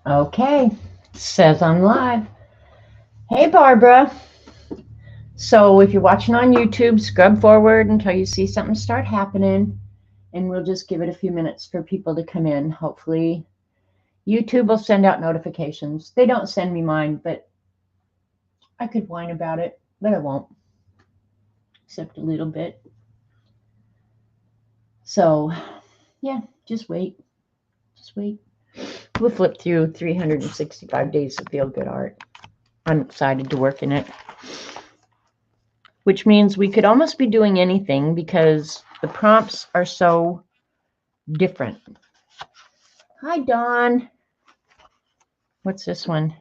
Okay, says I'm live. Hey, Barbara. So if you're watching on YouTube, scrub forward until you see something start happening, and we'll just give it a few minutes for people to come in. Hopefully, YouTube will send out notifications. They don't send me mine, but I could whine about it, but I won't, except a little bit. So, yeah, just wait. Just wait. We'll flip through 365 days of feel good art. I'm excited to work in it, which means we could almost be doing anything because the prompts are so different. Hi, Dawn. What's this one?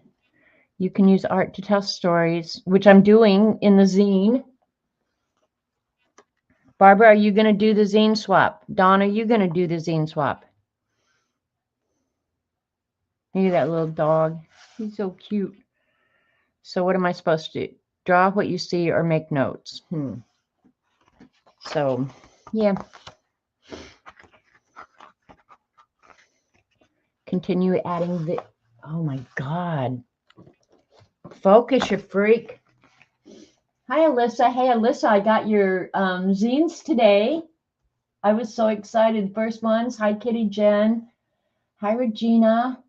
You can use art to tell stories, which I'm doing in the zine. Barbara, are you going to do the zine swap? Dawn, are you going to do the zine swap? Look at that little dog. He's so cute. So what am I supposed to do? Draw what you see or make notes. So, yeah. Continue adding the... Oh, my God. Focus, you freak. Hi, Alyssa. Hey, Alyssa, I got your zines today. I was so excited. First ones. Hi, Kitty Jen. Hi, Regina.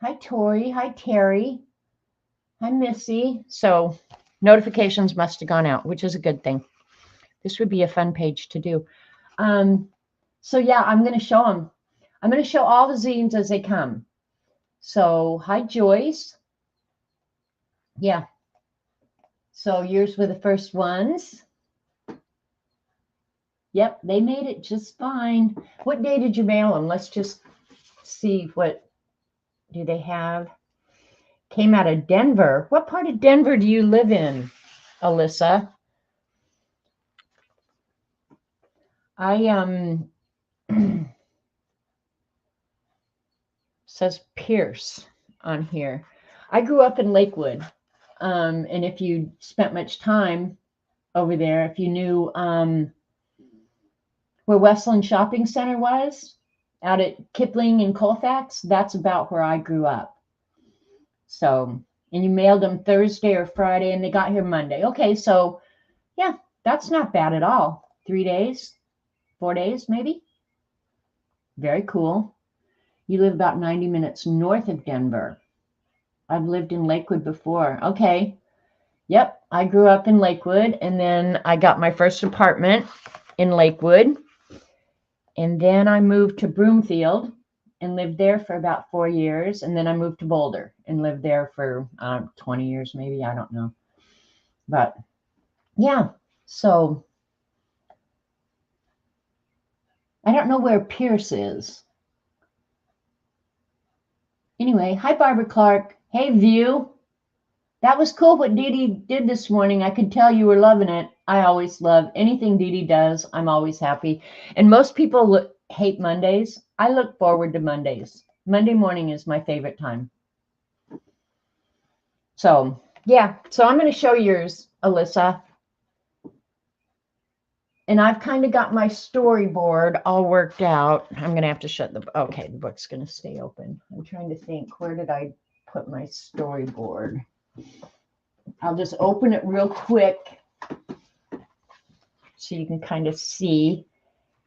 Hi, Tori. Hi, Terry. Hi, Missy. So notifications must have gone out, which is a good thing. This would be a fun page to do. So, yeah, I'm going to show them. I'm going to show all the zines as they come. So, hi, Joyce. Yeah. So yours were the first ones. Yep, they made it just fine. What day did you mail them? Let's just see what do they have. Came out of Denver. What part of Denver do you live in, Alyssa? I says Pierce on here. I grew up in Lakewood. And if you spent much time over there, if you knew where Westland Shopping Center was, out at Kipling and Colfax, that's about where I grew up. So, and you mailed them Thursday or Friday, and they got here Monday. Okay, so yeah, that's not bad at all. 3 days, 4 days, maybe. Very cool. You live about 90 minutes north of Denver. I've lived in Lakewood before. Okay. Yep, I grew up in Lakewood, and then I got my first apartment in Lakewood. And then I moved to Broomfield and lived there for about 4 years. And then I moved to Boulder and lived there for 20 years, maybe. I don't know. But yeah, so I don't know where Pierce is. Anyway, hi, Barbara Clark. Hey, View. That was cool what Dee Dee did this morning. I could tell you were loving it. I always love anything Dee Dee does. I'm always happy. And most people hate Mondays. I look forward to Mondays. Monday morning is my favorite time. So, yeah. So I'm going to show yours, Alyssa. And I've kind of got my storyboard all worked out. I'm going to have to shut the... Okay, the book's going to stay open. I'm trying to think, where did I put my storyboard? I'll just open it real quick so you can kind of see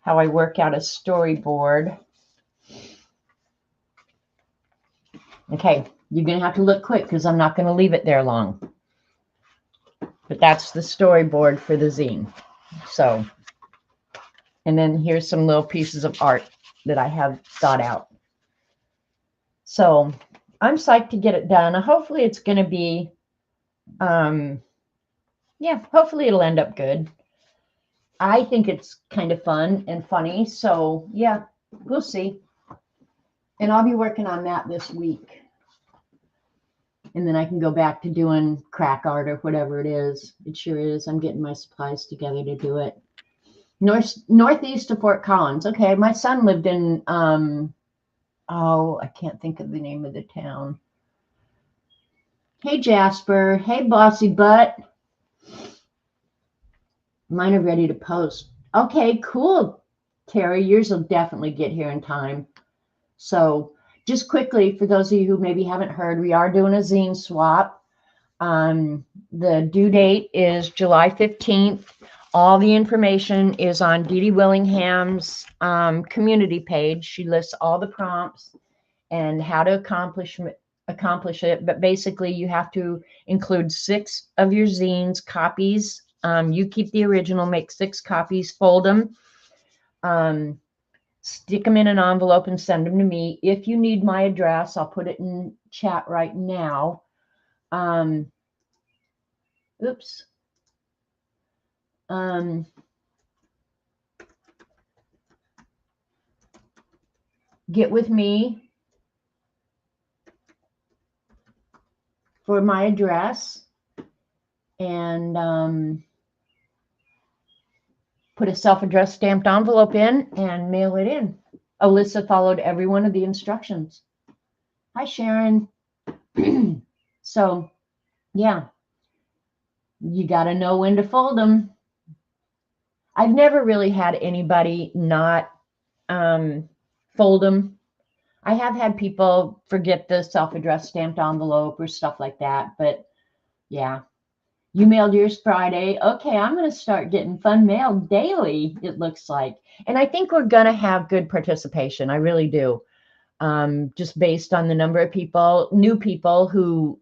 how I work out a storyboard. Okay, you're going to have to look quick because I'm not going to leave it there long. But that's the storyboard for the zine. So, and then here's some little pieces of art that I have thought out. So I'm psyched to get it done. Hopefully it's going to be, yeah, hopefully it'll end up good. I think it's kind of fun and funny. So yeah, we'll see. And I'll be working on that this week. And then I can go back to doing crack art or whatever it is. It sure is. I'm getting my supplies together to do it. Northeast of Fort Collins. Okay, my son lived in, I can't think of the name of the town. Hey, Jasper. Hey, Bossy Butt. Mine are ready to post. Okay, cool, Terry. Yours will definitely get here in time. So just quickly, for those of you who maybe haven't heard, we are doing a zine swap. The due date is July 15th. All the information is on Dee Dee Willingham's community page. She lists all the prompts and how to accomplish it. But basically, you have to include 6 of your zines, copies. You keep the original, make 6 copies, fold them, stick them in an envelope and send them to me. If you need my address, I'll put it in chat right now. Oops. Get with me for my address and put a self-addressed stamped envelope in and mail it in. Alyssa followed every one of the instructions. Hi, Sharon. So, yeah, you got to know when to fold them. I've never really had anybody not fold them. I have had people forget the self-addressed stamped envelope or stuff like that, but yeah. You mailed yours Friday. Okay, I'm going to start getting fun mail daily, it looks like. And I think we're going to have good participation. I really do. Just based on the number of people, new people who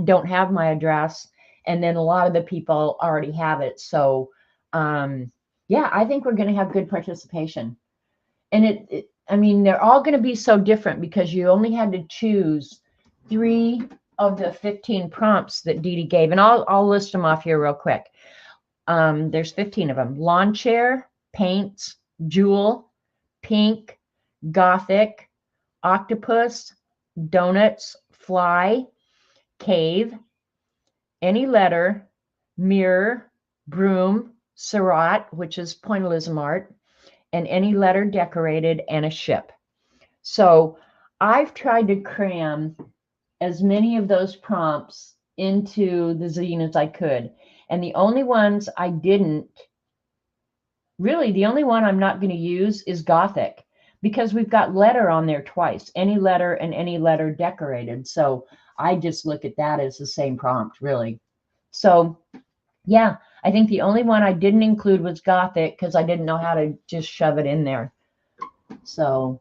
don't have my address. And then a lot of the people already have it. So, yeah, I think we're going to have good participation. And I mean, they're all going to be so different because you only had to choose 3 of the 15 prompts that Dee Dee gave. And I'll list them off here real quick. There's 15 of them. Lawn chair, paints, jewel, pink, gothic, octopus, donuts, fly, cave, any letter, mirror, broom, Surratt, which is pointillism art, and any letter decorated, and a ship. So I've tried to cram as many of those prompts into the zine as I could. And the only ones I didn't, really the only one I'm not going to use is Gothic, because we've got letter on there twice, any letter and any letter decorated. So I just look at that as the same prompt, really. So yeah, I think the only one I didn't include was Gothic because I didn't know how to just shove it in there. So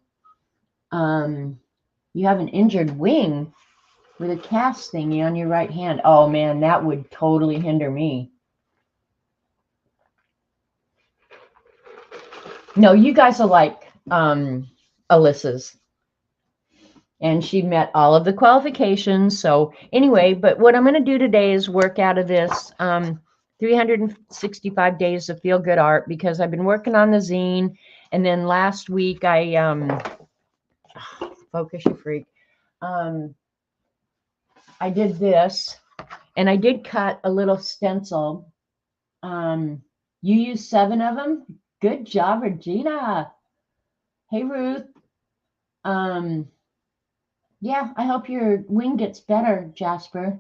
you have an injured wing with a cast thingy on your right hand. Oh man, that would totally hinder me. No, you guys are like Alyssa's. And she met all of the qualifications. So anyway, but what I'm going to do today is work out of this 365 days of feel good art, because I've been working on the zine. And then last week I focus, you freak. I did this, and I did cut a little stencil. You used 7 of them. Good job, Regina. Hey, Ruth. Yeah, I hope your wing gets better, Jasper.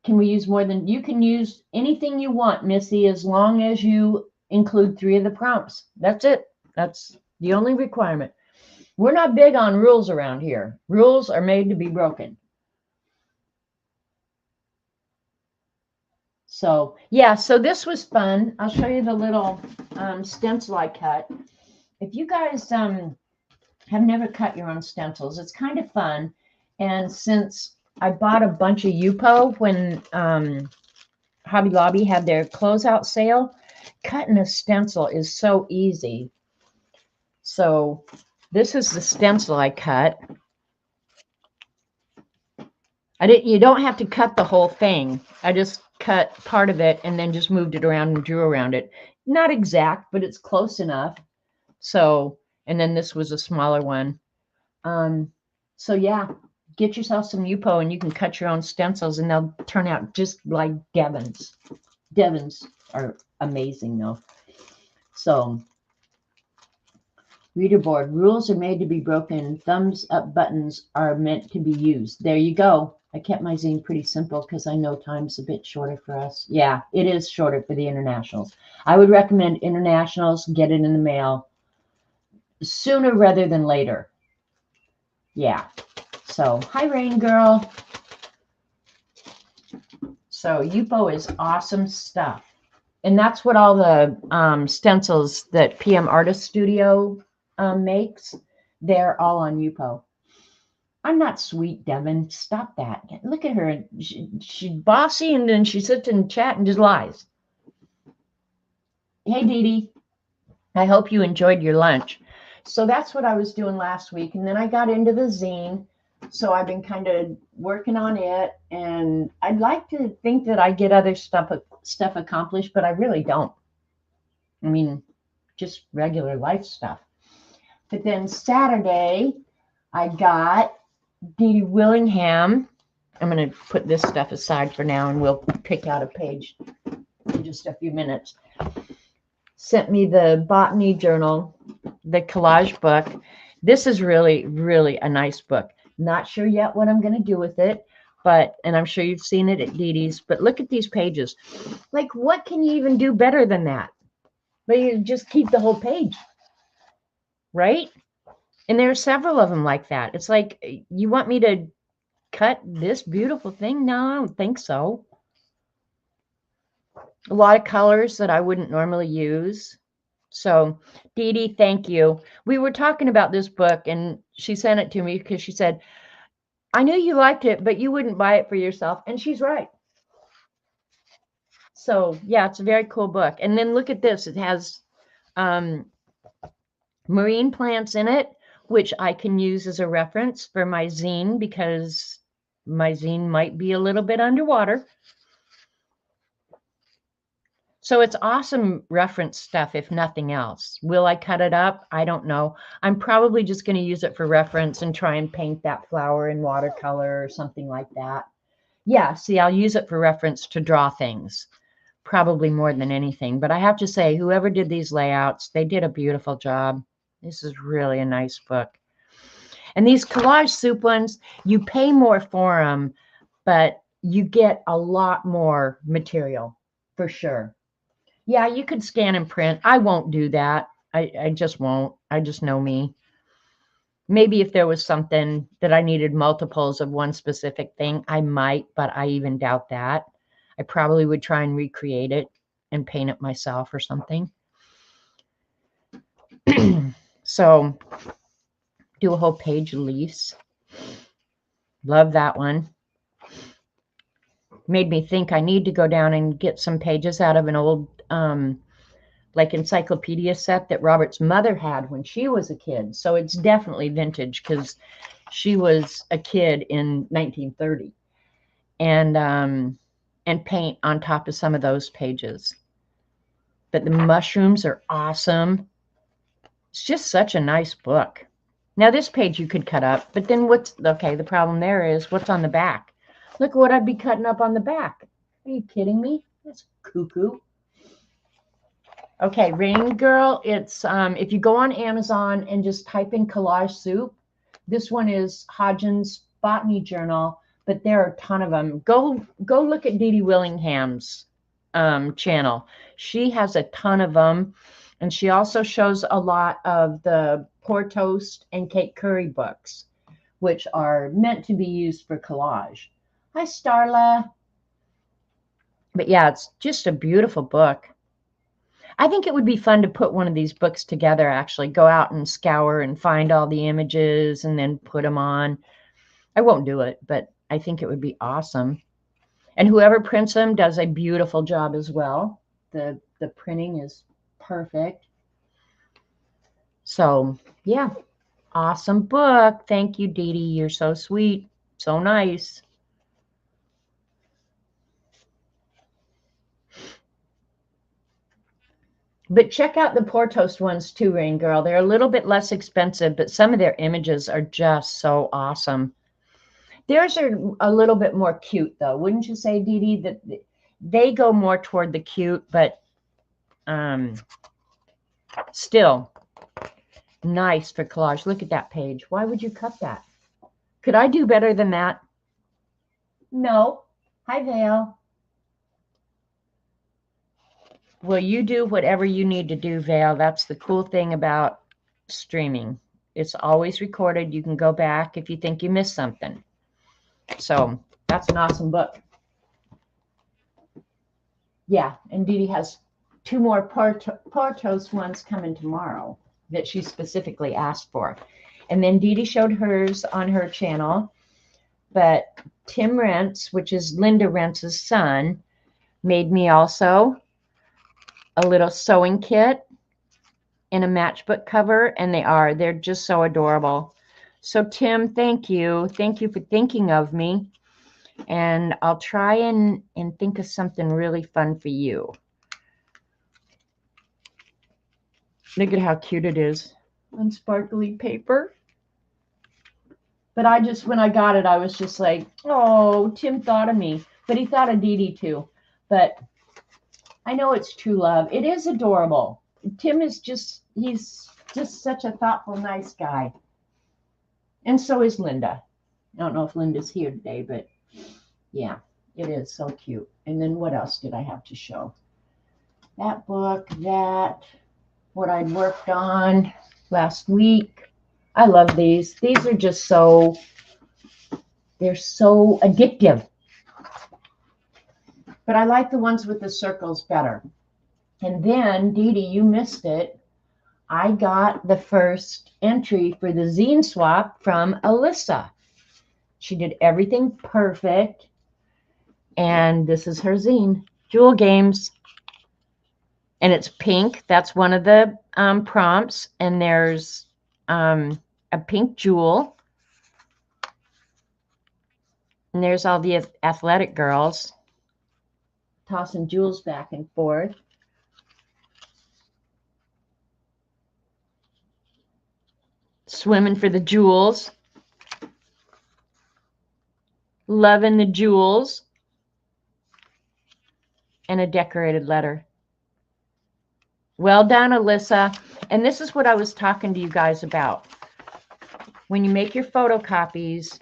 Can we use more than, you can use anything you want, Missy, as long as you include 3 of the prompts. That's it. That's the only requirement. We're not big on rules around here. Rules are made to be broken. So yeah, so this was fun. I'll show you the little stencil I cut. If you guys have never cut your own stencils, it's kind of fun. And since I bought a bunch of Yupo when Hobby Lobby had their closeout sale, cutting a stencil is so easy. So this is the stencil I cut. You don't have to cut the whole thing. I just cut part of it and then just moved it around and drew around it. Not exact, but it's close enough. So, and then this was a smaller one. So yeah, get yourself some Yupo and you can cut your own stencils and they'll turn out just like Devon's. Devon's are amazing though. So, reader board, rules are made to be broken. Thumbs up buttons are meant to be used. There you go. I kept my zine pretty simple because I know time's a bit shorter for us. Yeah, it is shorter for the internationals. I would recommend internationals get it in the mail sooner rather than later. Yeah. So, hi, Rain Girl. So, Yupo is awesome stuff. And that's what all the stencils that PM Artist Studio makes. They're all on Yupo. I'm not sweet, Devin. Stop that. Look at her. She's bossy, and then she sits in chat and just lies. Hey, Dee Dee. I hope you enjoyed your lunch. So that's what I was doing last week. And then I got into the zine. So I've been kind of working on it. And I'd like to think that I get other stuff accomplished, but I really don't. I mean, just regular life stuff. But then Saturday, I got Dee Dee Willingham. I'm going to put this stuff aside for now, and we'll pick out a page in just a few minutes. Sent me the botany journal, the collage book. This is really, really a nice book. Not sure yet what I'm going to do with it, and I'm sure you've seen it at Dee Dee's, but look at these pages. Like, what can you even do better than that? But you just keep the whole page, right? And there are several of them like that. It's like, you want me to cut this beautiful thing? No, I don't think so. A lot of colors that I wouldn't normally use. So, Dee Dee, thank you. We were talking about this book, and she sent it to me because she said, I knew you liked it, but you wouldn't buy it for yourself. And she's right. So, yeah, it's a very cool book. And then look at this. It has marine plants in it, which I can use as a reference for my zine, because my zine might be a little bit underwater. So it's awesome reference stuff, if nothing else. Will I cut it up? I don't know. I'm probably just going to use it for reference and try and paint that flower in watercolor or something like that. Yeah, see, I'll use it for reference to draw things, probably more than anything. But I have to say, whoever did these layouts, they did a beautiful job. This is really a nice book. And these collage soup ones, you pay more for them, but you get a lot more material for sure. Yeah, you could scan and print. I won't do that. I just won't. I just know me. Maybe if there was something that I needed multiples of one specific thing, I might, but I even doubt that. I probably would try and recreate it and paint it myself or something. So, do a whole page of leaves. Love that one. Made me think I need to go down and get some pages out of an old like encyclopedia set that Robert's mother had when she was a kid. So it's definitely vintage, because she was a kid in 1930, and paint on top of some of those pages. But the mushrooms are awesome. It's just such a nice book. Now this page you could cut up, but then the problem there is what's on the back. Look at what I'd be cutting up on the back. Are you kidding me? That's cuckoo. Okay, Rain Girl, it's if you go on Amazon and just type in collage soup, this one is Hodgins Botany Journal, but there are a ton of them. Go look at Dee Dee Willingham's channel. She has a ton of them, and she also shows a lot of the Pour Toast and Kate Curry books, which are meant to be used for collage. Hi, Starla. But yeah, it's just a beautiful book. I think it would be fun to put one of these books together, actually. Go out and scour and find all the images and then put them on. I won't do it, but I think it would be awesome. And whoever prints them does a beautiful job as well. The printing is perfect. So, yeah, awesome book. Thank you, Dee Dee. You're so sweet. So nice. But check out the Pour Toast ones too, Rain Girl. They're a little bit less expensive, but some of their images are just so awesome. Theirs are a little bit more cute, though. Wouldn't you say, Dee Dee, that they go more toward the cute, but still nice for collage. Look at that page. Why would you cut that? Could I do better than that? No. Hi, Vale. Well, you do whatever you need to do, Vale. That's the cool thing about streaming. It's always recorded. You can go back if you think you missed something. So that's an awesome book. Yeah, and Dee Dee has 2 more Portos ones coming tomorrow that she specifically asked for. And then Dee Dee showed hers on her channel. But Tim Rentz, which is Linda Rentz's son, made me also a little sewing kit in a matchbook cover, and they're just so adorable. So Tim, thank you for thinking of me, and I'll try and think of something really fun for you. Look at how cute it is on sparkly paper. But when I got it, I was just like, oh, Tim thought of me, but he thought of Dee Dee too. But I know it's true love. It is adorable. Tim is he's just such a thoughtful, nice guy. And so is Linda. I don't know if Linda's here today, but yeah, it is so cute. And then what else did I have to show? That book, what I'd worked on last week. I love these. These are just they're so addictive. But I like the ones with the circles better. And then, Dee Dee, you missed it. I got the first entry for the zine swap from Alyssa. She did everything perfect. And this is her zine, Jewel Games. And it's pink. That's one of the prompts. And there's a pink jewel. And there's all the athletic girls tossing jewels back and forth. Swimming for the jewels. Loving the jewels. And a decorated letter. Well done, Alyssa. And this is what I was talking to you guys about. When you make your photocopies,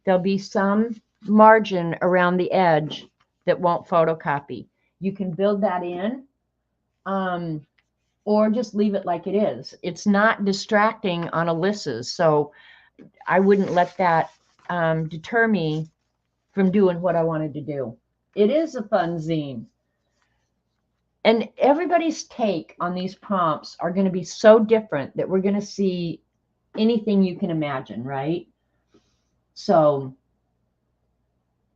there'll be some margin around the edge that won't photocopy. You can build that in, or just leave it like it is. It's not distracting on Alyssa's, so I wouldn't let that deter me from doing what I wanted to do. It is a fun zine. And everybody's take on these prompts are going to be so different that we're going to see anything you can imagine, right? So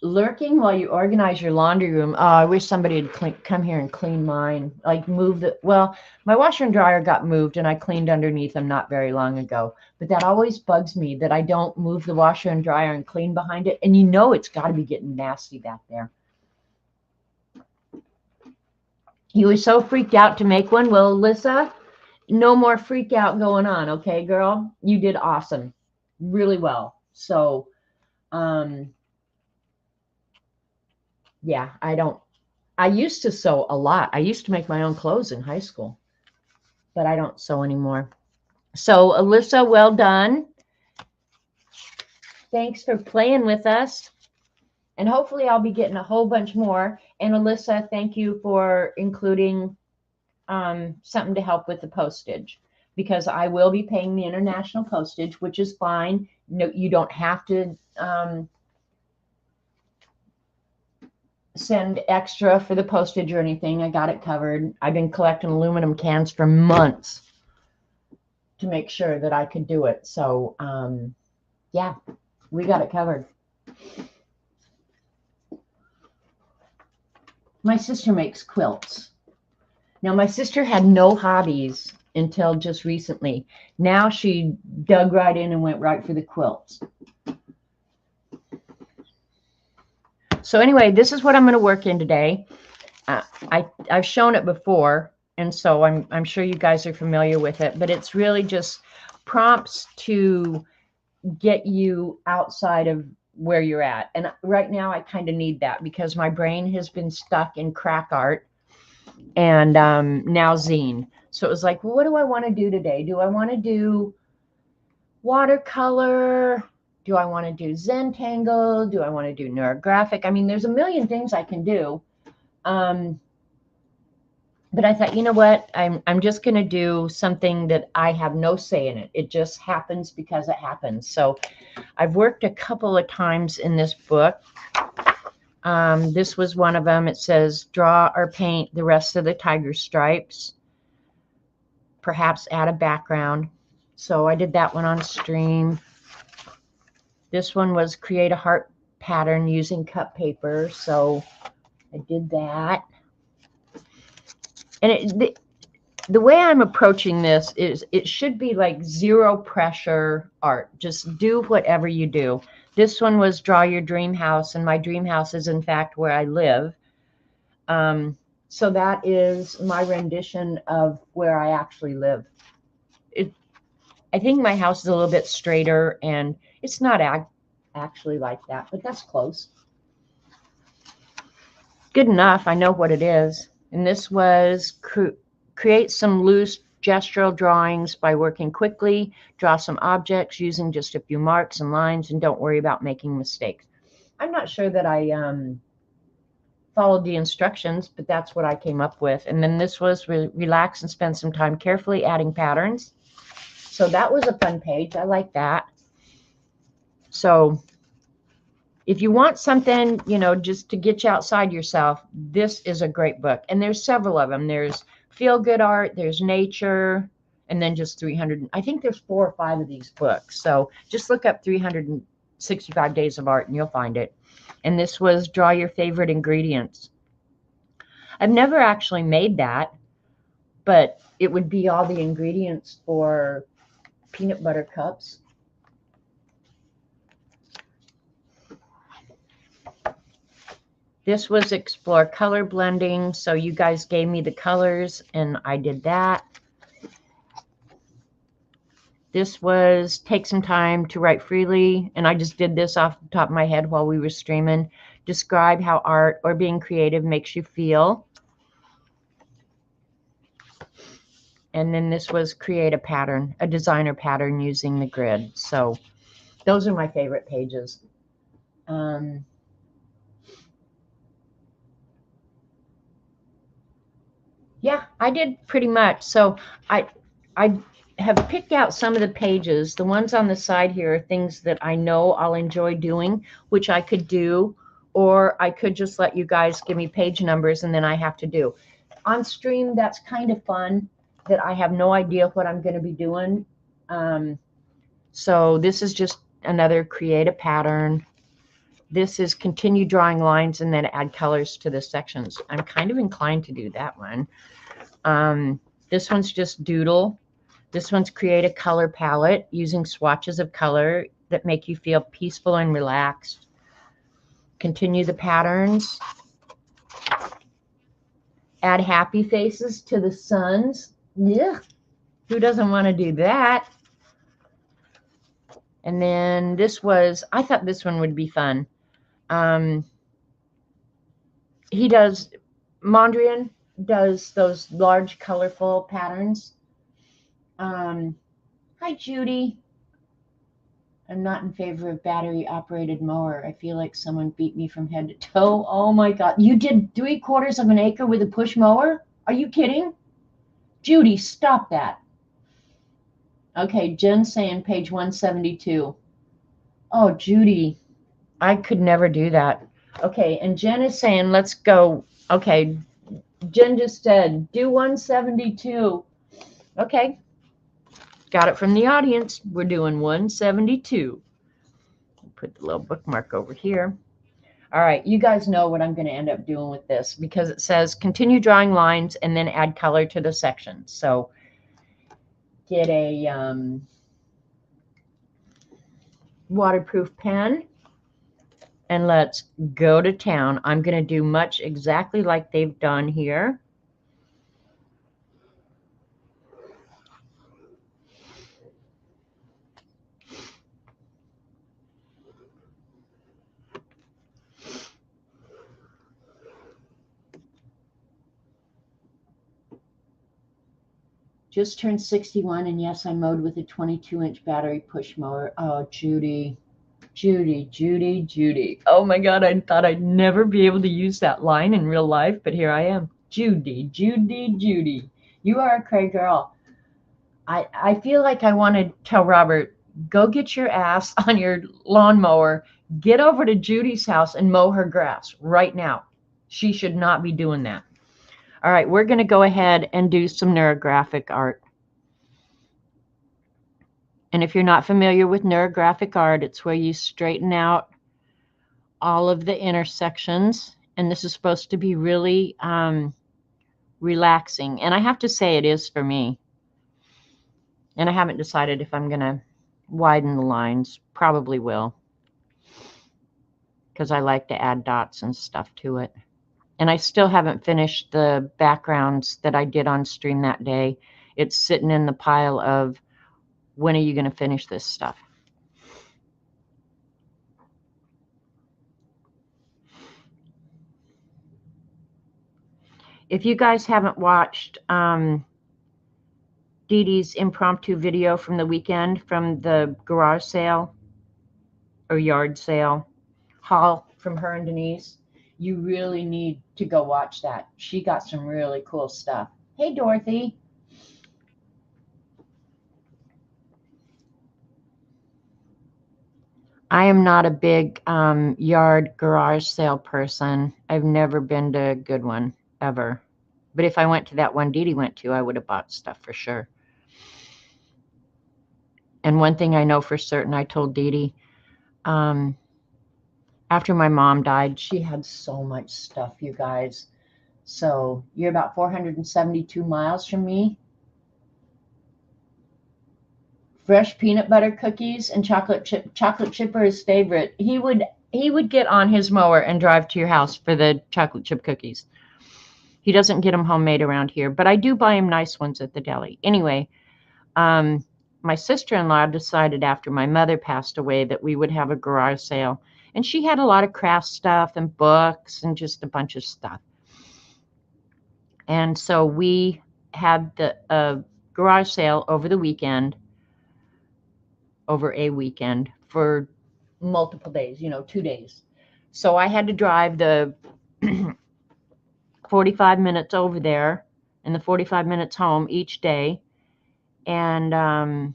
lurking while you organize your laundry room. Oh, I wish somebody had come here and clean mine. Like move well, my washer and dryer got moved and I cleaned underneath them not very long ago. But that always bugs me that I don't move the washer and dryer and clean behind it. And it's got to be getting nasty back there. You were so freaked out to make one. Well, Alyssa, no more freak out going on. Okay, girl, you did awesome. Really well. So, yeah, I used to sew a lot. I used to make my own clothes in high school, but I don't sew anymore. So, Alyssa, well done. Thanks for playing with us. And hopefully I'll be getting a whole bunch more. And Alyssa, thank you for including something to help with the postage, because I will be paying the international postage, which is fine. No, you don't have to send extra for the postage or anything. I got it covered. I've been collecting aluminum cans for months to make sure that I could do it. So, yeah, we got it covered. My sister makes quilts. Now, my sister had no hobbies until just recently. Now she dug right in and went right for the quilts. So anyway, this is what I'm going to work in today. I've shown it before, and so I'm sure you guys are familiar with it, but it's really just prompts to get you outside of where you're at. And right now I kind of need that because my brain has been stuck in crack art and now zine. So it was like, well, what do I want to do today? Do I want to do watercolor? Do I want to do Zentangle? Do I want to do Neurographic? I mean, there's a million things I can do. But I thought, you know what? I'm just going to do something that I have no say in it. It just happens because it happens. So I've worked a couple of times in this book. This was one of them. It says, draw or paint the rest of the tiger stripes. Perhaps add a background. So I did that one on stream. This one was create a heart pattern using cut paper. So I did that. And the way I'm approaching this is it should be like zero pressure art. Just do whatever you do. This one was draw your dream house, and my dream house is in fact where I live. So that is my rendition of where I actually live. I think my house is a little bit straighter, and it's not actually like that, but that's close. Good enough. I know what it is. And this was create some loose gestural drawings by working quickly. Draw some objects using just a few marks and lines, and don't worry about making mistakes. I'm not sure that I followed the instructions, but that's what I came up with. And then this was relax and spend some time carefully adding patterns. So that was a fun page. I like that. So if you want something, you know, just to get you outside yourself, this is a great book. And there's several of them. There's feel good art, there's nature, and then just 300. I think there's 4 or 5 of these books. So just look up 365 Days of Art and you'll find it. And this was draw your favorite ingredients. I've never actually made that, but it would be all the ingredients for peanut butter cups. This was explore color blending. So you guys gave me the colors and I did that. This was take some time to write freely. And I just did this off the top of my head while we were streaming. Describe how art or being creative makes you feel. And then this was create a pattern, a designer pattern using the grid. So those are my favorite pages. Yeah, I did pretty much. So I have picked out some of the pages. The ones on the side here are things that I know I'll enjoy doing, which I could do, or I could just let you guys give me page numbers and then I have to do. On stream, that's kind of fun that I have no idea what I'm going to be doing. So this is just another create a pattern. This is continue drawing lines and then add colors to the sections. I'm kind of inclined to do that one. This one's just doodle. This one's create a color palette using swatches of color that make you feel peaceful and relaxed. Continue the patterns. Add happy faces to the suns. Yeah, who doesn't want to do that? And then this was, I thought this one would be fun. Mondrian does those large colorful patterns. Hi Judy. I'm not in favor of battery operated mower. I feel like someone beat me from head to toe. Oh my God. You did 3/4 of an acre with a push mower? Are you kidding? Judy, stop that. Okay, Jen's saying page 172. Oh, Judy, I could never do that. Okay, and Jen is saying, let's go. Okay, Jen just said, do 172. Okay, got it from the audience. We're doing 172. Put the little bookmark over here. All right, you guys know what I'm going to end up doing with this because it says continue drawing lines and then add color to the sections. So get a waterproof pen and let's go to town. I'm going to do much exactly like they've done here. Just turned 61, and yes, I mowed with a 22-inch battery push mower. Oh, Judy, Judy, Judy, Judy. Oh my God, I thought I'd never be able to use that line in real life, but here I am. Judy, Judy, Judy. You are a cray girl. I feel like I want to tell Robert, go get your ass on your lawnmower, get over to Judy's house and mow her grass right now. She should not be doing that. All right, we're going to go ahead and do some neurographic art. And if you're not familiar with neurographic art, it's where you straighten out all of the intersections. And this is supposed to be really relaxing. And I have to say it is for me. And I haven't decided if I'm going to widen the lines. Probably will. Because I like to add dots and stuff to it. And I still haven't finished the backgrounds that I did on stream that day. It's sitting in the pile of, when are you going to finish this stuff? If you guys haven't watched Dee Dee's impromptu video from the weekend, from the garage sale or yard sale haul from her and Denise, you really need to go watch that. She got some really cool stuff. Hey, Dorothy. I am not a big yard garage sale person. I've never been to a good one, ever. But if I went to that one Dee Dee went to, I would have bought stuff for sure. And one thing I know for certain, I told Dee Dee, after my mom died, she had so much stuff, you guys. So you're about 472 miles from me. Fresh peanut butter cookies and chocolate chip are his favorite. He would get on his mower and drive to your house for the chocolate chip cookies. He doesn't get them homemade around here, but I do buy him nice ones at the deli. Anyway, my sister-in-law decided after my mother passed away that we would have a garage sale. And she had a lot of craft stuff and books and just a bunch of stuff. And so we had the garage sale over the weekend, over a weekend for multiple days, 2 days. So I had to drive the 45 minutes over there and the 45 minutes home each day. And of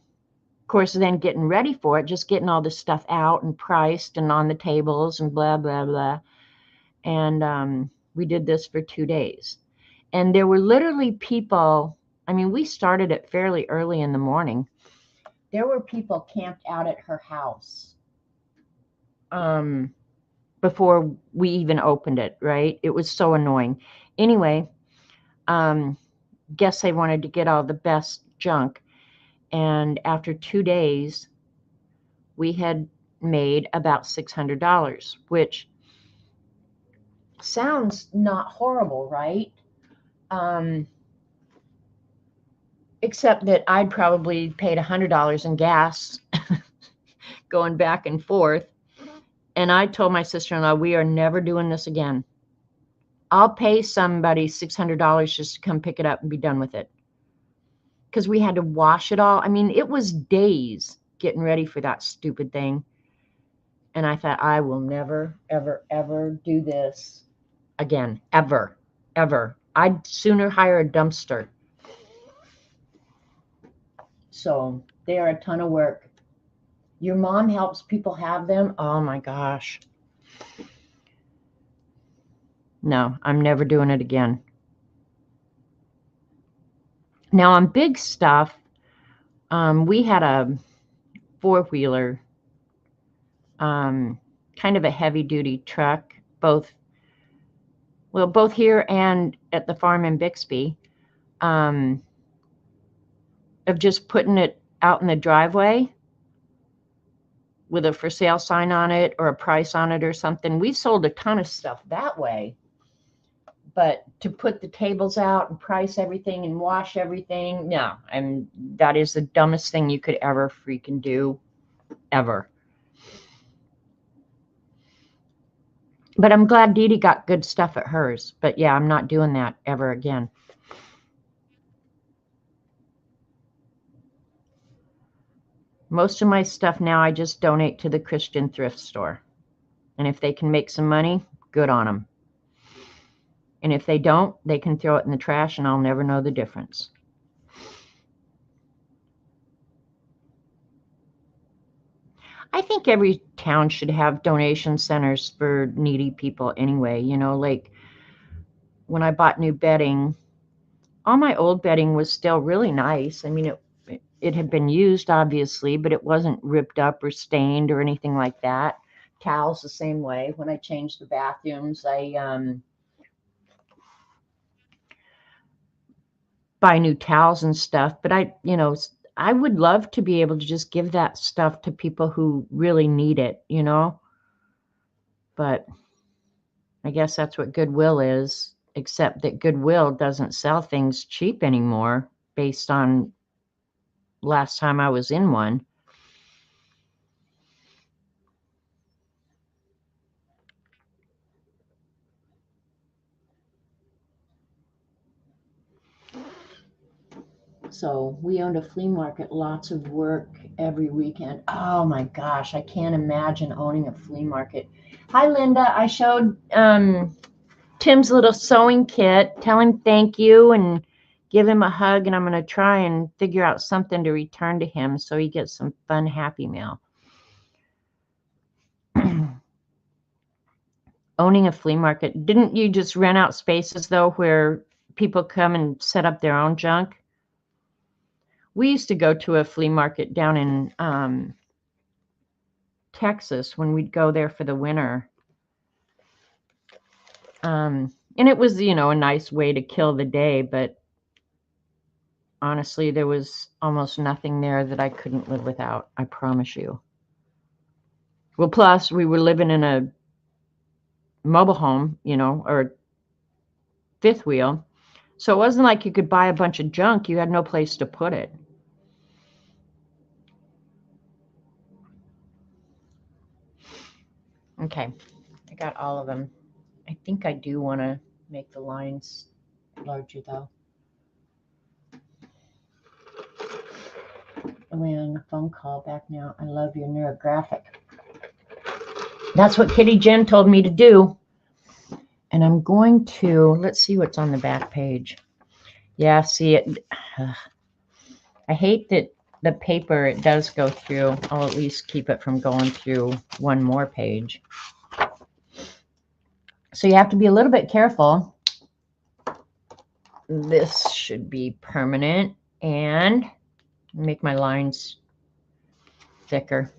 course, then getting ready for it, just getting all this stuff out and priced and on the tables and blah, blah, blah. And we did this for 2 days. And there were literally people, I mean, we started it fairly early in the morning. There were people camped out at her house before we even opened it, right? It was so annoying. Anyway, guess they wanted to get all the best junk. And after 2 days, we had made about $600, which sounds not horrible, right? Except that I'd probably paid $100 in gas going back and forth. And I told my sister-in-law, we are never doing this again. I'll pay somebody $600 just to come pick it up and be done with it. Because we had to wash it all. I mean, it was days getting ready for that stupid thing. And I thought, I will never, ever, ever do this again. Ever, ever. I'd sooner hire a dumpster. So they are a ton of work. Your mom helps people have them. Oh my gosh. No, I'm never doing it again. Now on big stuff, we had a 4-wheeler, kind of a heavy duty truck, both here and at the farm in Bixby, of just putting it out in the driveway with a for sale sign on it or a price on it or something. We sold a ton of stuff that way. But to put the tables out and price everything and wash everything, no. That is the dumbest thing you could ever freaking do, ever. But I'm glad Dee Dee got good stuff at hers. But yeah, I'm not doing that ever again. Most of my stuff now I just donate to the Christian thrift store. And if they can make some money, good on them. And if they don't, they can throw it in the trash and I'll never know the difference. I think every town should have donation centers for needy people anyway. You know, like when I bought new bedding, all my old bedding was still really nice. I mean, it had been used, obviously, but it wasn't ripped up or stained or anything like that. Towels the same way. When I changed the bathrooms, I buy new towels and stuff. But I would love to be able to just give that stuff to people who really need it, you know? But I guess that's what Goodwill is, except that Goodwill doesn't sell things cheap anymore based on last time I was in one. So we owned a flea market, lots of work every weekend. Oh my gosh, I can't imagine owning a flea market. Hi, Linda. I showed Tim's little sewing kit. Tell him thank you and give him a hug. And I'm going to try and figure out something to return to him so he gets some fun Happy Meal. Owning a flea market. Didn't you just rent out spaces, though, where people come and set up their own junk? We used to go to a flea market down in Texas when we'd go there for the winter. And it was, a nice way to kill the day, but honestly, there was almost nothing there that I couldn't live without, I promise you. Well, plus, we were living in a mobile home, or fifth wheel. So it wasn't like you could buy a bunch of junk. You had no place to put it. Okay, I got all of them. I think I do want to make the lines larger, though. Only on a phone call back now. I love your Neurographic. That's what Kitty Jen told me to do. And I'm going to, let's see what's on the back page. Yeah, see it. I hate that the paper, it does go through. I'll at least keep it from going through one more page. So you have to be a little bit careful. This should be permanent and make my lines thicker.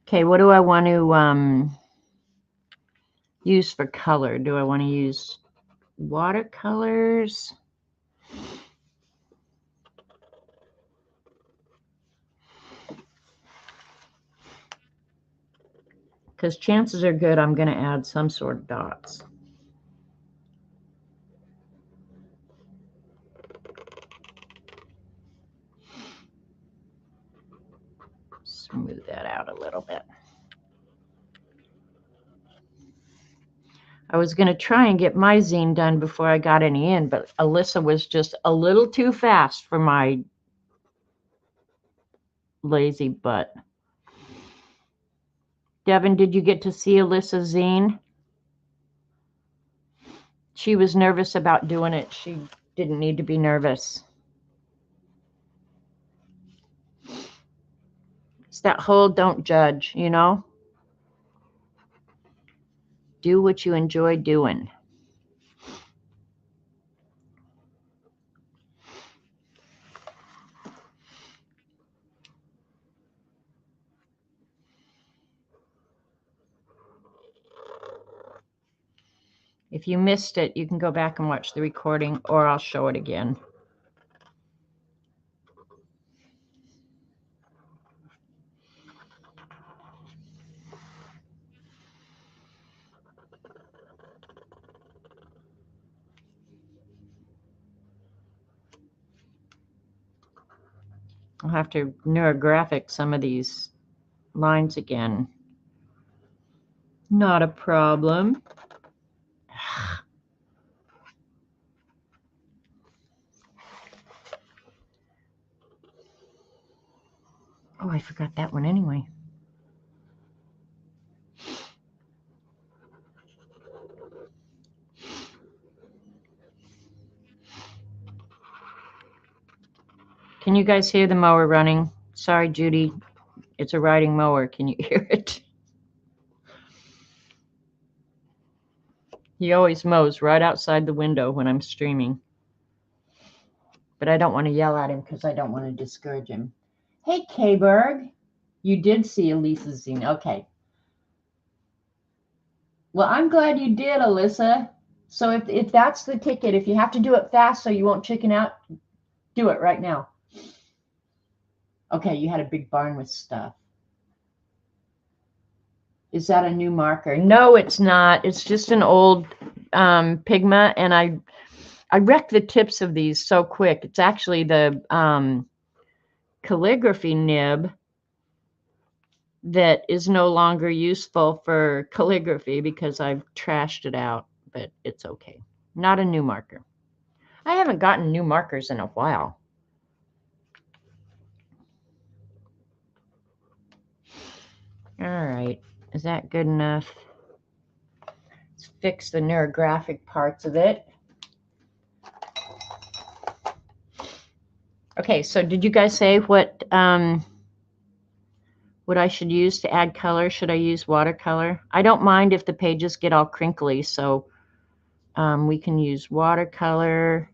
Okay, what do I want to use for color? Do I want to use watercolors? Because chances are good I'm going to add some sort of dots. Smooth that out a little bit. I was going to try and get my zine done before I got any in, but Alyssa was just a little too fast for my lazy butt. Devin, did you get to see Alyssa's zine? She was nervous about doing it. She didn't need to be nervous. It's that whole don't judge, you know? Do what you enjoy doing. If you missed it, you can go back and watch the recording, or I'll show it again. I'll have to neurographic some of these lines again. Not a problem. Oh, I forgot that one anyway. Can you guys hear the mower running? Sorry, Judy. It's a riding mower. Can you hear it? He always mows right outside the window when I'm streaming. But I don't want to yell at him because I don't want to discourage him. Hey, K-Berg. You did see Elisa's zine. Okay. Well, I'm glad you did, Alyssa. So if that's the ticket, if you have to do it fast so you won't chicken out, do it right now. Okay, you had a big barn with stuff. Is that a new marker? No, it's not. It's just an old Pigma, and I wrecked the tips of these so quick. It's actually the calligraphy nib that is no longer useful for calligraphy because I've trashed it out, but it's okay. Not a new marker. I haven't gotten new markers in a while. All right, is that good enough? Let's fix the neurographic parts of it. Okay, so did you guys say what I should use to add color? Should I use watercolor? I don't mind if the pages get all crinkly, so we can use watercolor.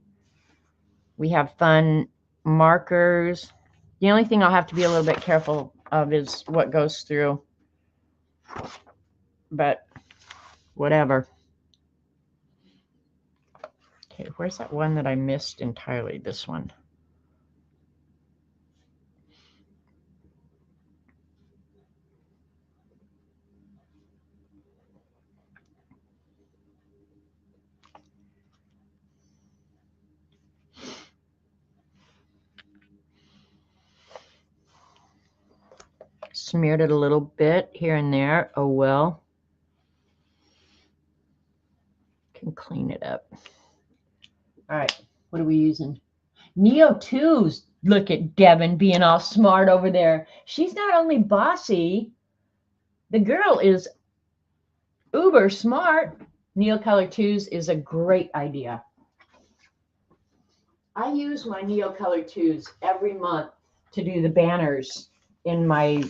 We have fun markers. The only thing I'll have to be a little bit careful of is what goes through. But whatever. Okay, where's that one that I missed entirely? This one. Smeared it a little bit here and there. Oh well. Can clean it up. All right, what are we using? Neo 2s. Look at Devin being all smart over there. She's not only bossy, the girl is uber smart. Neocolor IIs is a great idea. I use my Neocolor IIs every month to do the banners in my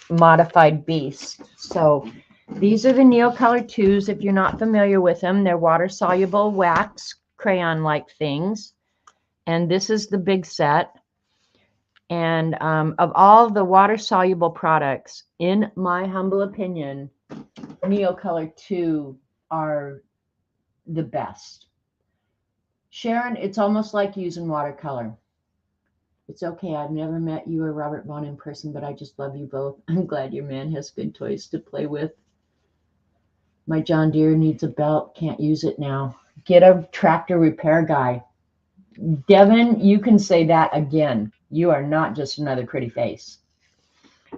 modified beast. So these are the Neocolor IIs. If you're not familiar with them, they're water-soluble wax crayon-like things. And this is the big set. And of all the water-soluble products, in my humble opinion, Neocolor II are the best. Sharon, it's almost like using watercolor. It's okay. I've never met you or Robert Vaughn in person, but I just love you both. I'm glad your man has good toys to play with. My John Deere needs a belt. Can't use it now. Get a tractor repair guy. Devin, you can say that again. You are not just another pretty face.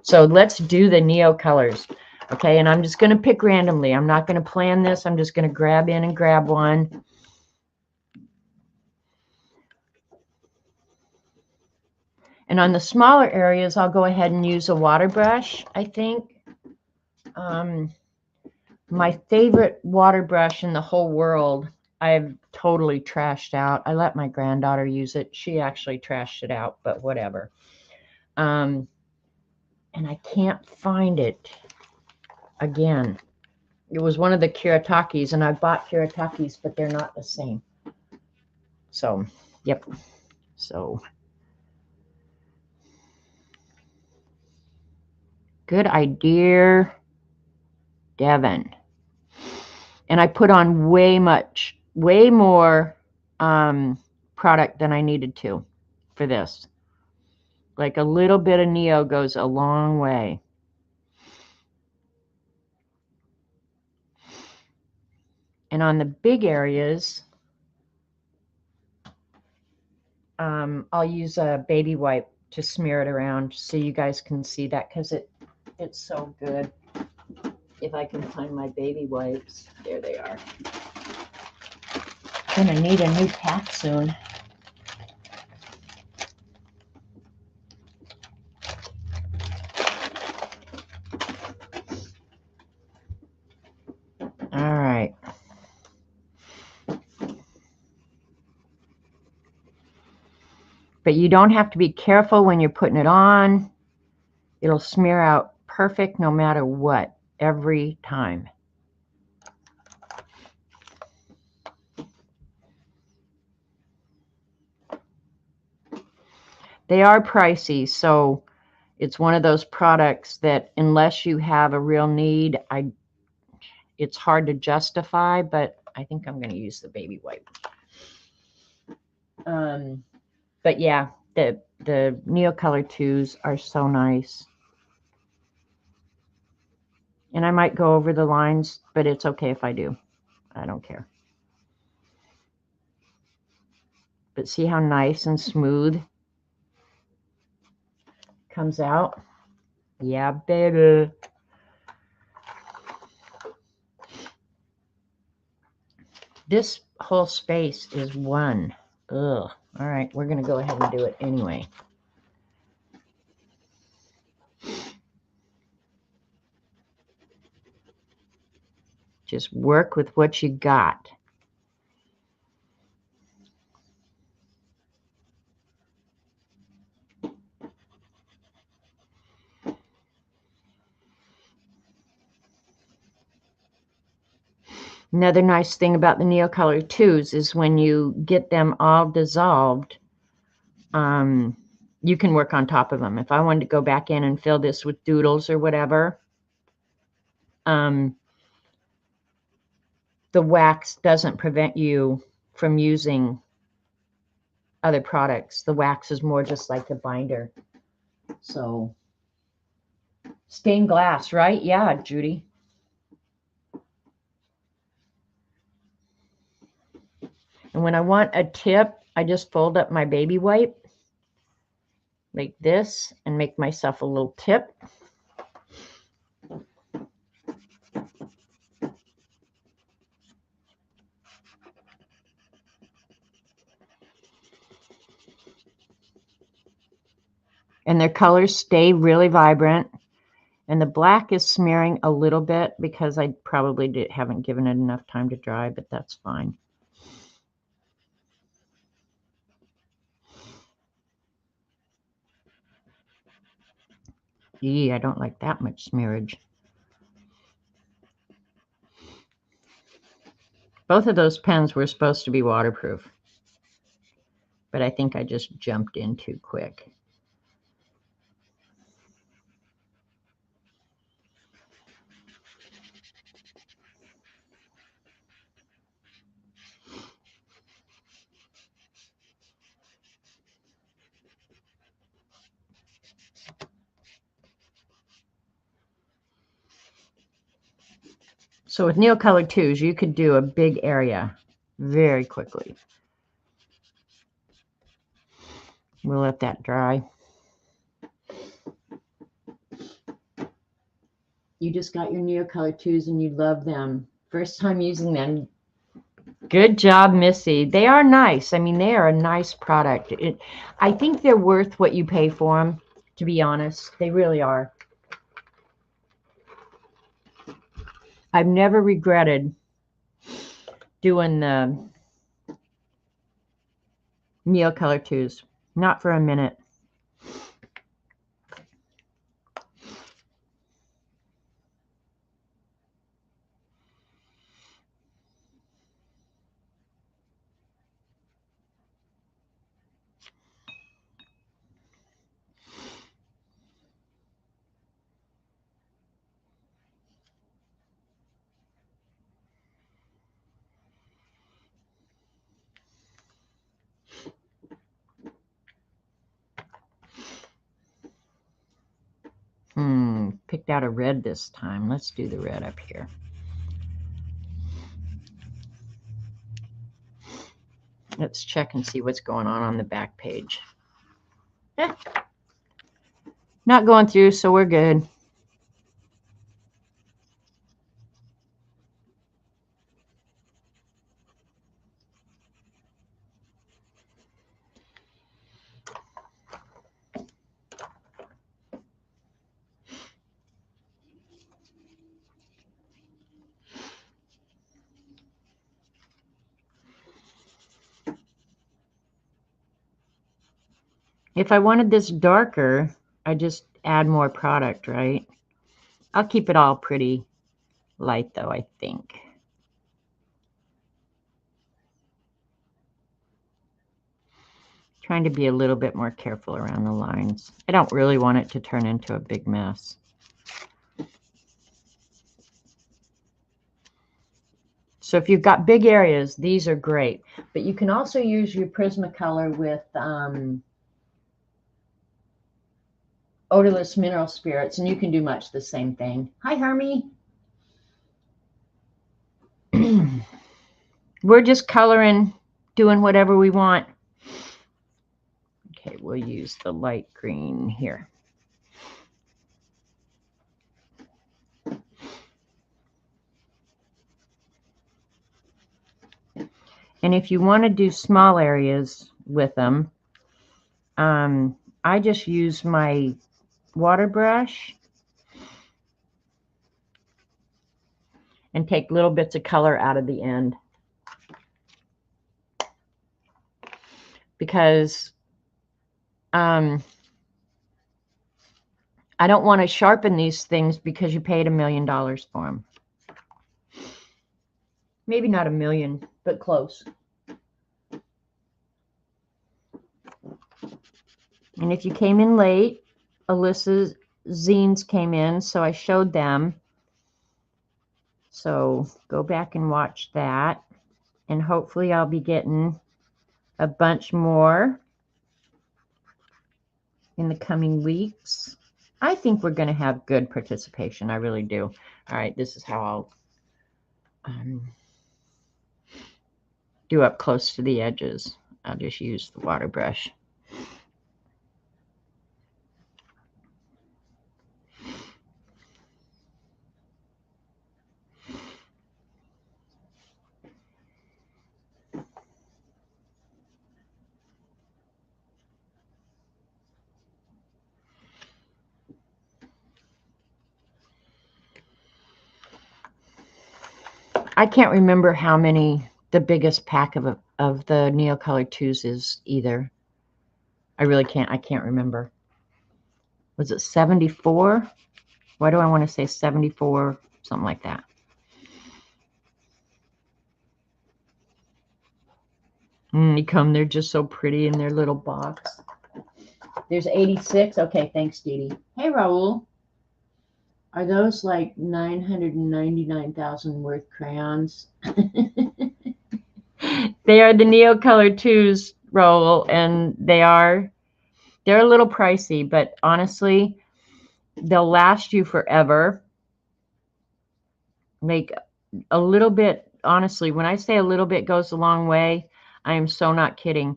So let's do the Neo colors. Okay, and I'm just going to pick randomly. I'm not going to plan this. I'm just going to grab in and grab one. And on the smaller areas, I'll go ahead and use a water brush, I think. My favorite water brush in the whole world, I've totally trashed out. I let my granddaughter use it. She actually trashed it out, but whatever. And I can't find it again. It was one of the Kiratakis, and I bought Kiratakis, but they're not the same. So, yep. So, good idea, Devin. And I put on way more product than I needed to for this. Like a little bit of Neo goes a long way. And on the big areas, I'll use a baby wipe to smear it around so you guys can see that because it's so good. If I can find my baby wipes. There they are. Gonna need a new pack soon. All right. But you don't have to be careful when you're putting it on. It'll smear out perfect no matter what, every time. They are pricey, so it's one of those products that unless you have a real need, it's hard to justify, but I think I'm going to use the baby wipe. But yeah, the Neocolor IIs are so nice. And I might go over the lines, but it's okay if I do. I don't care. But see how nice and smooth comes out? Yeah, baby. This whole space is one. Ugh. All right, we're going to go ahead and do it anyway. Just work with what you got. Another nice thing about the Neocolor IIs is when you get them all dissolved, you can work on top of them. If I wanted to go back in and fill this with doodles or whatever, the wax doesn't prevent you from using other products. The wax is more just like the binder. So, stained glass, right? Yeah, Judy. And when I want a tip, I just fold up my baby wipe like this and make myself a little tip. And their colors stay really vibrant. And the black is smearing a little bit because I probably haven't given it enough time to dry, but that's fine. Eee, I don't like that much smearage. Both of those pens were supposed to be waterproof, but I think I just jumped in too quick. So with Neocolor IIs, you could do a big area very quickly. We'll let that dry. You just got your Neocolor IIs and you love them. First time using them. Good job, Missy. They are nice. I mean, they are a nice product. I think they're worth what you pay for them, to be honest. They really are. I've never regretted doing the Neocolor IIs. Not for a minute. Picked out a red this time. Let's do the red up here. Let's check and see what's going on the back page. Not going through, so we're good. If I wanted this darker, I just add more product, right? I'll keep it all pretty light though, I think. Trying to be a little bit more careful around the lines. I don't really want it to turn into a big mess. So if you've got big areas, these are great. But you can also use your Prismacolor with odorless mineral spirits, and you can do much the same thing. Hi, Hermie. We're just coloring, doing whatever we want. Okay, we'll use the light green here. And if you want to do small areas with them, I just use my water brush and take little bits of color out of the end. Because I don't want to sharpen these things because you paid $1 million for them. Maybe not 1 million, but close. And if you came in late, Alyssa's zines came in, so I showed them. So go back and watch that. And hopefully I'll be getting a bunch more in the coming weeks. I think we're going to have good participation. I really do. All right, this is how I'll do up close to the edges. I'll just use the water brush. I can't remember how many the biggest pack of the Neocolor IIs is either. I really can't. I can't remember. Was it 74? Why do I want to say 74? Something like that. You come, they're just so pretty in their little box. There's 86. Okay, thanks, Dee Dee. Hey, Raul. Are those like 999,000 worth crayons? They are the Neocolor IIs, Raul, and they're a little pricey, but honestly, they'll last you forever. Like a little bit, honestly, when I say a little bit goes a long way, I am so not kidding.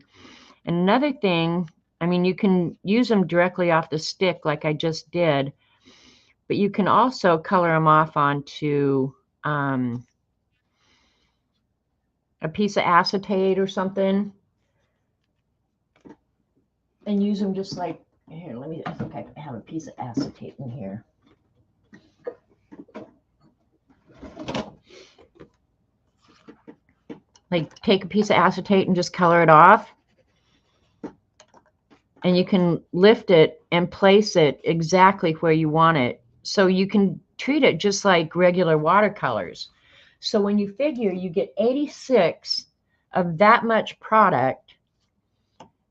And another thing, I mean, you can use them directly off the stick like I just did, but you can also color them off onto a piece of acetate or something and use them just like, here, I think I have a piece of acetate in here. Like take a piece of acetate and just color it off. And you can lift it and place it exactly where you want it. So you can treat it just like regular watercolors. So when you figure you get 86 of that much product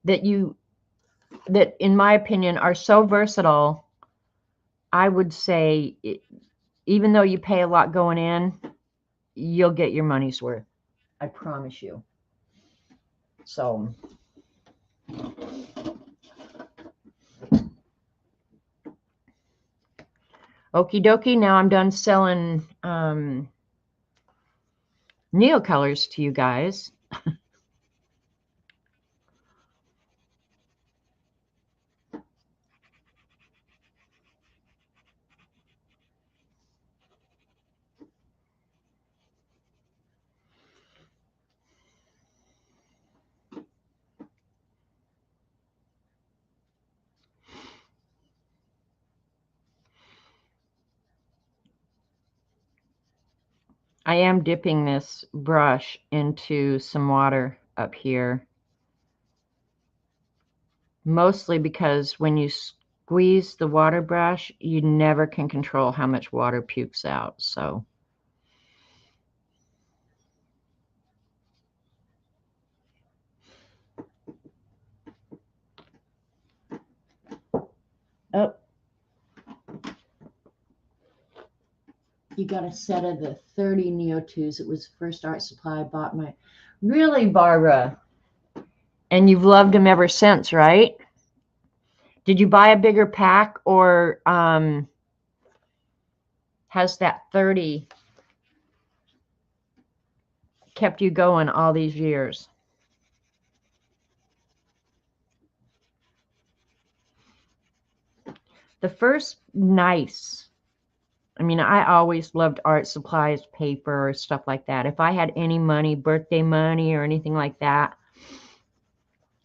that in my opinion are so versatile, I would say even though you pay a lot going in, you'll get your money's worth. I promise you. So okie dokie, now I'm done selling Neocolors to you guys. I am dipping this brush into some water up here. Mostly because when you squeeze the water brush, you never can control how much water pukes out. So oh, you got a set of the 30 Neo 2s. It was the first art supply I bought my. Really, Barbara? And you've loved them ever since, right? Did you buy a bigger pack, or has that 30 kept you going all these years? The first nice, I mean, I always loved art supplies, paper, stuff like that. If I had any money, birthday money or anything like that,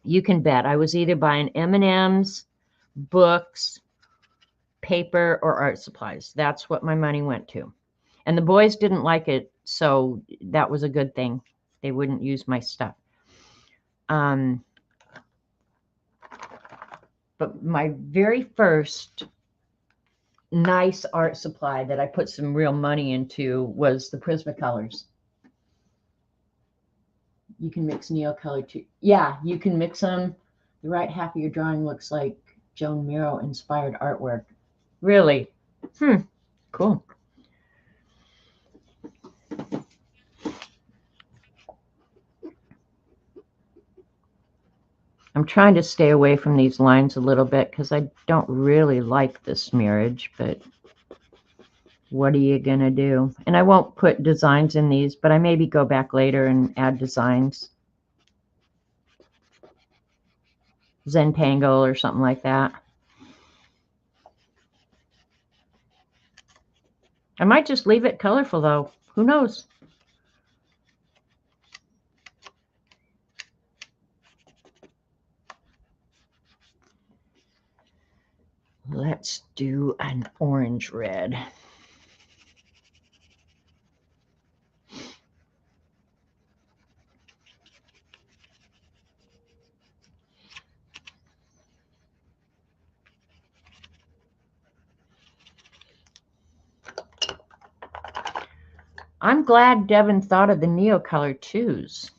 you can bet I was either buying M&Ms, books, paper, or art supplies. That's what my money went to. And the boys didn't like it, so that was a good thing. They wouldn't use my stuff. But my very first nice art supply that I put some real money into was the Prismacolors. You can mix Neocolor II. Yeah, you can mix them. The right half of your drawing looks like Joan Miro inspired artwork. Really? Cool. I'm trying to stay away from these lines a little bit because I don't really like the smearage, but what are you going to do? And I won't put designs in these, but I maybe go back later and add designs. Zentangle or something like that. I might just leave it colorful though. Who knows? Let's do an orange red. I'm glad Devin thought of the Neocolor IIs.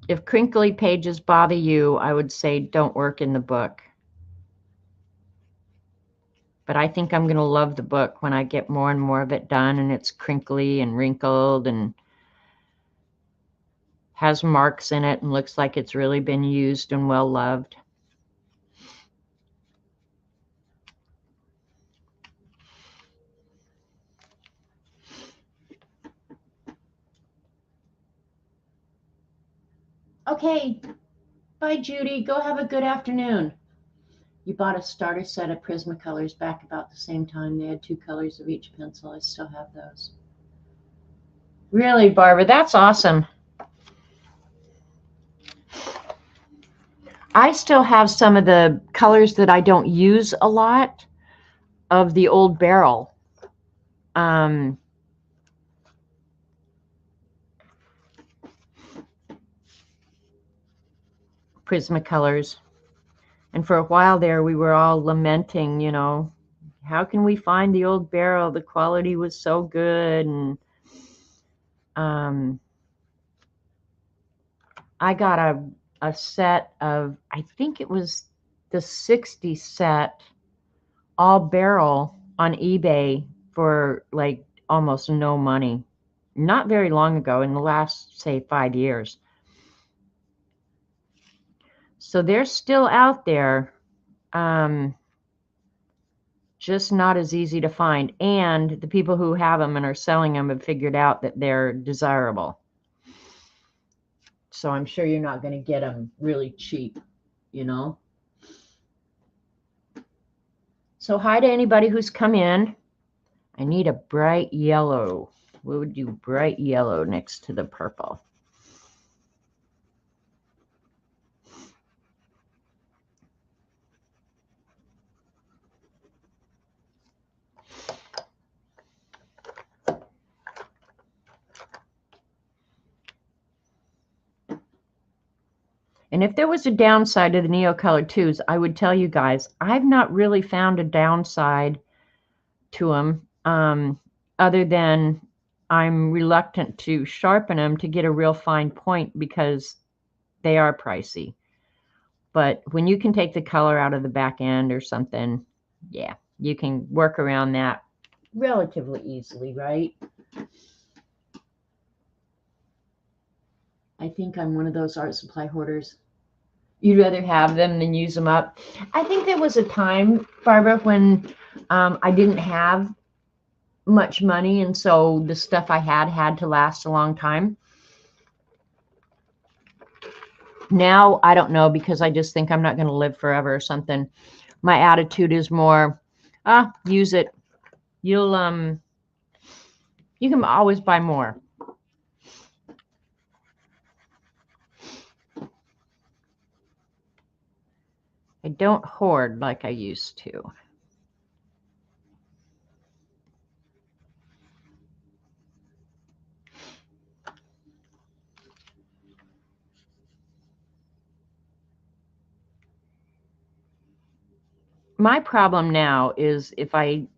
If crinkly pages bother you, I would say don't work in the book. But I think I'm going to love the book when I get more and more of it done and it's crinkly and wrinkled and has marks in it and looks like it's really been used and well loved. Okay, bye Judy. Go have a good afternoon. You bought a starter set of Prismacolors back about the same time. They had 2 colors of each pencil. I still have those. Really, Barbara, that's awesome. I still have some of the colors that I don't use a lot of the old barrel. Prismacolors. And for a while there, we were all lamenting, you know, how can we find the old barrel? The quality was so good. And I got a set of, I think it was the 60 set, all barrel on eBay for like almost no money. Not very long ago, in the last, say, 5 years. So they're still out there. Just not as easy to find. And the people who have them and are selling them have figured out that they're desirable. So I'm sure you're not going to get them really cheap, you know. So hi to anybody who's come in. I need a bright yellow. We would do bright yellow next to the purple. And if there was a downside to the Neocolor IIs, I would tell you guys, I've not really found a downside to them, other than I'm reluctant to sharpen them to get a real fine point because they are pricey. But when you can take the color out of the back end or something, yeah, you can work around that relatively easily, right? I think I'm one of those art supply hoarders. You'd rather have them than use them up. I think there was a time, Barbara, when I didn't have much money, and so the stuff I had to last a long time. Now, I don't know, because I just think I'm not going to live forever or something. My attitude is more, use it. You can always buy more. I don't hoard like I used to. My problem now is if I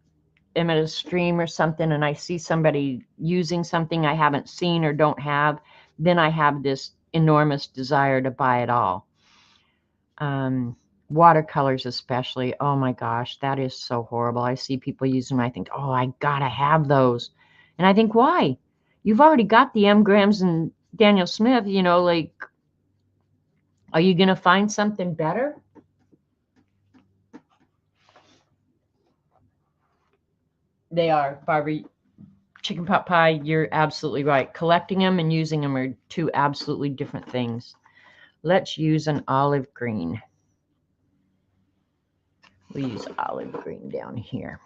am at a stream or something and I see somebody using something I haven't seen or don't have, then I have this enormous desire to buy it all. Watercolors especially, oh my gosh, that is so horrible. I see people using them, I think, oh, I gotta have those. And I think, why? You've already got the M. Grahams and Daniel Smith, like, are you gonna find something better? They are, Barbie. Chicken pot pie, you're absolutely right. Collecting them and using them are two absolutely different things. Let's use an olive green. We'll use olive green down here.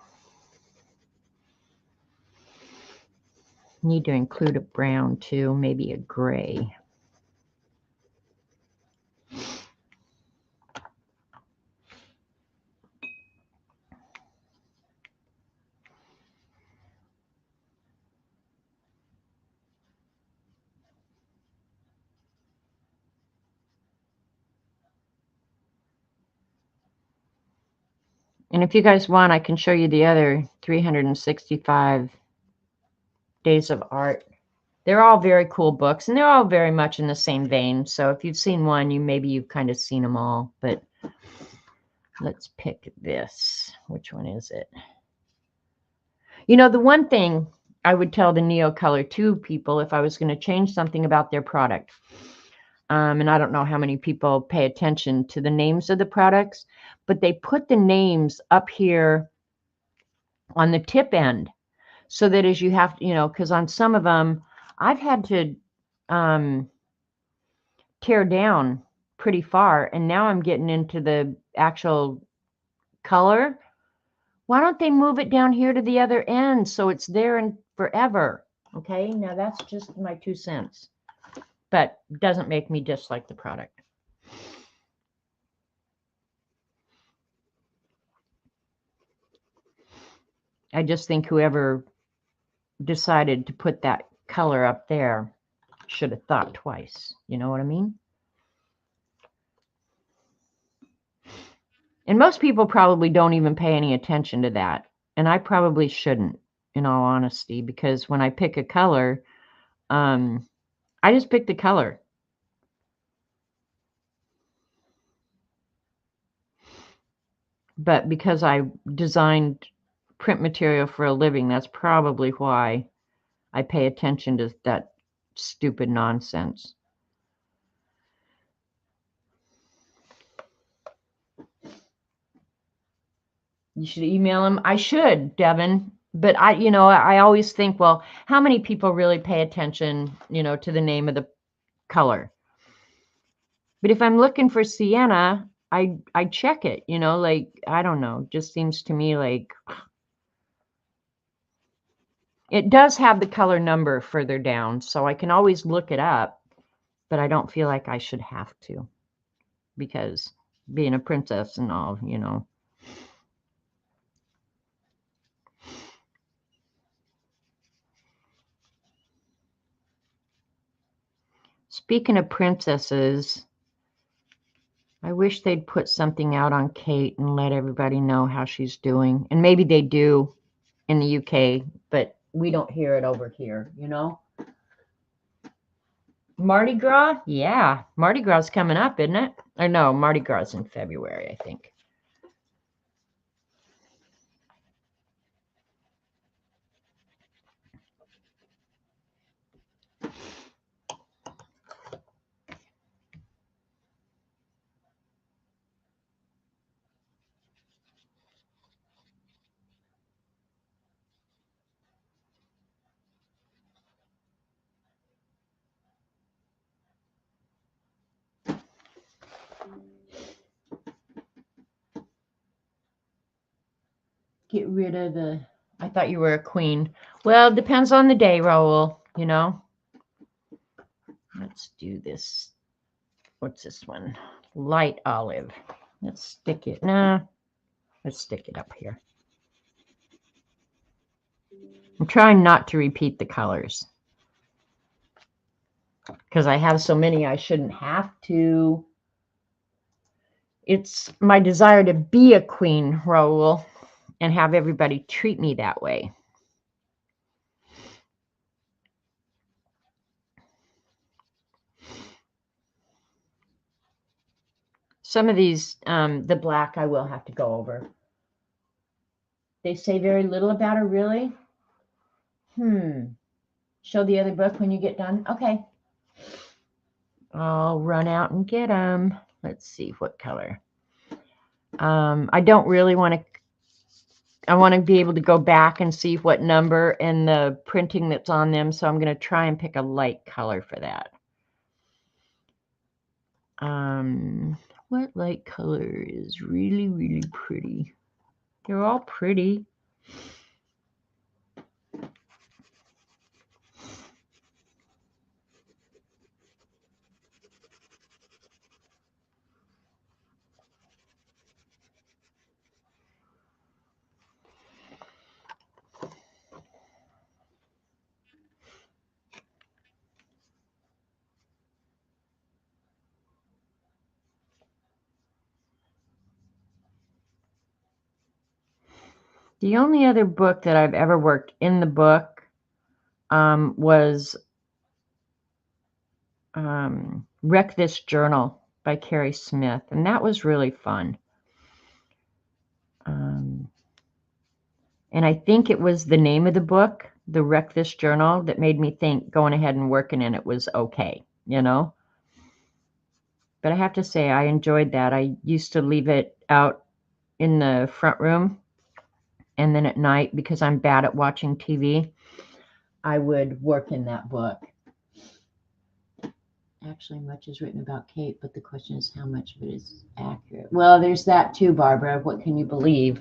Need to include a brown too, maybe a gray. And if you guys want, I can show you the other 365 Days of Art. They're all very cool books, and they're all very much in the same vein. So if you've seen one, maybe you've kind of seen them all. But let's pick this. Which one is it? The one thing I would tell the Neocolor II people if I was going to change something about their product, and I don't know how many people pay attention to the names of the products, but they put the names up here on the tip end so that as you have to, because on some of them, I've had to tear down pretty far, and now I'm getting into the actual color. Why don't they move it down here to the other end so it's there and forever? Okay, now that's just my 2 cents, but doesn't make me dislike the product. I just think whoever decided to put that color up there should have thought twice. You know what I mean? And most people probably don't even pay any attention to that. And I probably shouldn't, in all honesty, because when I pick a color, I just pick the color. But because I designed print material for a living, that's probably why I pay attention to that stupid nonsense. You should email him. I should, Devin. But I always think, well, how many people really pay attention, to the name of the color? But if I'm looking for sienna, I check it, like, I don't know, just seems to me like it does have the color number further down, so I can always look it up, but I don't feel like I should have to, because being a princess and all, Speaking of princesses, I wish they'd put something out on Kate and let everybody know how she's doing. And maybe they do in the UK, but we don't hear it over here, you know? Mardi Gras? Yeah. Mardi Gras is coming up, isn't it? Or no, Mardi Gras is in February, I think. Get rid of the... I thought you were a queen. Well, it depends on the day, Raul, you know? Let's do this. What's this one? Light olive. Let's stick it. Nah, let's stick it up here. I'm trying not to repeat the colors because I have so many I shouldn't have to. It's my desire to be a queen, Raul, and have everybody treat me that way. Some of these, the black, I will have to go over. They say very little about her, really? Show the other book when you get done? Okay. I'll run out and get them. Let's see what color. I don't really want to... I want to be able to go back and see what number and the printing that's on them, so I'm going to try and pick a light color for that. What light color is really, really pretty? They're all pretty. The only other book that I've ever worked in the book was Wreck This Journal by Carrie Smith, and that was really fun. And I think it was the name of the book, the Wreck This Journal, that made me think going ahead and working in it was okay, you know? But I have to say, I enjoyed that. I used to leave it out in the front room, and then at night, because I'm bad at watching TV, I would work in that book. Actually, much is written about Kate, but the question is how much of it is accurate. Well, there's that too, Barbara. What can you believe?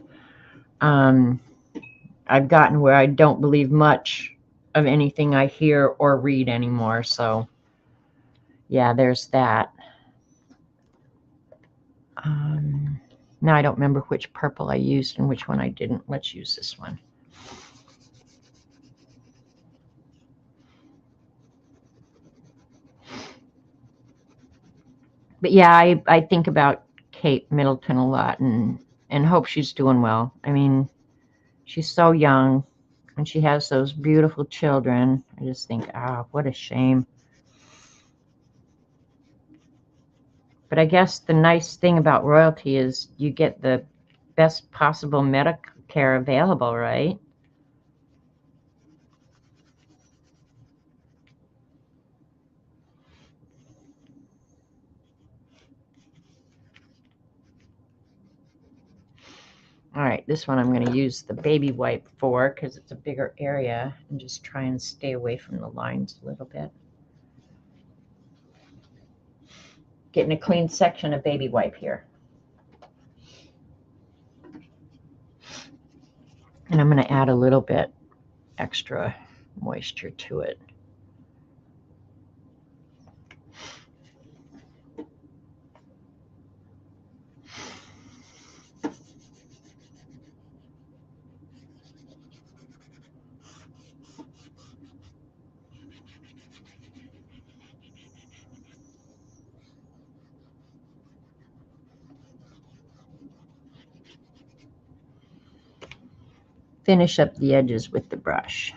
I've gotten where I don't believe much of anything I hear or read anymore. So, yeah, there's that. Now I don't remember which purple I used and which one I didn't. Let's use this one. But yeah, I think about Kate Middleton a lot and hope she's doing well. I mean, she's so young and she has those beautiful children. I just think, what a shame. But I guess the nice thing about royalty is you get the best possible medical care available, right? All right, this one I'm going to use the baby wipe for because it's a bigger area and just try and stay away from the lines a little bit. Getting a clean section of baby wipe here. And I'm going to add a little bit extra moisture to it. finish up the edges with the brush.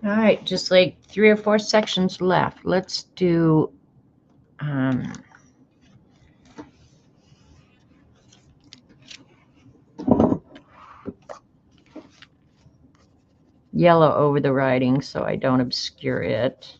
All right, just like 3 or 4 sections left. Let's do yellow over the writing so I don't obscure it.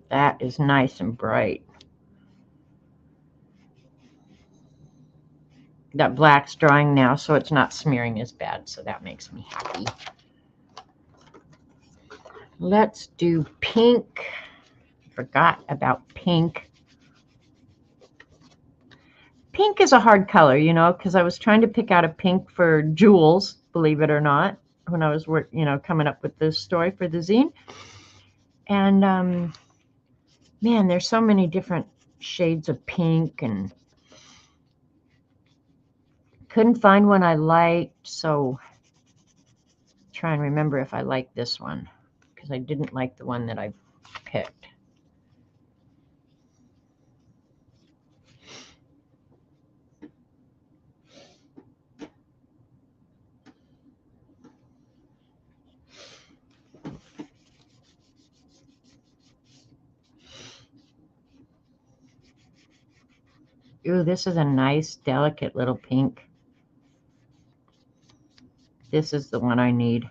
That is nice and bright. That black's drying now, so it's not smearing as bad, so that makes me happy. Let's do pink. Forgot about pink. Pink is a hard color, you know, because I was trying to pick out a pink for jewels, believe it or not, when I was coming up with this story for the zine. And man, there's so many different shades of pink, and couldn't find one I liked, so try and remember if I like this one, because I didn't like the one that I picked. Ooh, this is a nice, delicate little pink. This is the one I need.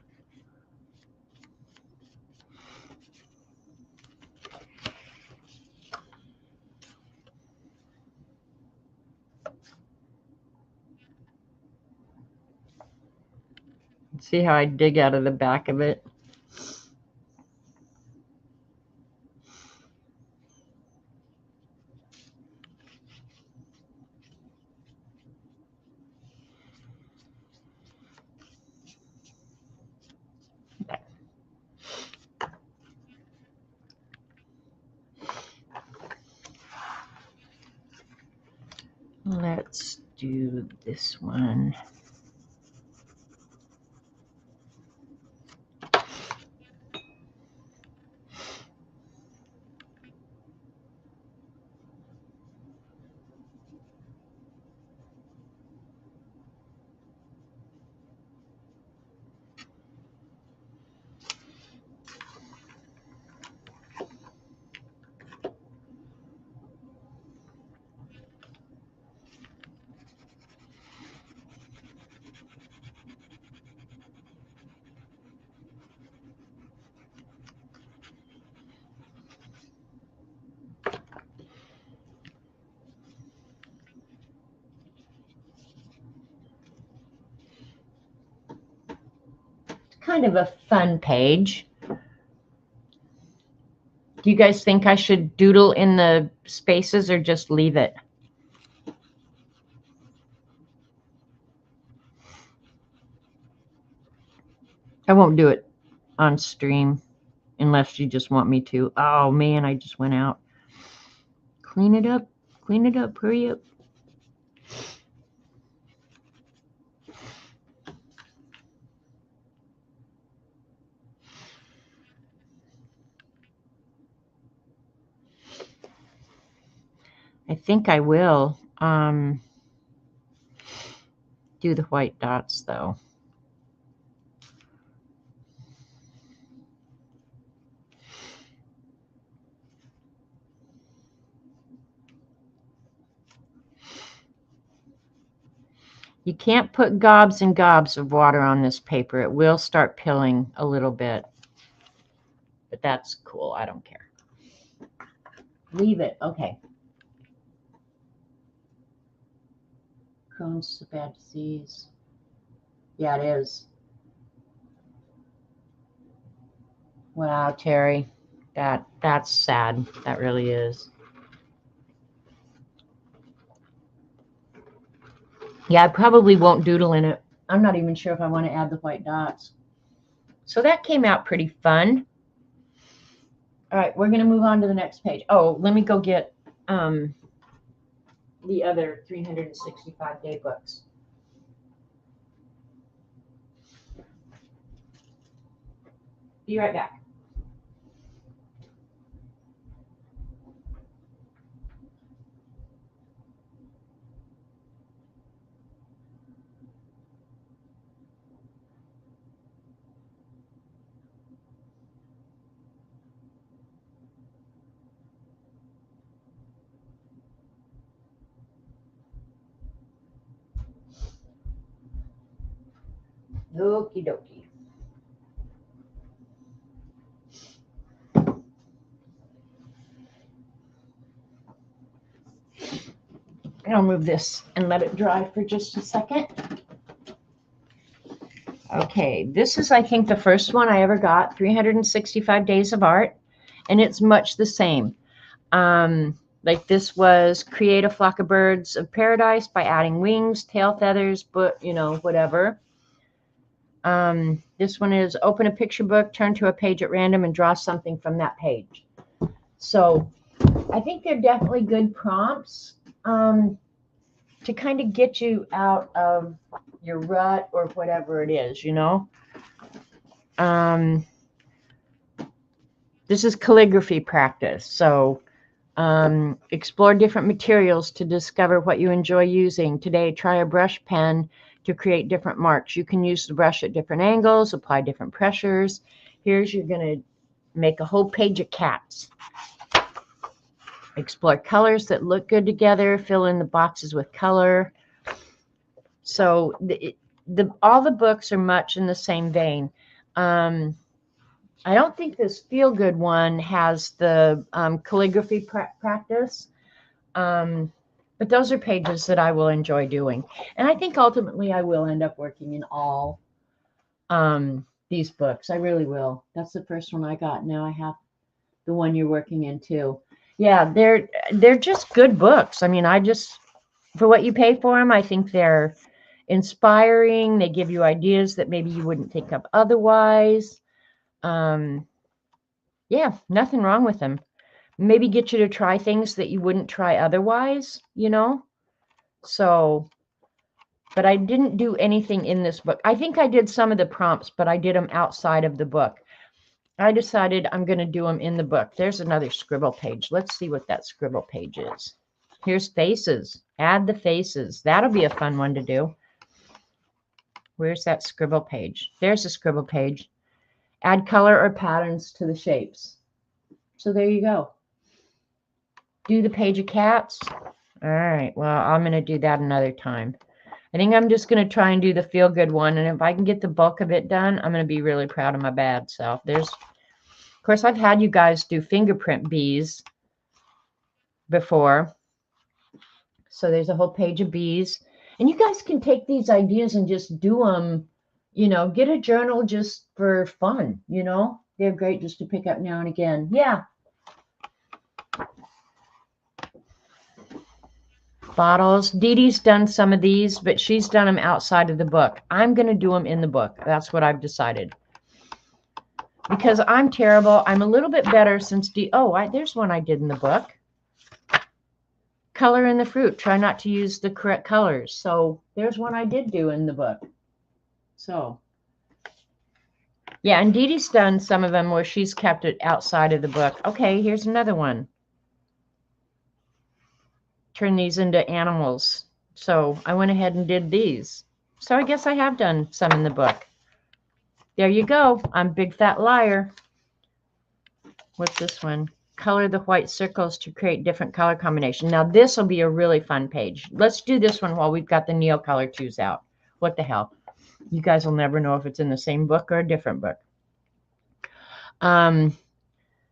See how I dig out of the back of it? Let's do this one. Kind of a fun page. Do you guys think I should doodle in the spaces or just leave it? I won't do it on stream unless you just want me to. Oh man, I just went out. Clean it up. Clean it up. Hurry up. I think I will do the white dots though. You can't put gobs and gobs of water on this paper. It will start pilling a little bit, but that's cool. I don't care. Leave it. Okay. Crohn's is a bad disease. Yeah, it is. Wow, Terry. That's sad. That really is. Yeah, I probably won't doodle in it. I'm not even sure if I want to add the white dots. So that came out pretty fun. All right, we're going to move on to the next page. Oh, let me go get the other 365-day books. Be right back. Okie dokie. I'll move this and let it dry for just a second. Okay, this is, I think, the first one I ever got, 365 Days of Art, and it's much the same. Like this was create a flock of birds of paradise by adding wings, tail feathers, but whatever. This one is open a picture book, turn to a page at random, and draw something from that page. So I think they're definitely good prompts to kind of get you out of your rut or whatever it is, This is calligraphy practice. So explore different materials to discover what you enjoy using. Today, try a brush pen to create different marks. You can use the brush at different angles, apply different pressures. Here's, you're going to make a whole page of cats. Explore colors that look good together. Fill in the boxes with color. So all the books are much in the same vein. I don't think this feel good one has the calligraphy practice. But those are pages that I will enjoy doing. And I think ultimately I will end up working in all these books. I really will. That's the first one I got. Now I have the one you're working in too. Yeah, they're just good books. I mean, for what you pay for them, I think they're inspiring. They give you ideas that maybe you wouldn't think of otherwise. Yeah, nothing wrong with them. Maybe get you to try things that you wouldn't try otherwise, So, but I didn't do anything in this book. I think I did some of the prompts, but I did them outside of the book. I decided I'm going to do them in the book. There's another scribble page. Let's see what that scribble page is. Here's faces. Add the faces. That'll be a fun one to do. Where's that scribble page? There's a scribble page. Add color or patterns to the shapes. So there you go. Do the page of cats. All right. Well, I'm going to do that another time. I think I'm just going to try and do the feel good one. And if I can get the bulk of it done, I'm going to be really proud of my bad self. Of course, I've had you guys do fingerprint bees before. So there's a whole page of bees. And you guys can take these ideas and just do them, get a journal just for fun, They're great just to pick up now and again. Yeah. Bottles. Dee Dee's done some of these, but she's done them outside of the book. I'm going to do them in the book. That's what I've decided. Because I'm terrible. I'm a little bit better since there's one I did in the book. Color in the fruit. Try not to use the correct colors. So there's one I did do in the book. So, yeah, and Dee Dee's done some of them where she's kept it outside of the book. Okay, here's another one. Turn these into animals. So I went ahead and did these. So I guess I have done some in the book. There you go. I'm a big fat liar. What's this one? Color the white circles to create different color combination. Now this will be a really fun page. Let's do this one while we've got the Neocolor IIs out. What the hell? You guys will never know if it's in the same book or a different book.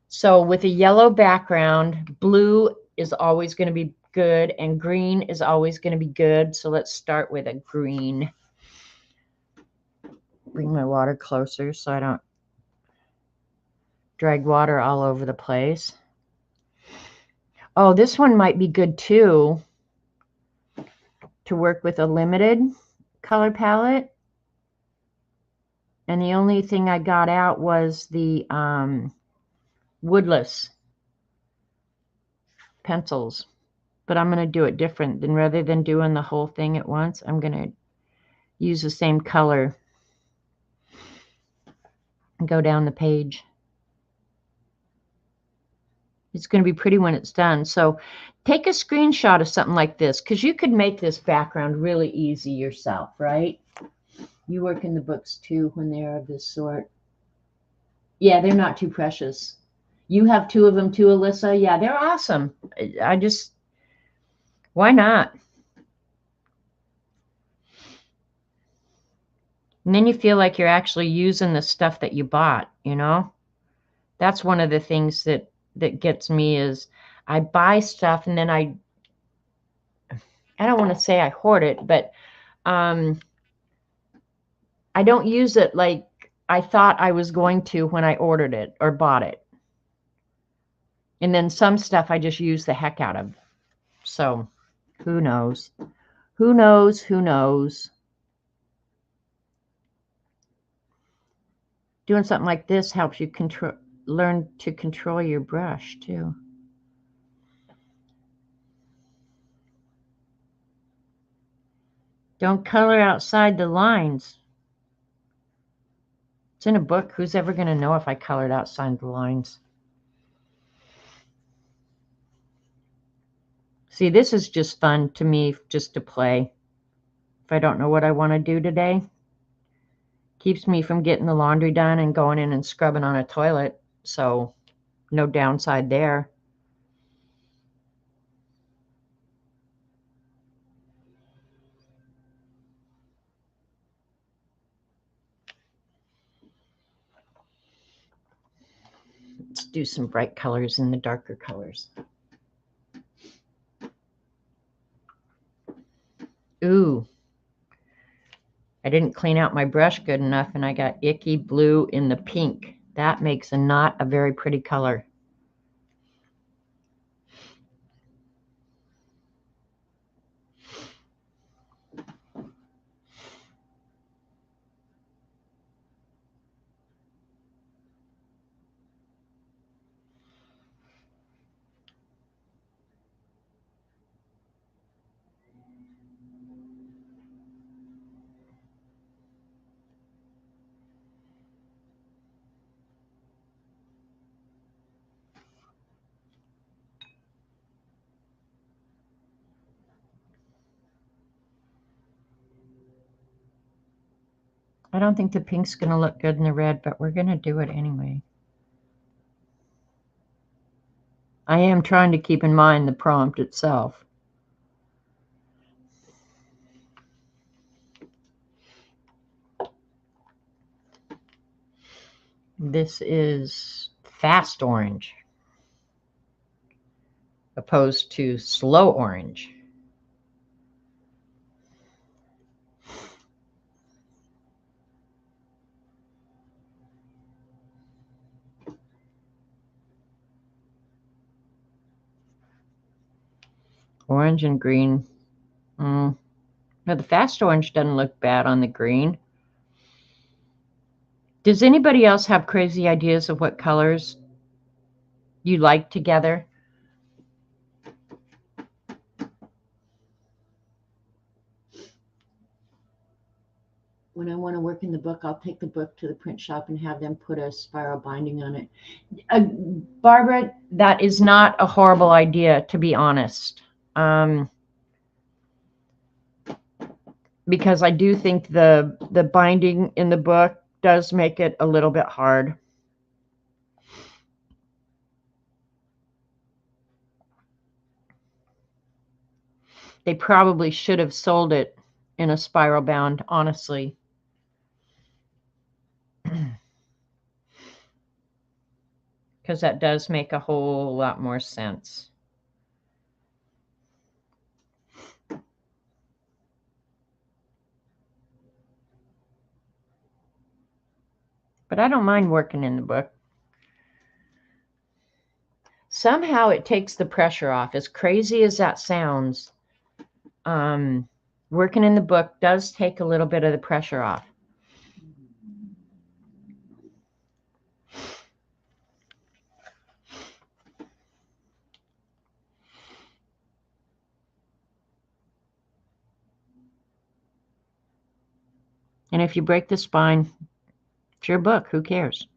So with a yellow background, blue is always going to be good and green is always going to be good. So let's start with a green. Bring my water closer so I don't drag water all over the place. Oh, this one might be good too, to work with a limited color palette. And the only thing I got out was the woodless pencils. But I'm going to do it different. Then rather than doing the whole thing at once, I'm going to use the same color and go down the page. It's going to be pretty when it's done. So take a screenshot of something like this, because you could make this background really easy yourself, right? You work in the books too when they're of this sort. Yeah, they're not too precious. You have 2 of them too, Alyssa? Yeah, they're awesome. Why not? And then you feel like you're actually using the stuff that you bought, you know? That's one of the things that gets me is I buy stuff and then I don't want to say I hoard it, but I don't use it like I thought I was going to when I ordered it or bought it. And then some stuff I just use the heck out of. So who knows? Who knows? Who knows? Doing something like this helps you learn to control your brush too. Don't color outside the lines. It's in a book. Who's ever going to know if I colored outside the lines? See, this is just fun to me, just to play. If I don't know what I want to do today, keeps me from getting the laundry done and going in and scrubbing on a toilet. So no downside there. Let's do some bright colors and the darker colors. Ooh, I didn't clean out my brush good enough and I got icky blue in the pink. That makes not a very pretty color. I don't think the pink's going to look good in the red, but we're going to do it anyway. I am trying to keep in mind the prompt itself. This is fast orange, opposed to slow orange. Orange and green. No, the fast orange doesn't look bad on the green. Does anybody else have crazy ideas of what colors you like together? When I want to work in the book, I'll take the book to the print shop and have them put a spiral binding on it. Barbara, that is not a horrible idea, to be honest. Because I do think the binding in the book does make it a little bit hard. They probably should have sold it in a spiral bound, honestly. because that does make a whole lot more sense. But I don't mind working in the book. Somehow it takes the pressure off. As crazy as that sounds, working in the book does take a little bit of the pressure off. And if you break the spine, it's your book. Who cares?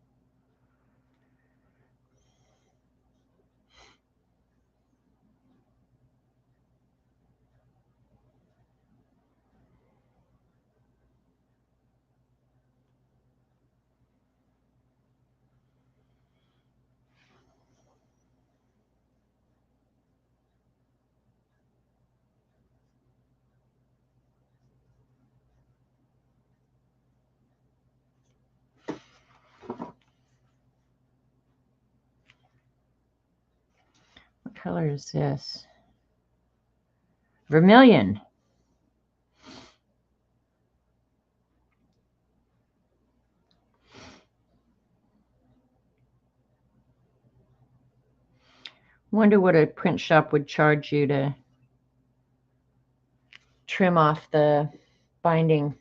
What color is this? Vermilion. Wonder what a print shop would charge you to trim off the binding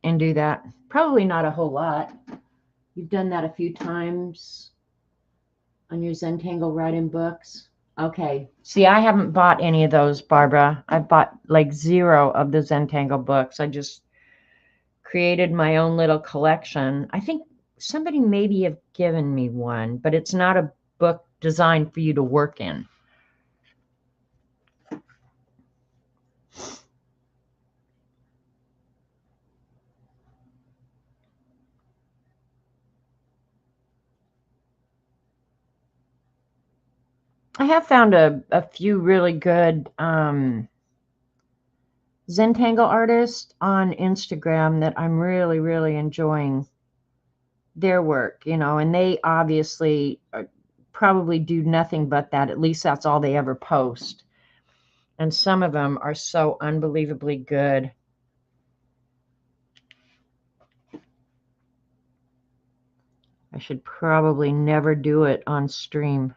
and do that. Probably not a whole lot. You've done that a few times on your Zentangle write-in books. Okay. See, I haven't bought any of those, Barbara. I've bought like 0 of the Zentangle books. I just created my own little collection. I think somebody maybe have given me one, but it's not a book designed for you to work in. I have found a few really good Zentangle artists on Instagram that I'm really, really enjoying their work, you know, and they obviously probably do nothing but that. At least that's all they ever post. And some of them are so unbelievably good. I should probably never do it on stream.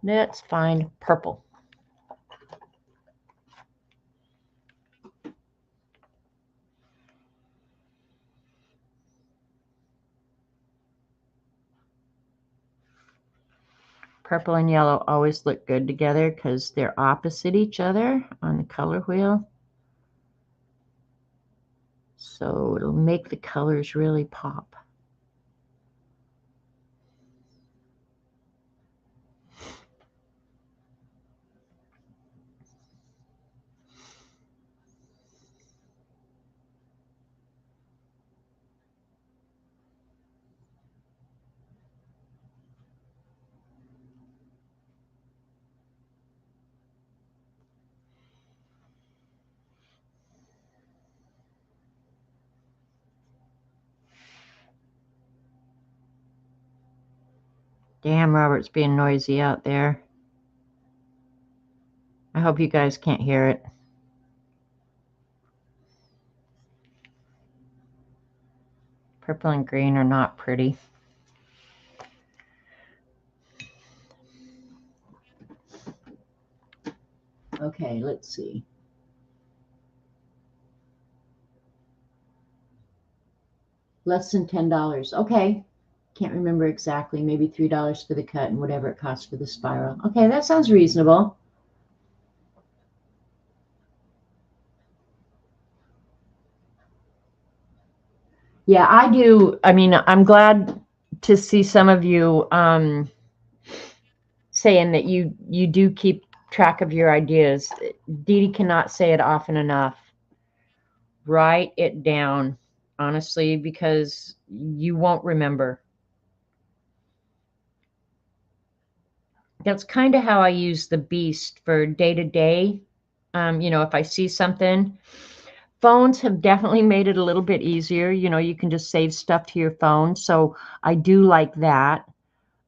Let's find purple. Purple and yellow always look good together because they're opposite each other on the color wheel. So it'll make the colors really pop. Damn, Robert's being noisy out there. I hope you guys can't hear it. Purple and green are not pretty. Okay, let's see. Less than $10. Okay. Can't remember exactly. Maybe $3 for the cut and whatever it costs for the spiral. Okay, that sounds reasonable. Yeah, I do. I mean, I'm glad to see some of you saying that you do keep track of your ideas. Dee Dee cannot say it often enough. Write it down, honestly, because you won't remember. That's kind of how I use the Beast for day to day. You know, if I see something, phones have definitely made it a little bit easier. You know, you can just save stuff to your phone. So I do like that.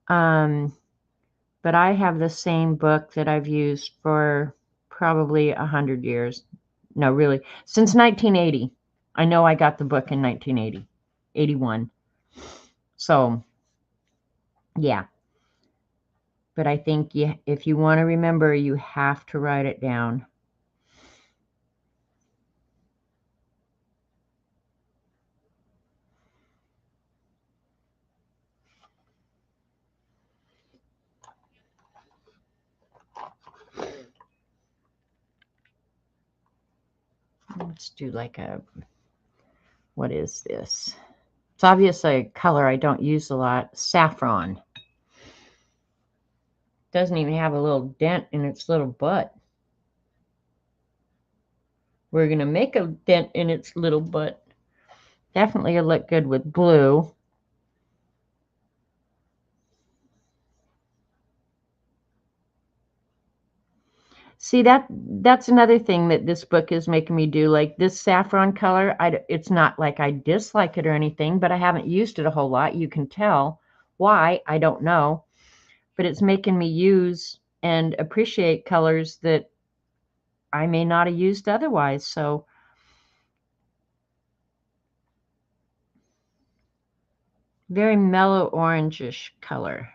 But I have the same book that I've used for probably 100 years. No, really, since 1980. I know I got the book in 1980, 81. So, yeah. But I think if you want to remember, you have to write it down. Let's do like a, what is this? It's obviously a color I don't use a lot. Saffron. Doesn't even have a little dent in its little butt. We're going to make a dent in its little butt. Definitely it'll look good with blue. See, that's another thing that this book is making me do. Like this saffron color, it's not like I dislike it or anything, but I haven't used it a whole lot. You can tell why, I don't know. But it's making me use and appreciate colors that I may not have used otherwise. So very mellow orangish color.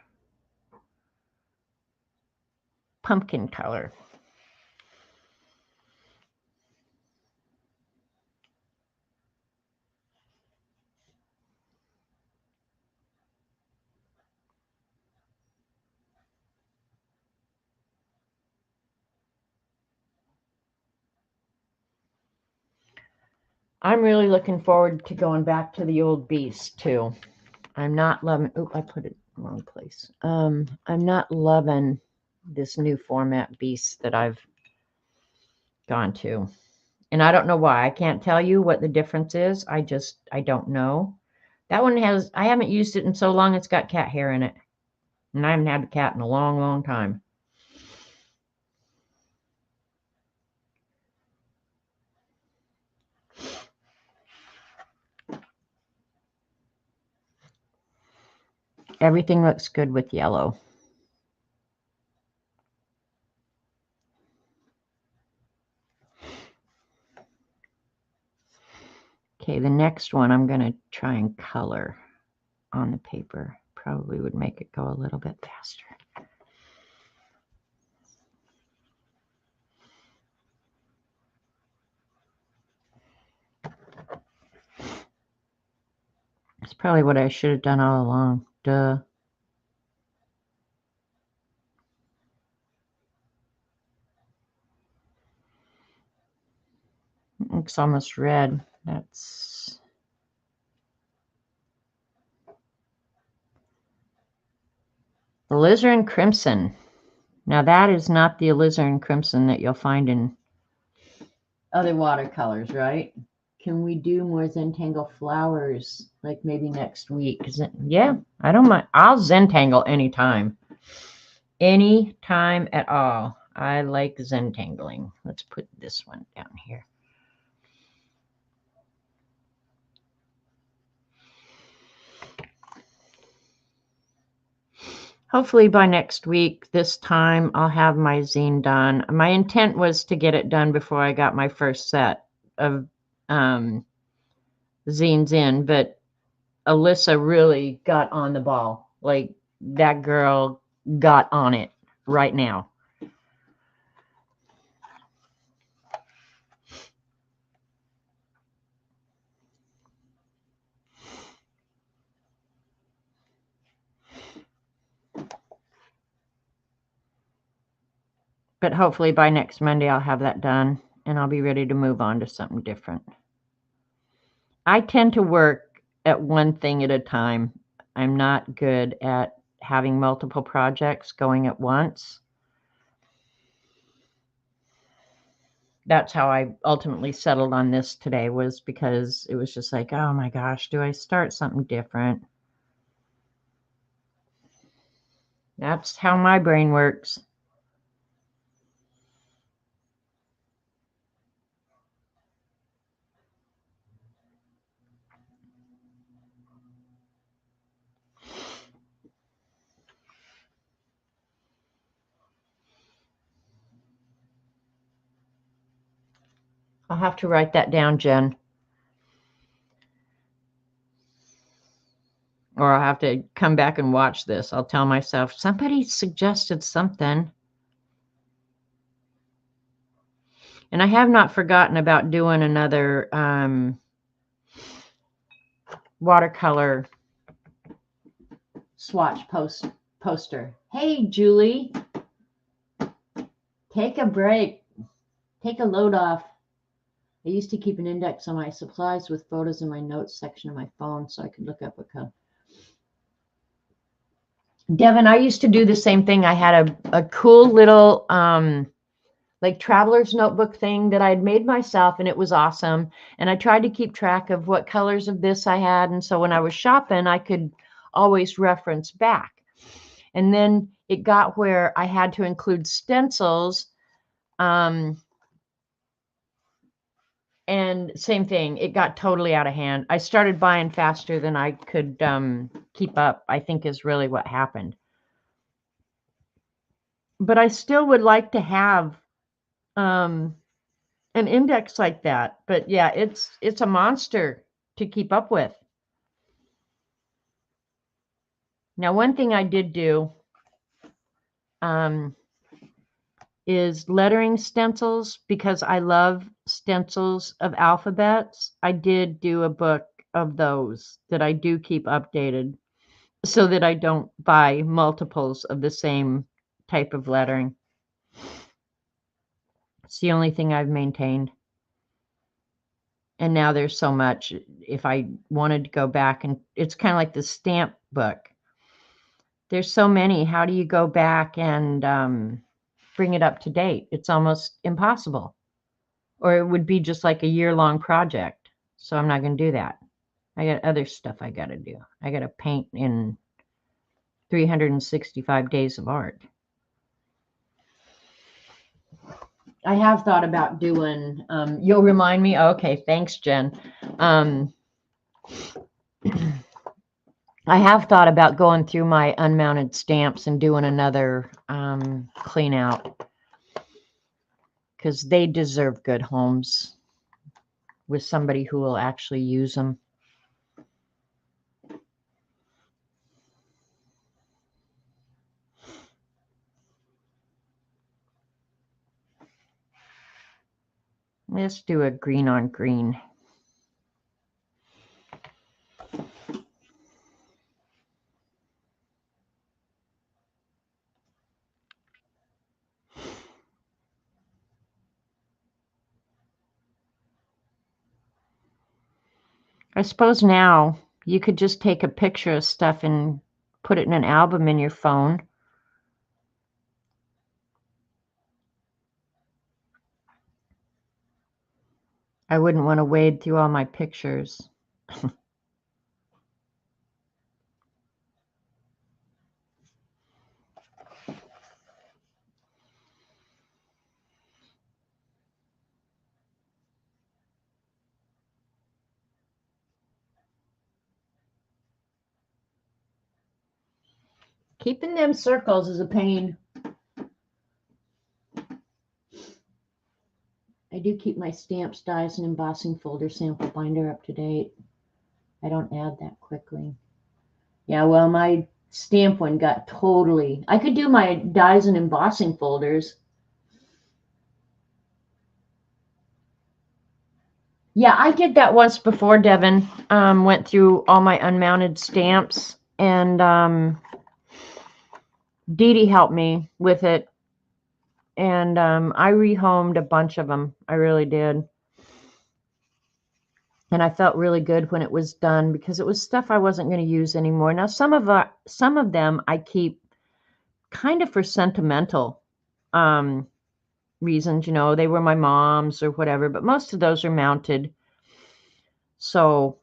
Pumpkin color. I'm really looking forward to going back to the old Beast too. I'm not loving, oh, I put it in the wrong place. I'm not loving this new format Beast that I've gone to. And I don't know why. I can't tell you what the difference is. I don't know. That one I haven't used it in so long, it's got cat hair in it. And I haven't had a cat in a long, long time. Everything looks good with yellow. Okay, the next one I'm going to try and color on the paper. Probably would make it go a little bit faster. It's probably what I should have done all along. Duh. It looks almost red. That's alizarin crimson. Now that is not the alizarin crimson that you'll find in other watercolors, right? Can we do more Zentangle flowers, like maybe next week? Yeah, I don't mind. I'll Zentangle anytime. Anytime at all. I like Zentangling. Let's put this one down here. Hopefully by next week, this time, I'll have my zine done. My intent was to get it done before I got my first set of zines in, but Alyssa really got on the ball. Like, that girl got on it right now. But hopefully by next Monday, I'll have that done, and I'll be ready to move on to something different. I tend to work at one thing at a time. I'm not good at having multiple projects going at once. that's how I ultimately settled on this today, was because it was just like, oh my gosh, do I start something different? That's how my brain works. I'll have to write that down, Jen. Or I'll have to come back and watch this. I'll tell myself, somebody suggested something. And I have not forgotten about doing another watercolor swatch poster. Hey, Julie, take a break. Take a load off. I used to keep an index on my supplies with photos in my notes section of my phone so I could look up what color. Devin, I used to do the same thing. I had a cool little like traveler's notebook thing that I'd made myself, and it was awesome. And I tried to keep track of what colors of this I had. And so when I was shopping, I could always reference back. And then it got where I had to include stencils. And same thing, it got totally out of hand. I started buying faster than I could keep up, I think is really what happened. But I still would like to have an index like that. But yeah, it's a monster to keep up with. Now, one thing I did do is lettering stencils, because I love stencils of alphabets. I did do a book of those that I do keep updated so that I don't buy multiples of the same type of lettering. It's the only thing I've maintained. And now there's so much. If I wanted to go back, and it's kind of like the stamp book. There's so many. How do you go back and bring it up to date? It's almost impossible. Or it would be just like a year-long project. So I'm not going to do that. I got other stuff I got to do. I got to paint in 365 days of art. I have thought about doing, you'll remind me. Oh, okay, thanks, Jen. I have thought about going through my unmounted stamps and doing another clean out, because they deserve good homes with somebody who will actually use them. Let's do a green on green. I suppose now you could just take a picture of stuff and put it in an album in your phone. I wouldn't want to wade through all my pictures. Keeping them circles is a pain. I do keep my stamps, dies, and embossing folder sample binder up to date. I don't add that quickly. Yeah, well, my stamp one got totally... I could do my dies and embossing folders. Yeah, I did that once before, Devin. Went through all my unmounted stamps, and Dee Dee helped me with it. And I rehomed a bunch of them. I really did. And I felt really good when it was done, because it was stuff I wasn't going to use anymore. Now, some of them I keep kind of for sentimental reasons, you know, they were my mom's or whatever, but most of those are mounted. So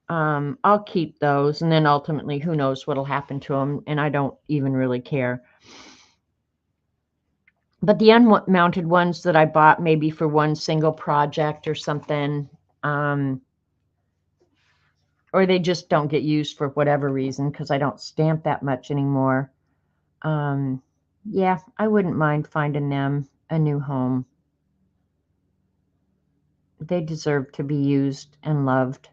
I'll keep those, and then ultimately, who knows what'll happen to them, and I don't even really care. But the unmounted ones that I bought maybe for one single project or something, or they just don't get used for whatever reason because I don't stamp that much anymore. Yeah, I wouldn't mind finding them a new home. They deserve to be used and loved.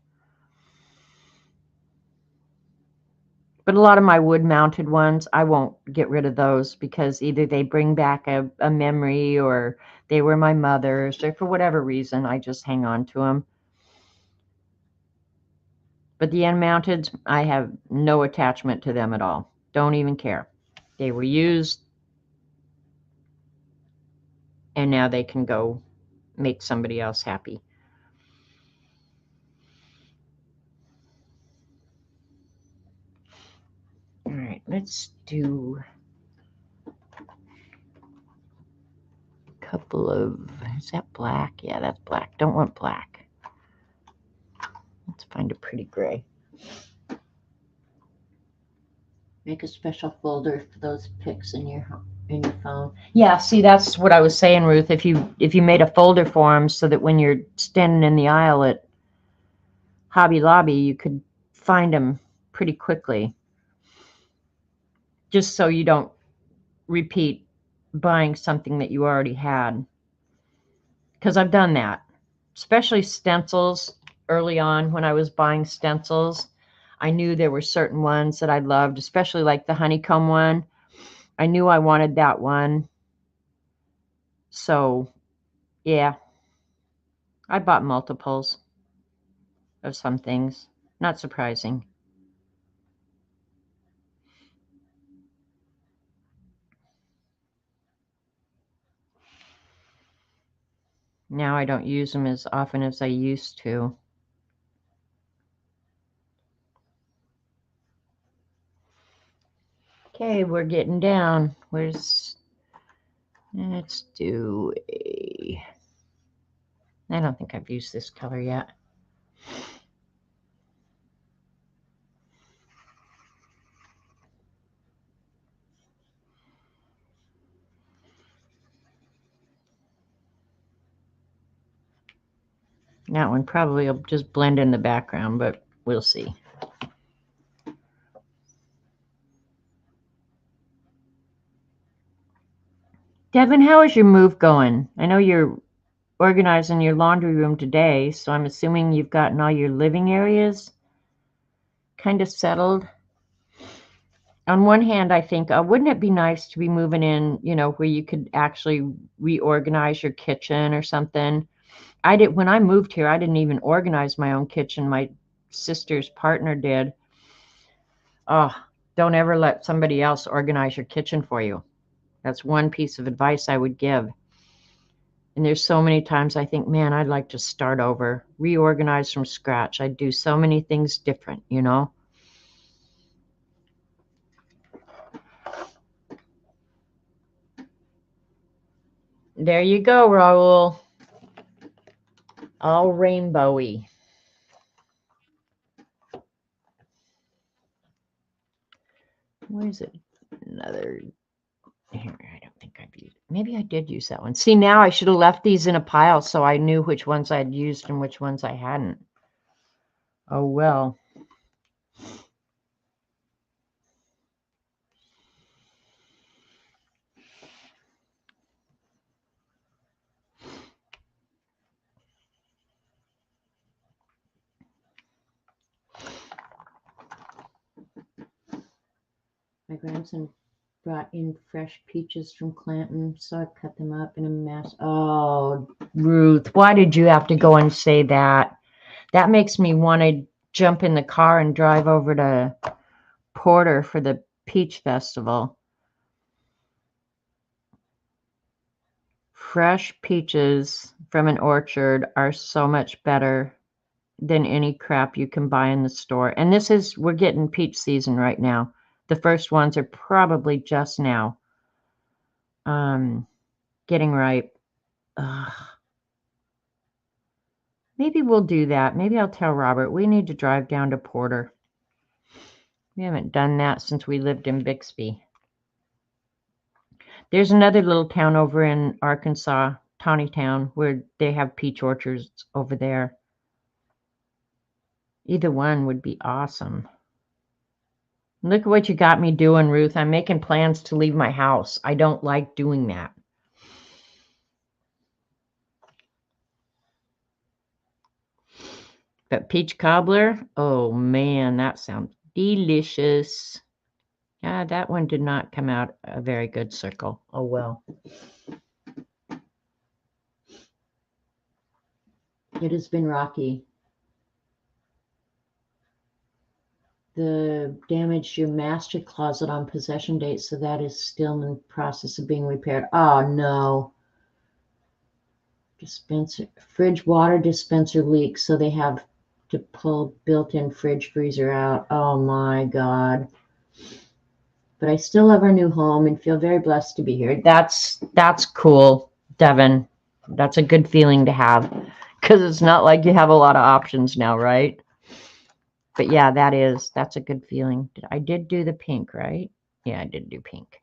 But a lot of my wood-mounted ones, I won't get rid of those because either they bring back a memory or they were my mother's, or for whatever reason, I just hang on to them. But the unmounted, I have no attachment to them at all. Don't even care. They were used, and now they can go make somebody else happy. All right, let's do a couple of, is that black? Yeah, that's black. Don't want black. Let's find a pretty gray. Make a special folder for those pics in your phone. Yeah, see, that's what I was saying, Ruth. If you made a folder for them so that when you're standing in the aisle at Hobby Lobby, you could find them pretty quickly. Just so you don't repeat buying something that you already had. Because I've done that, especially stencils. Early on when I was buying stencils, I knew there were certain ones that I loved, especially like the honeycomb one. I knew I wanted that one. So, yeah, I bought multiples of some things. Not surprising. Now I don't use them as often as I used to. Okay, we're getting down. Let's do a, I don't think I've used this color yet. That one probably will just blend in the background, but we'll see. Devin, how is your move going? I know you're organizing your laundry room today, so I'm assuming you've gotten all your living areas kind of settled. On one hand, I think, wouldn't it be nice to be moving in, you know, where you could actually reorganize your kitchen or something? When I moved here, I didn't even organize my own kitchen. My sister's partner did. Oh, don't ever let somebody else organize your kitchen for you. That's one piece of advice I would give. And there's so many times I think, man, I'd like to start over, reorganize from scratch. I'd do so many things different, you know? There you go, Raul. All rainbowy. Where's it? Another here. I don't think I've used it. Maybe I did use that one. See, now I should have left these in a pile so I knew which ones I'd used and which ones I hadn't. Oh, well. My grandson brought in fresh peaches from Clanton, so I cut them up in a mess. Oh, Ruth, why did you have to go and say that? That makes me want to jump in the car and drive over to Porter for the Peach Festival. Fresh peaches from an orchard are so much better than any crap you can buy in the store. And we're getting peach season right now. The first ones are probably just now getting ripe. Maybe we'll do that. Maybe I'll tell Robert we need to drive down to Porter. We haven't done that since we lived in Bixby. There's another little town over in Arkansas, Tawny Town, where they have peach orchards over there. Either one would be awesome. Look at what you got me doing, Ruth. I'm making plans to leave my house. I don't like doing that. But peach cobbler, oh man, that sounds delicious. Yeah, that one did not come out a very good circle. Oh well. It has been rocky. The damaged your master closet on possession date, so that is still in the process of being repaired. Oh no. Dispenser, fridge water dispenser leaks, so they have to pull built-in fridge freezer out. Oh my God. But I still love our new home and feel very blessed to be here. That's cool, Devin. That's a good feeling to have, because it's not like you have a lot of options now, right? But yeah, that's a good feeling. I did do the pink, right? Yeah, I did do pink.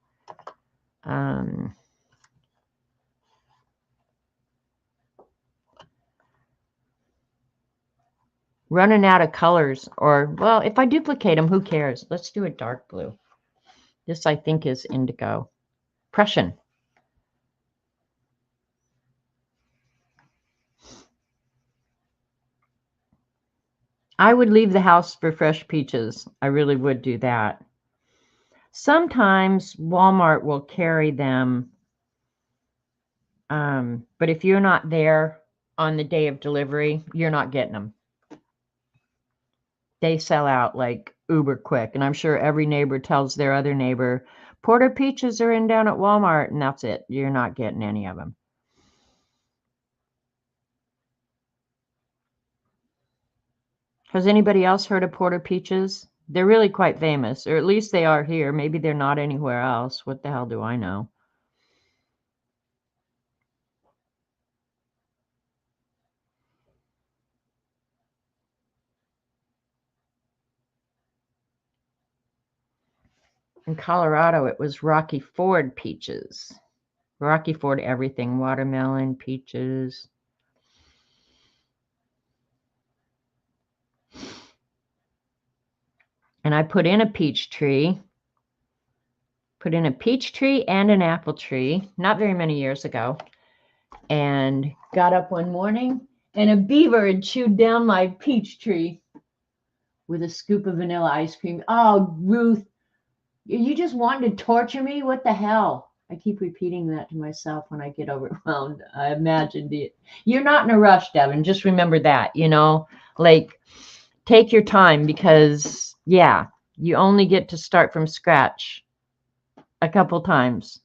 Running out of colors, or, well, if I duplicate them, who cares? Let's do a dark blue. This, I think, is indigo. Prussian. I would leave the house for fresh peaches. I really would do that. Sometimes Walmart will carry them, but if you're not there on the day of delivery, you're not getting them. They sell out like uber quick, and I'm sure every neighbor tells their other neighbor, Porter peaches are in down at Walmart, and that's it. You're not getting any of them. Has anybody else heard of Porter peaches? They're really quite famous, or at least they are here. Maybe they're not anywhere else. What the hell do I know? In Colorado, it was Rocky Ford peaches. Rocky Ford everything, watermelon, peaches. And I put in a peach tree. Put in a peach tree and an apple tree, not very many years ago. And got up one morning, and a beaver had chewed down my peach tree with a scoop of vanilla ice cream. Oh, Ruth, you just wanted to torture me? What the hell? I keep repeating that to myself when I get overwhelmed. I imagined it. You're not in a rush, Devin. Just remember that, like, take your time, because, yeah, you only get to start from scratch a couple times.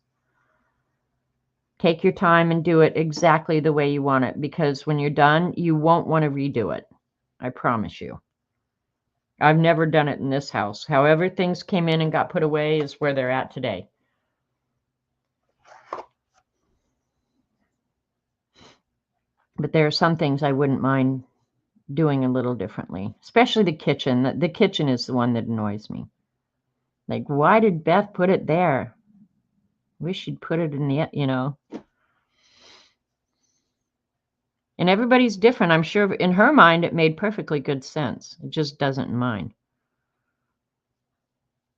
Take your time and do it exactly the way you want it, because when you're done, you won't want to redo it. I promise you. I've never done it in this house. However things came in and got put away is where they're at today. But there are some things I wouldn't mind doing a little differently, especially the kitchen. The kitchen is the one that annoys me. Like, why did Beth put it there? Wish she'd put it in the, And everybody's different. I'm sure in her mind, it made perfectly good sense. It just doesn't in mine.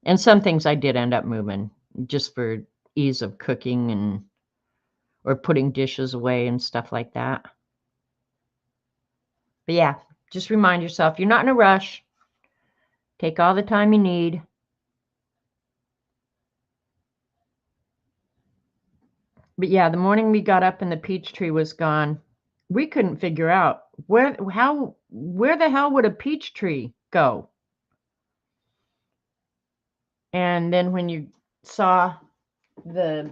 And some things I did end up moving just for ease of cooking or putting dishes away and stuff like that. But yeah, just remind yourself, you're not in a rush. Take all the time you need. But yeah, the morning we got up and the peach tree was gone, we couldn't figure out where the hell would a peach tree go? And then when you saw the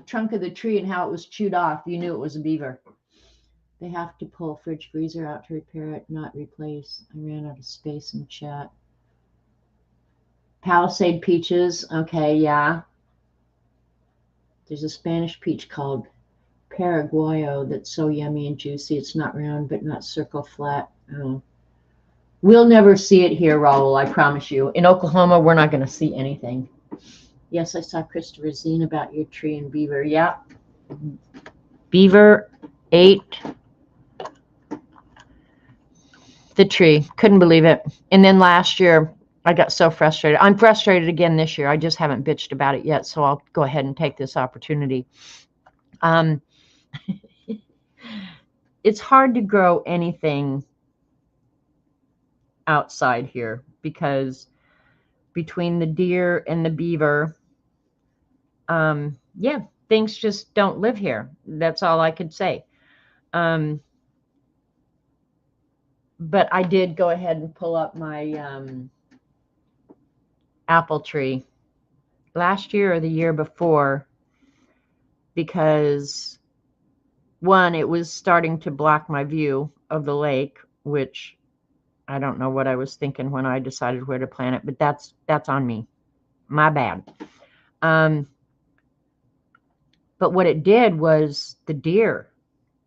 trunk of the tree and how it was chewed off, you knew it was a beaver. They have to pull fridge freezer out to repair it, not replace. I ran out of space in chat. Palisade peaches. Okay, yeah. There's a Spanish peach called Paraguayo that's so yummy and juicy. It's not round, but not circle flat. Oh. We'll never see it here, Raul, I promise you. In Oklahoma, we're not going to see anything. Yes, I saw Christopher Zine about your tree and beaver. Yeah. Beaver ate the tree. Couldn't believe it. And then last year, I got so frustrated. I'm frustrated again this year. I just haven't bitched about it yet, so I'll go ahead and take this opportunity. It's hard to grow anything outside here because between the deer and the beaver, yeah, things just don't live here. That's all I could say. But I did go ahead and pull up my apple tree last year or the year before because one, it was starting to block my view of the lake, which I don't know what I was thinking when I decided where to plant it, but that's on me. My bad. But what it did was the deer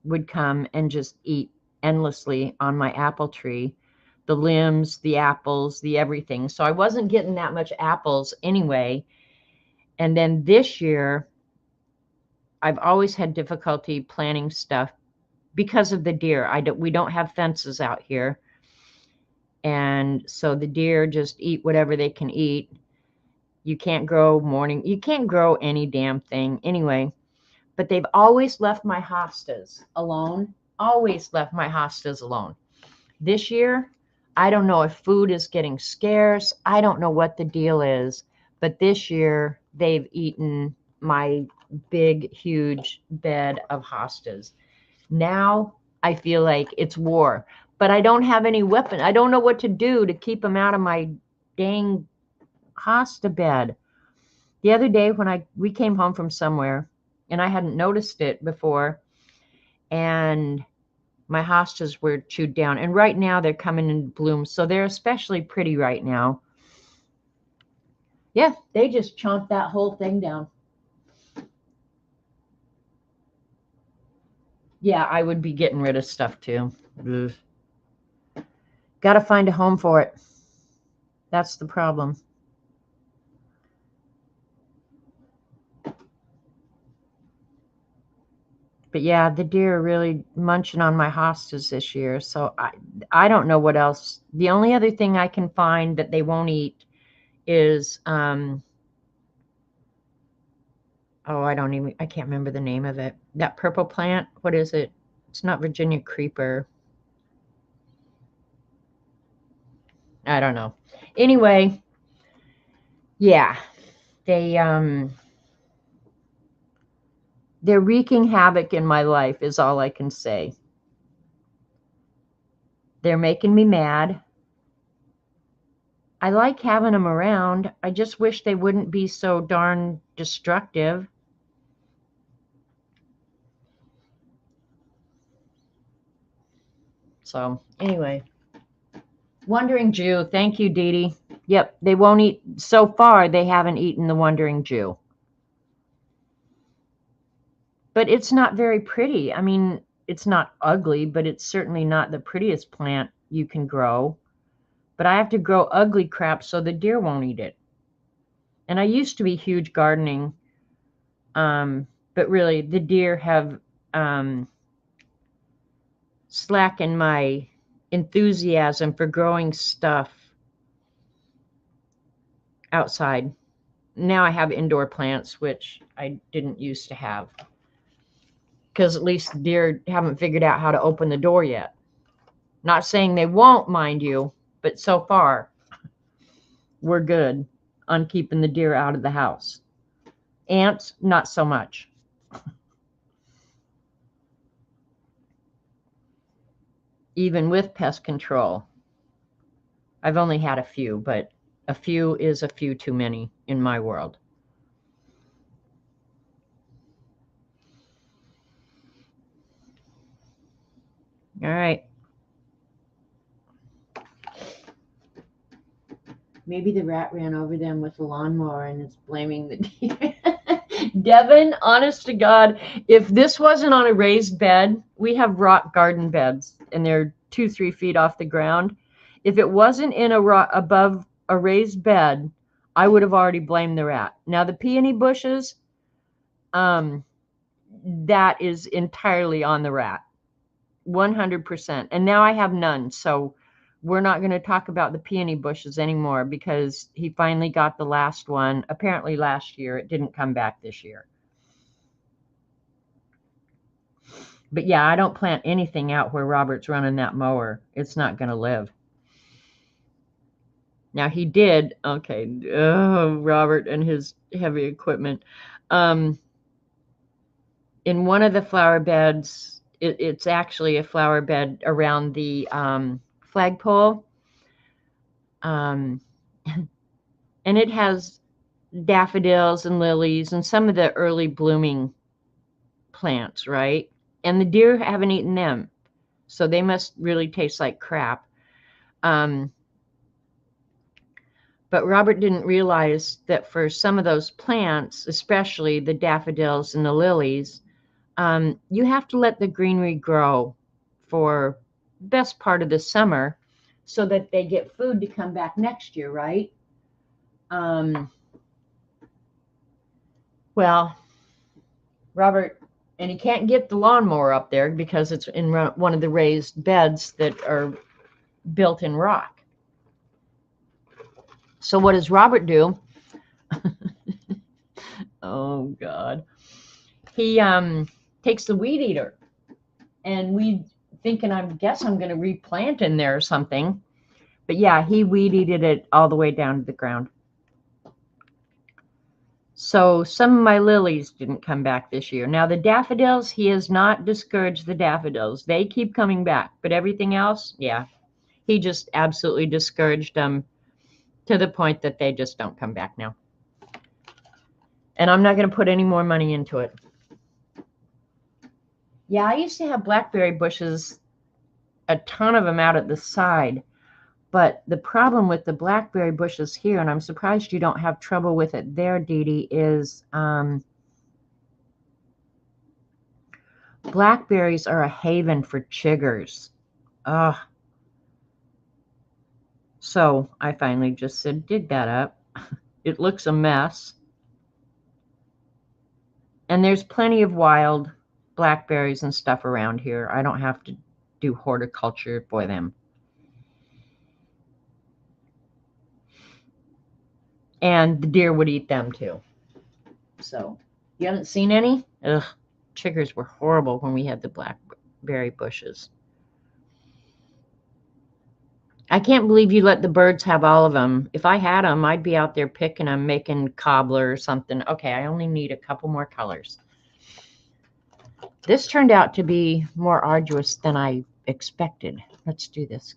would come and just eat endlessly on my apple tree, the limbs, the apples, the everything. So I wasn't getting that much apples anyway. And then this year, I've always had difficulty planting stuff because of the deer. We don't have fences out here. And so the deer just eat whatever they can eat. You can't grow any damn thing anyway. But they've always left my hostas alone. Always left my hostas alone. This year, I don't know if food is getting scarce. I don't know what the deal is. But this year, they've eaten my big, huge bed of hostas. Now, I feel like it's war. But I don't have any weapon. I don't know what to do to keep them out of my dang hosta bed. The other day when we came home from somewhere, and I hadn't noticed it before, and my hostas were chewed down. And right now they're coming in bloom, so they're especially pretty right now. Yeah, they just chomped that whole thing down. Yeah, I would be getting rid of stuff too. Got to find a home for it. That's the problem. But yeah, the deer are really munching on my hostas this year. So I don't know what else. The only other thing I can find that they won't eat is, I can't remember the name of it. That purple plant, what is it? It's not Virginia creeper. I don't know. Anyway, yeah, they're wreaking havoc in my life is all I can say. They're making me mad. I like having them around. I just wish they wouldn't be so darn destructive. So anyway, Wandering Jew. Thank you, Dee Dee. Yep, they won't eat. So far, they haven't eaten the Wandering Jew. But it's not very pretty. I mean, it's not ugly, but it's certainly not the prettiest plant you can grow. But I have to grow ugly crap so the deer won't eat it. And I used to be huge gardening, but really the deer have slackened my enthusiasm for growing stuff outside. Now I have indoor plants, which I didn't used to have. Because at least the deer haven't figured out how to open the door yet. Not saying they won't, mind you, but so far, we're good on keeping the deer out of the house. Ants, not so much. Even with pest control. I've only had a few, but a few is a few too many in my world. All right. Maybe the rat ran over them with a lawnmower and is blaming the deer. Devin, honest to God, if this wasn't on a raised bed, we have rock garden beds and they're 2-3 feet off the ground. If it wasn't in a above a raised bed, I would have already blamed the rat. Now the peony bushes, that is entirely on the rat, 100%. And now I have none, so we're not going to talk about the peony bushes anymore because he finally got the last one. Apparently last year. It didn't come back this year. But yeah, I don't plant anything out where Robert's running that mower. It's not going to live. Now he did, okay, Robert and his heavy equipment. In one of the flower beds, it's actually a flower bed around the flagpole. And it has daffodils and lilies and some of the early blooming plants, right? And the deer haven't eaten them, so they must really taste like crap. But Robert didn't realize that for some of those plants, especially the daffodils and the lilies, you have to let the greenery grow for the best part of the summer so that they get food to come back next year, right? Well, Robert, and he can't get the lawnmower up there because it's in one of the raised beds that are built in rock. So what does Robert do? Oh, God. He takes the weed eater, and we thinking, I guess I'm going to replant in there or something. But yeah, he weed eated it all the way down to the ground. So some of my lilies didn't come back this year. Now the daffodils, he has not discouraged the daffodils. They keep coming back. But everything else, yeah, he just absolutely discouraged them to the point that they just don't come back now. And I'm not going to put any more money into it. Yeah, I used to have blackberry bushes, a ton of them out at the side. But the problem with the blackberry bushes here, and I'm surprised you don't have trouble with it there, Dee Dee, is blackberries are a haven for chiggers. Ugh. So I finally just said, dig that up. It looks a mess. And there's plenty of wild blackberries and stuff around here. I don't have to do horticulture for them. And the deer would eat them too. So you haven't seen any? Ugh, chiggers were horrible when we had the blackberry bushes. I can't believe you let the birds have all of them. If I had them, I'd be out there picking them, making cobbler or something. Okay, I only need a couple more colors. This turned out to be more arduous than I expected. Let's do this.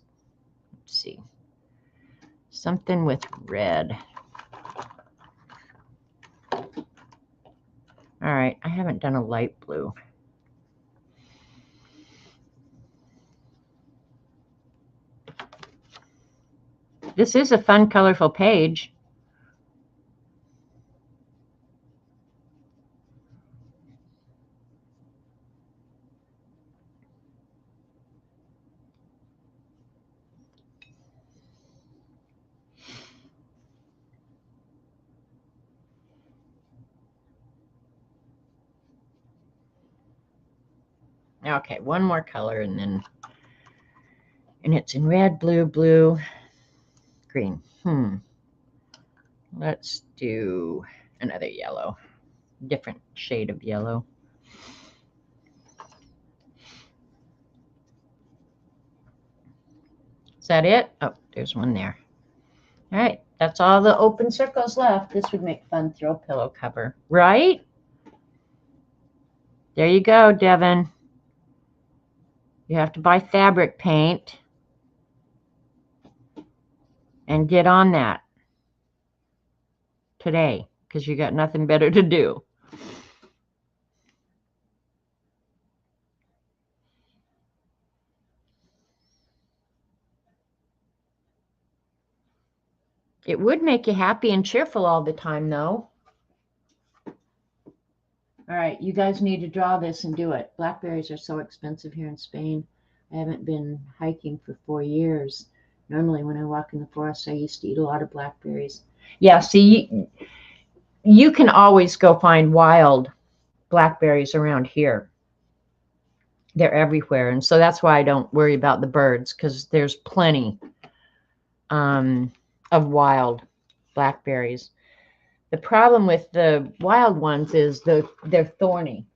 Let's see. Something with red. All right, I haven't done a light blue. This is a fun, colorful page. Okay, one more color and it's in red, blue, blue, green. Let's do another yellow, different shade of yellow. Is that it? Oh, there's one there. All right, that's all the open circles left. This would make fun throw pillow cover, right? There you go, Devin. You have to buy fabric paint and get on that today because you got nothing better to do. It would make you happy and cheerful all the time, though. All right, you guys need to draw this and do it. Blackberries are so expensive here in Spain. I haven't been hiking for 4 years. Normally when I walk in the forest, I used to eat a lot of blackberries. Yeah, see, you can always go find wild blackberries around here. They're everywhere. And so that's why I don't worry about the birds, because there's plenty of wild blackberries. The problem with the wild ones is they're thorny.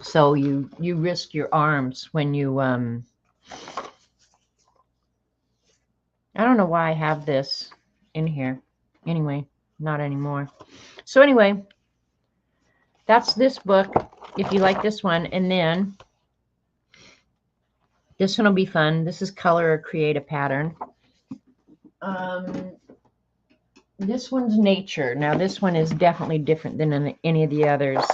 So you risk your arms when you I don't know why I have this in here. Anyway, not anymore. So anyway, that's this book, if you like this one. And then this one will be fun. This is Color or Create a Pattern. This one's Nature. Now this one is definitely different than any of the others,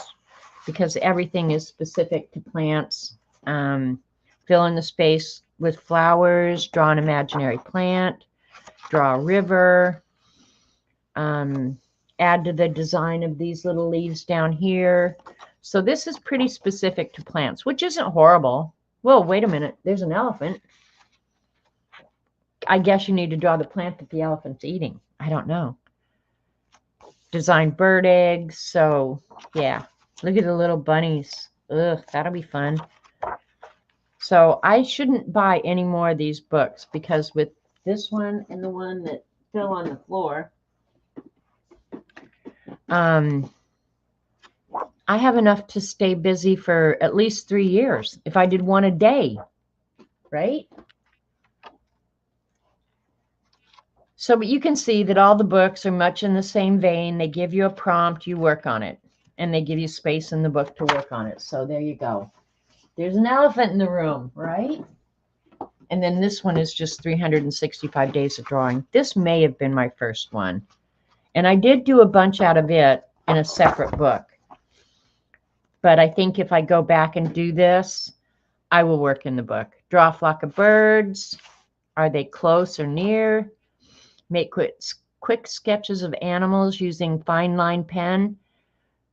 because everything is specific to plants. Fill in the space with flowers, draw an imaginary plant, draw a river, add to the design of these little leaves down here. So this is pretty specific to plants, which isn't horrible. Whoa, wait a minute. There's an elephant. I guess you need to draw the plant that the elephant's eating. I don't know. Design bird eggs. So yeah, look at the little bunnies. Ugh, that'll be fun. So I shouldn't buy any more of these books, because with this one and the one that fell on the floor, I have enough to stay busy for at least 3 years if I did one a day, right? So, but you can see that all the books are much in the same vein. They give you a prompt, you work on it, and they give you space in the book to work on it. So there you go. There's an elephant in the room, right? And then this one is just 365 days of drawing. This may have been my first one. And I did do a bunch out of it in a separate book. But I think if I go back and do this, I will work in the book. Draw a flock of birds. Are they close or near? Make quick sketches of animals using fine line pen.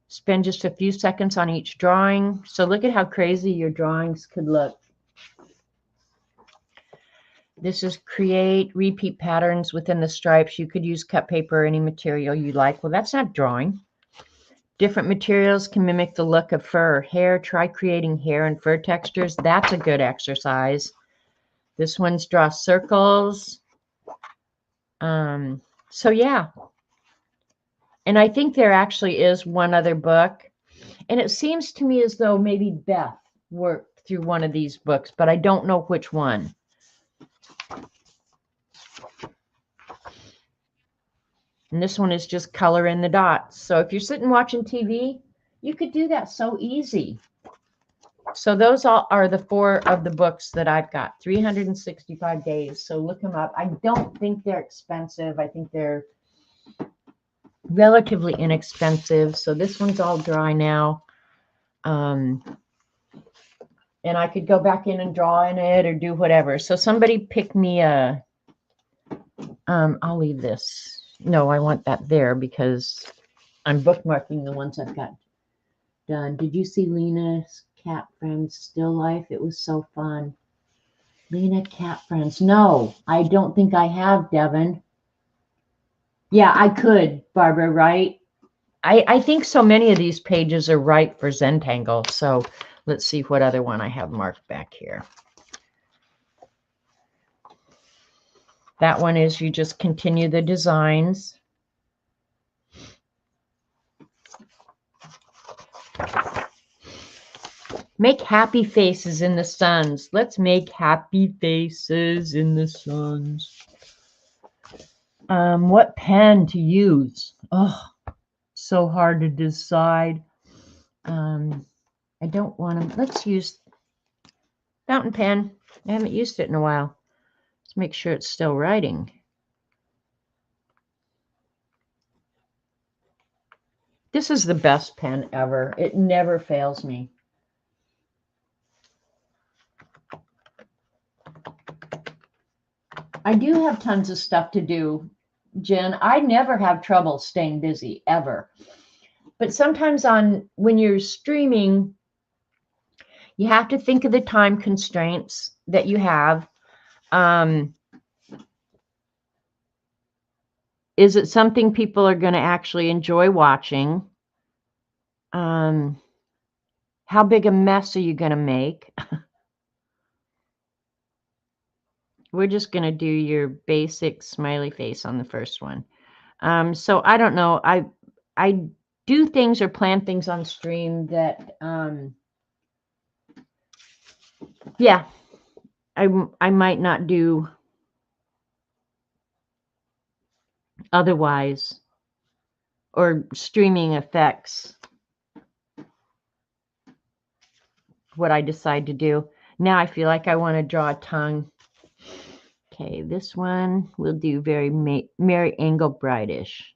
Spend just a few seconds on each drawing. So look at how crazy your drawings could look. This is create repeat patterns within the stripes. You could use cut paper or any material you like. Well, that's not drawing. Different materials can mimic the look of fur or hair. Try creating hair and fur textures. That's a good exercise. This one's draw circles. So yeah. And I think there actually is one other book. And it seems to me as though maybe Beth worked through one of these books, but I don't know which one. And this one is just color in the dots. So if you're sitting watching TV, you could do that so easy. So those all are the 4 of the books that I've got. 365 days. So look them up. I don't think they're expensive. I think they're relatively inexpensive. So this one's all dry now. And I could go back in and draw in it or do whatever. So somebody pick me a, I'll leave this. No, I want that there because I'm bookmarking the ones I've got done. Did you see Lena's Cat Friends Still Life? It was so fun. Lena Cat Friends. No, I don't think I have, Devin. Yeah, I could, Barbara, right? I think so many of these pages are right for Zentangle. So let's see what other one I have marked back here. That one is you just continue the designs. Make happy faces in the suns. Let's make happy faces in the suns. What pen to use? Oh, so hard to decide. I don't want to. Let's use fountain pen. I haven't used it in a while. Let's make sure it's still writing. This is the best pen ever. It never fails me. I do have tons of stuff to do Jen. I never have trouble staying busy, ever. But sometimes when you're streaming, you have to think of the time constraints that you have. Is it something people are going to actually enjoy watching? How big a mess are you going to make? We're just going to do your basic smiley face on the first one. So I don't know. I do things or plan things on stream that, yeah, I might not do otherwise, or streaming affects what I decide to do. Now I feel like I want to draw a tongue. Okay, this one we'll do very Mary Engelbreit-ish.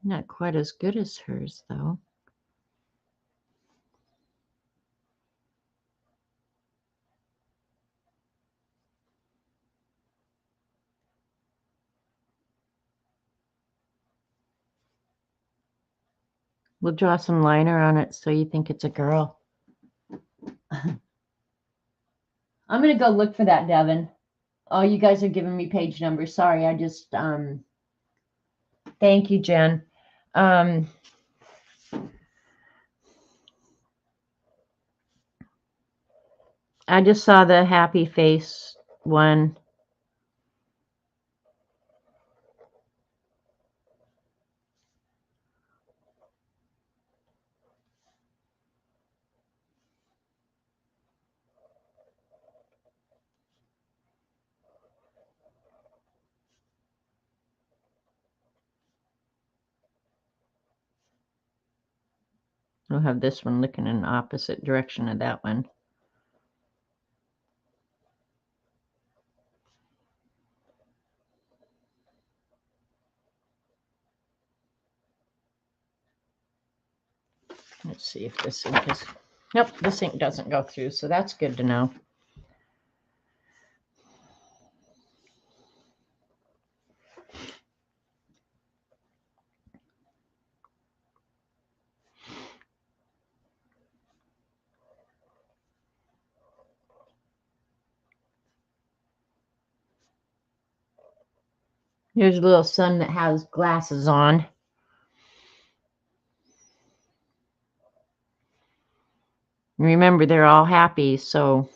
Not quite as good as hers, though. We'll draw some liner on it so you think it's a girl. I'm going to go look for that, Devin. Oh, you guys are giving me page numbers. Sorry, I just, thank you, Jen. I just saw the happy face one. We'll have this one looking in the opposite direction of that one. Let's see if this ink is... Nope, this ink doesn't go through, so that's good to know. Here's a little son that has glasses on. Remember, they're all happy, so...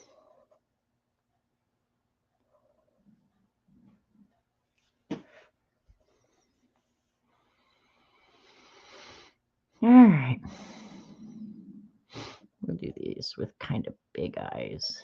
All right. We'll do these with kind of big eyes.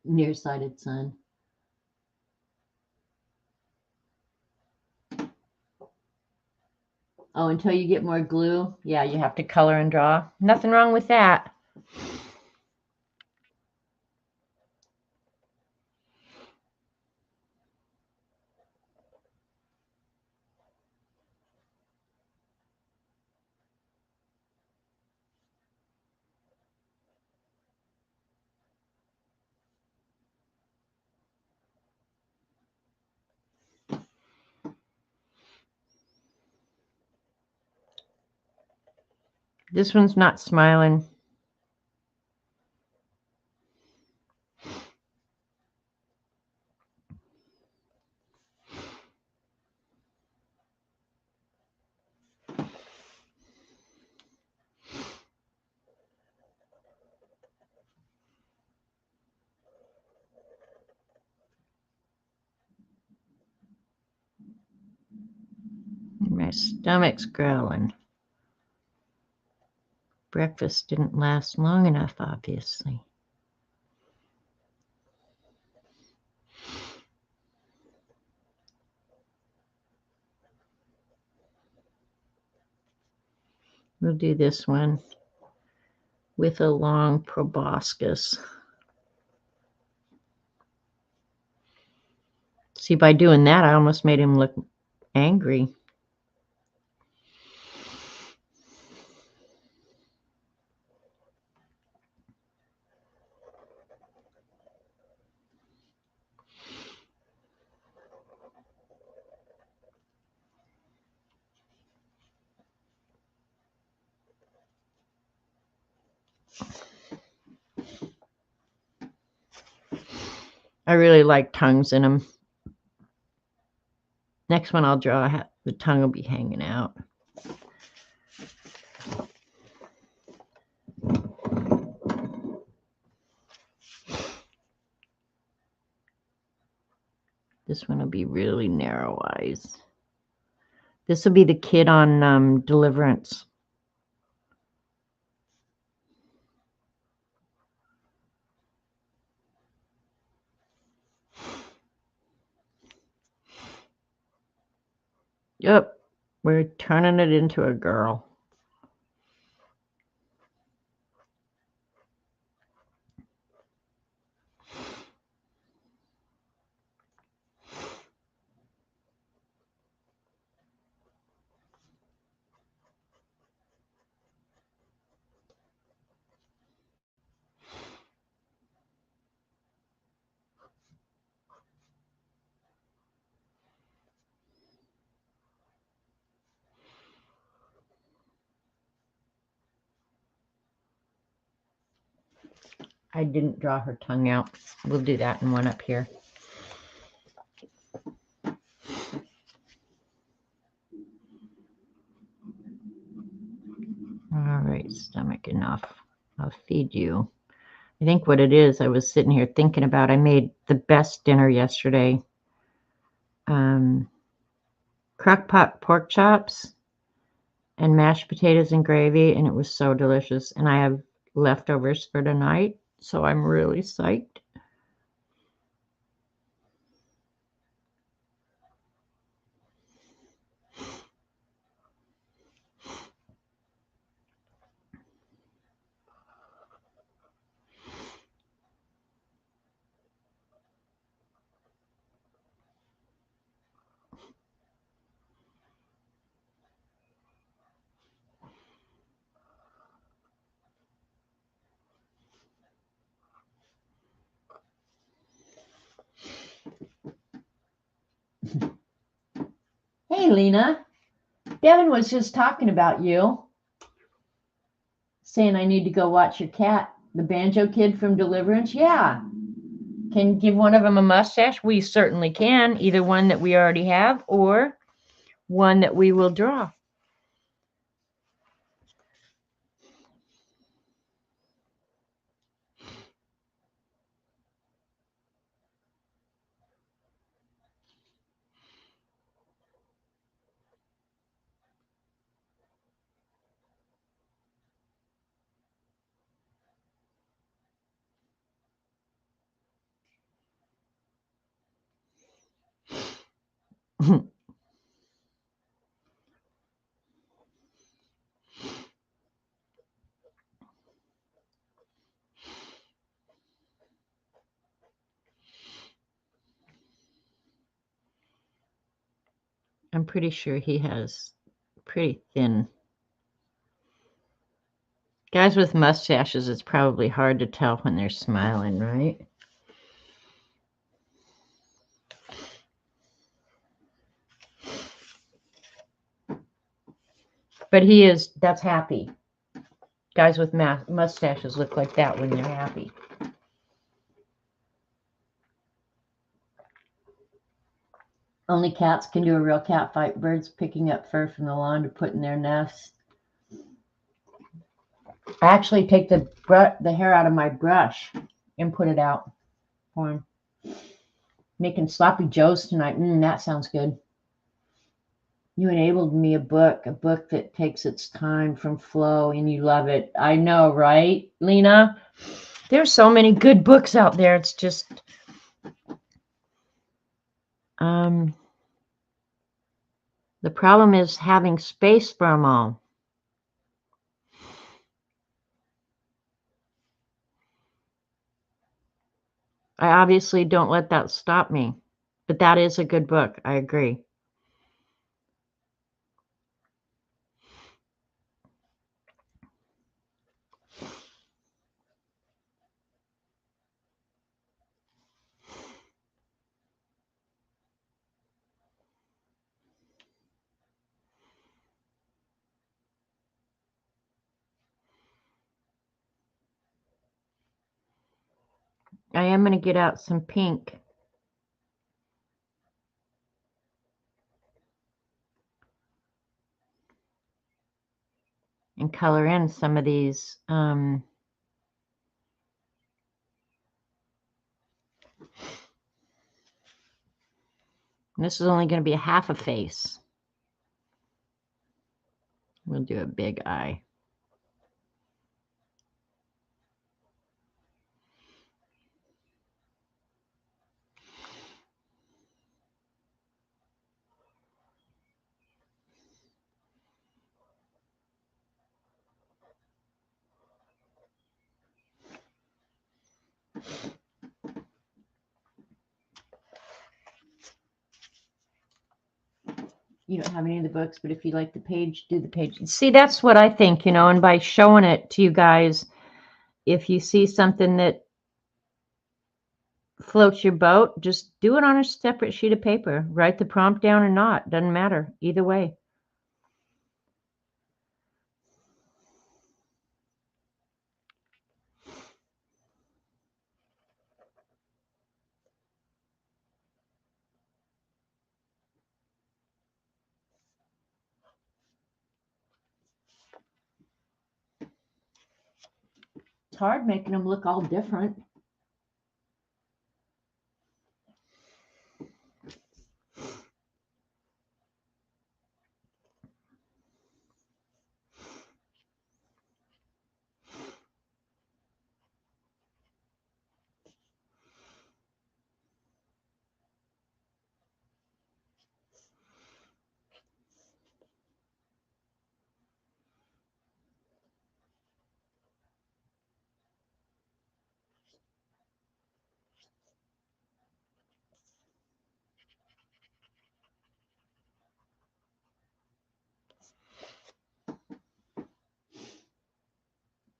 Nearsighted son. Oh, until you get more glue, yeah, you have to color and draw. Nothing wrong with that. This one's not smiling. My stomach's growling. Breakfast didn't last long enough, obviously. We'll do this one with a long proboscis. See, by doing that, I almost made him look angry. I really like tongues in them. Next one I'll draw, the tongue will be hanging out. This one will be really narrow eyes. This will be the kid on Deliverance. Yep, we're turning it into a girl. I didn't draw her tongue out. We'll do that in one up here. All right, stomach, enough. I'll feed you. I think what it is, I was sitting here thinking about, I made the best dinner yesterday. Crock pot pork chops and mashed potatoes and gravy, and it was so delicious. And I have leftovers for tonight, so I'm really psyched. Hey, Lena. Devin was just talking about you, saying I need to go watch your cat, the banjo kid from Deliverance. Yeah. Can give one of them a mustache? We certainly can. Either one that we already have or one that we will draw. I'm pretty sure he has pretty thin. Guys with mustaches, it's probably hard to tell when they're smiling, right? But he is, that's happy. Guys with mustaches look like that when they're happy. Only cats can do a real cat fight. Birds picking up fur from the lawn to put in their nests. I actually take the hair out of my brush and put it out for him. Making sloppy joes tonight. That sounds good. You enabled me a book that takes its time from flow, and you love it. I know, right, Lena? There's so many good books out there. It's just, the problem is having space for them all. I obviously don't let that stop me, but that is a good book. I agree. I am going to get out some pink and color in some of these. This is only going to be a half a face. We'll do a big eye. You don't have any of the books, but if you like the page, do the page. See, that's what I think, and by showing it to you guys, if you see something that floats your boat, just do it on a separate sheet of paper. Write the prompt down or not. Doesn't matter. Either way. It's hard making them look all different.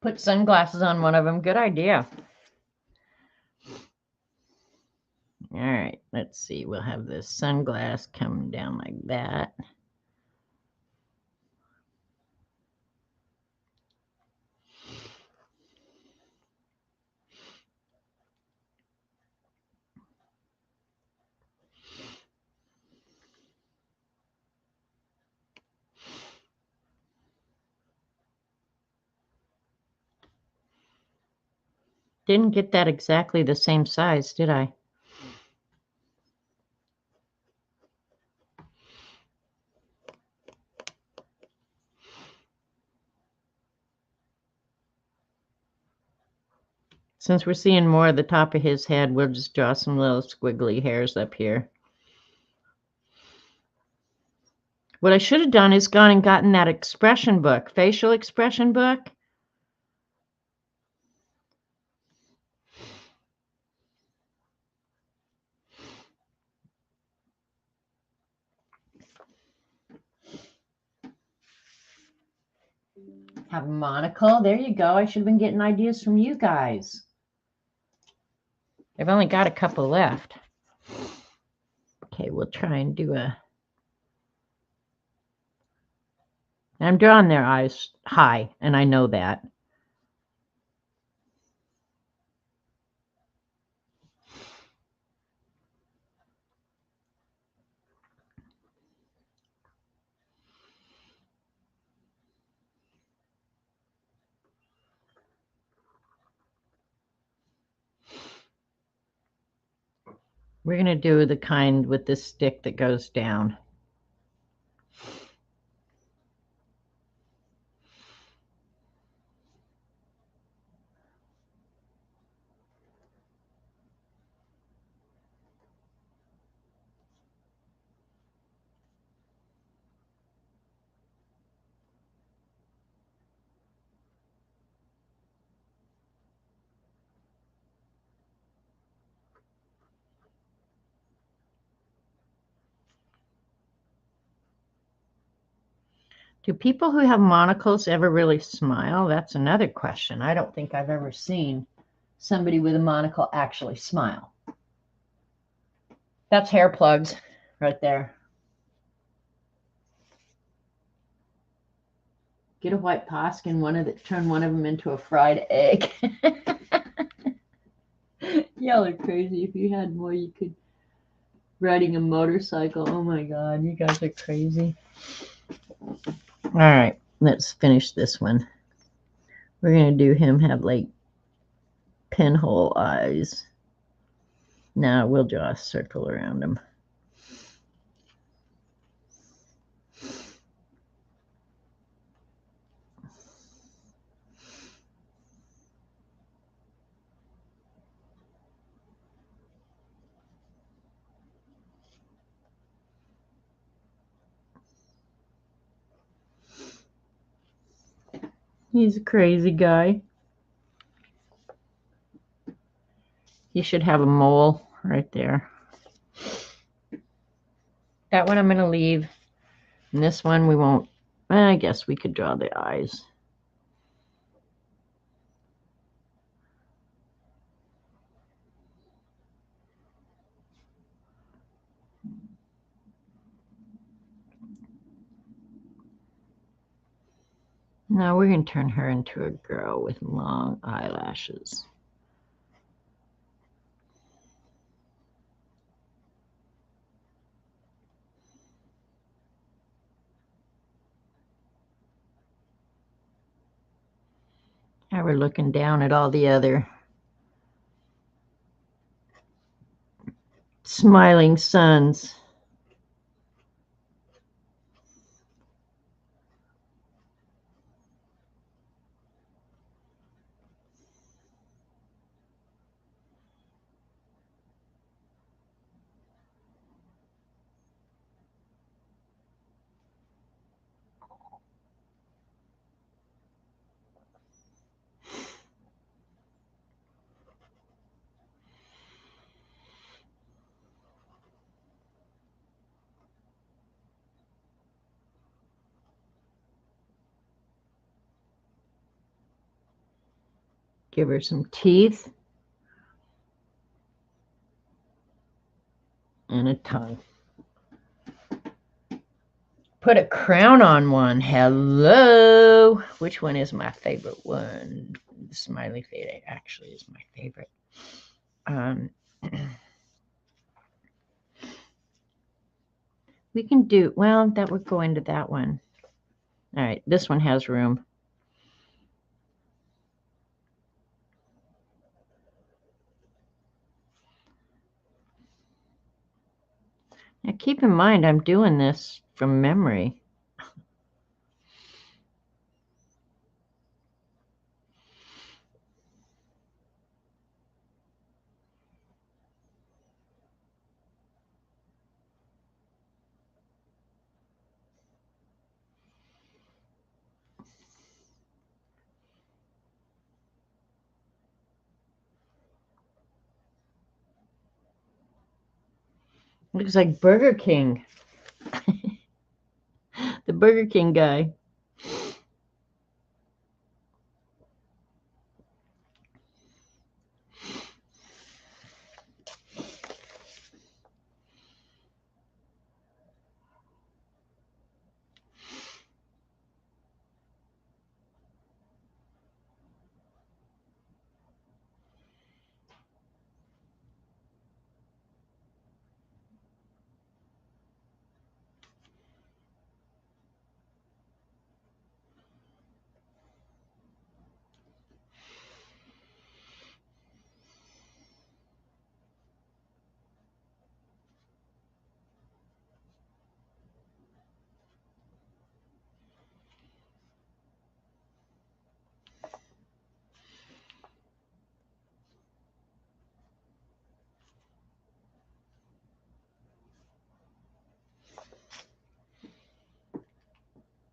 Put sunglasses on one of them. Good idea. All right, let's see. We'll have this sunglass come down like that. Didn't get that exactly the same size, did I? Since we're seeing more of the top of his head, we'll just draw some little squiggly hairs up here. What I should have done is gone and gotten that expression book, facial expression book. Have a monocle. There you go. I should have been getting ideas from you guys. I've only got a couple left. Okay, we'll try and do a... I'm drawing their eyes high, and I know that. We're going to do the kind with this stick that goes down. Do people who have monocles ever really smile? That's another question. I don't think I've ever seen somebody with a monocle actually smile. That's hair plugs right there. Get a white Posca and turn one of them into a fried egg. Y'all are crazy. If you had more, you could. Riding a motorcycle. Oh my God, you guys are crazy. All right, let's finish this one. We're going to do him have like pinhole eyes. Now we'll draw a circle around him. He's a crazy guy. He should have a mole right there. That one I'm going to leave. And this one we won't. I guess we could draw the eyes. Now we're going to turn her into a girl with long eyelashes. Now we're looking down at all the other smiling suns. Give her some teeth and a tongue. Put a crown on one. Hello. Which one is my favorite one? The smiley face actually is my favorite. We can do, well, that would go into that one. All right, this one has room. Now keep in mind, I'm doing this from memory. Looks like Burger King. The Burger King guy.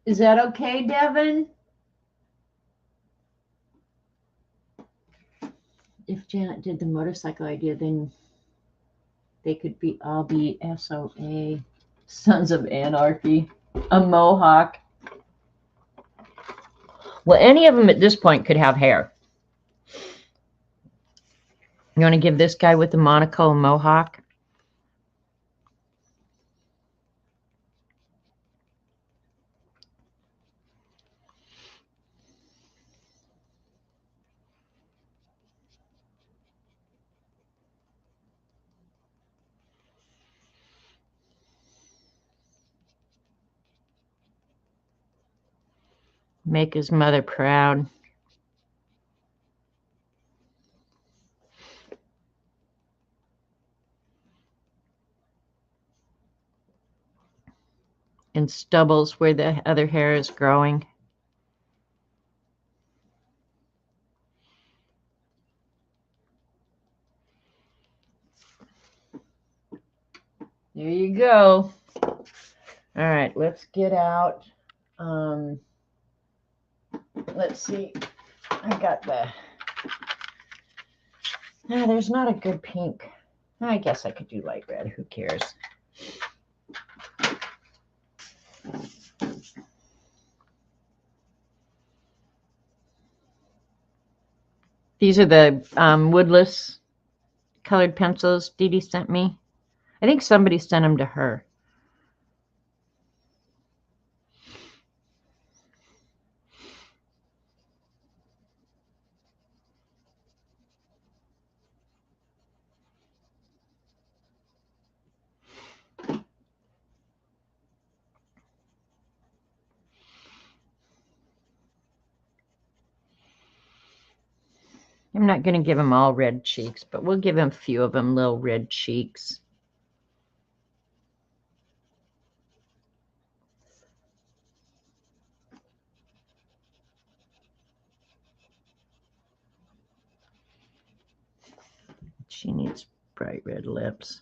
Is that okay, Devin? If Janet did the motorcycle idea, then they could be all be SOA, Sons of Anarchy, a mohawk. Well, any of them at this point could have hair. You want to give this guy with the monocle a mohawk? Make his mother proud. And stubbles where the other hair is growing. There you go. All right, let's get out. Let's see. I got the... there's not a good pink. I guess I could do light red. Who cares? These are the woodless colored pencils Dee Dee sent me. I think somebody sent them to her. I'm not going to give him all red cheeks, but we'll give him a few of them little red cheeks. She needs bright red lips.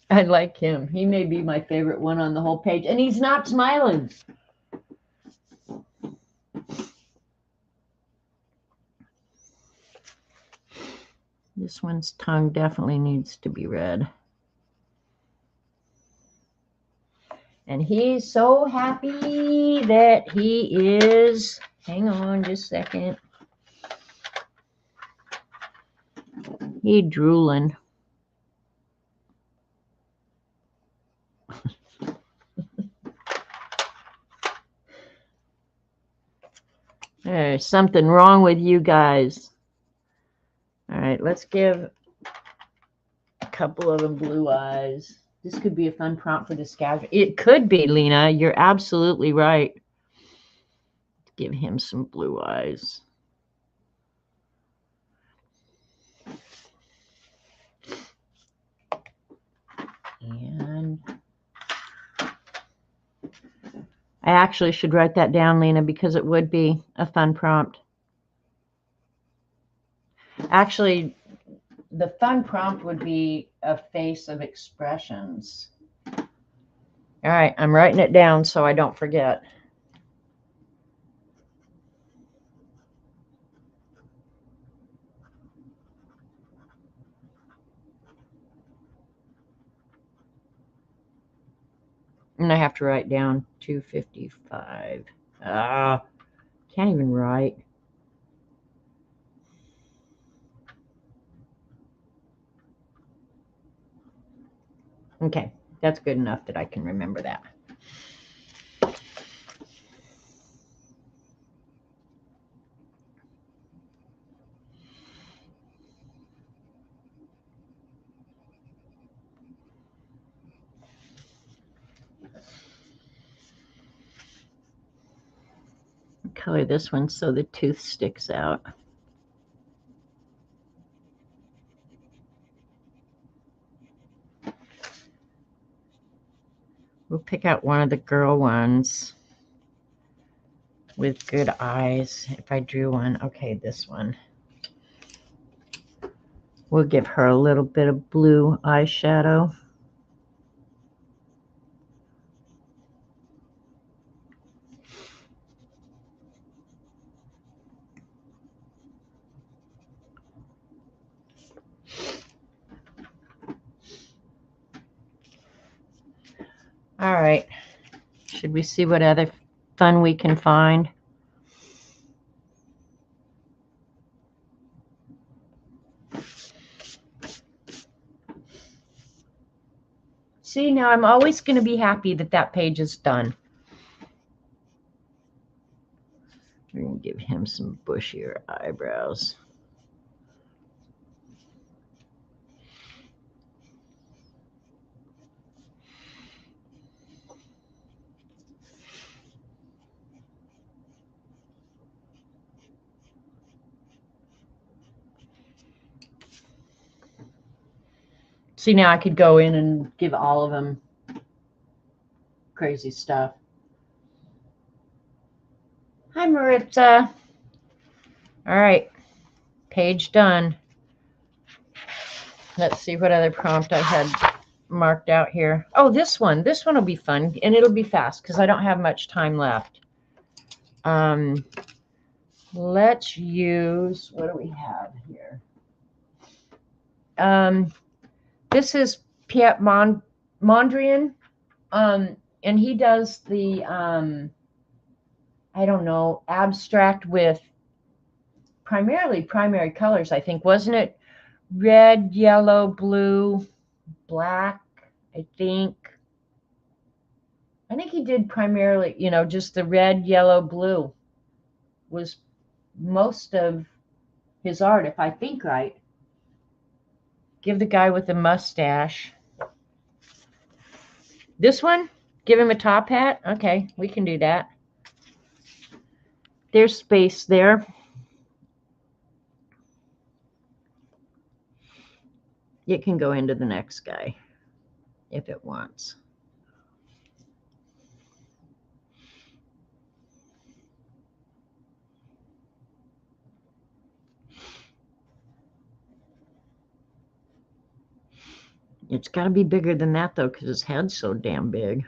I like him. He may be my favorite one on the whole page. And he's not smiling. This one's tongue definitely needs to be red. And he's so happy that he is... Hang on just a second. He drooling. There's something wrong with you guys. All right, let's give a couple of them blue eyes. This could be a fun prompt for the scavenger. It could be, Lena. You're absolutely right. Give him some blue eyes. And I actually should write that down, Lena, because it would be a fun prompt. Actually, the fun prompt would be a face of expressions. All right, I'm writing it down so I don't forget. And I have to write down 255. Can't even write. Okay, that's good enough that I can remember that. Color this one so the tooth sticks out. We'll pick out one of the girl ones. with good eyes. If I drew one, okay, this one. We'll give her a little bit of blue eyeshadow. All right. Should we see what other fun we can find? See, now I'm always going to be happy that that page is done. We're going to give him some bushier eyebrows. See, now I could go in and give all of them crazy stuff. Hi, Maritza. All right, page done. Let's see what other prompt I had marked out here. Oh, this one. This one will be fun, and it'll be fast because I don't have much time left. Let's use, what do we have here? This is Piet Mondrian, and he does the, I don't know, abstract with primarily primary colors, I think. Wasn't it red, yellow, blue, black, I think. I think he did primarily, you know, just the red, yellow, blue was most of his art, if I think right. Give the guy with the mustache. This one? Give him a top hat? Okay, we can do that. There's space there. It can go into the next guy if it wants. It's got to be bigger than that, though, because his head's so damn big.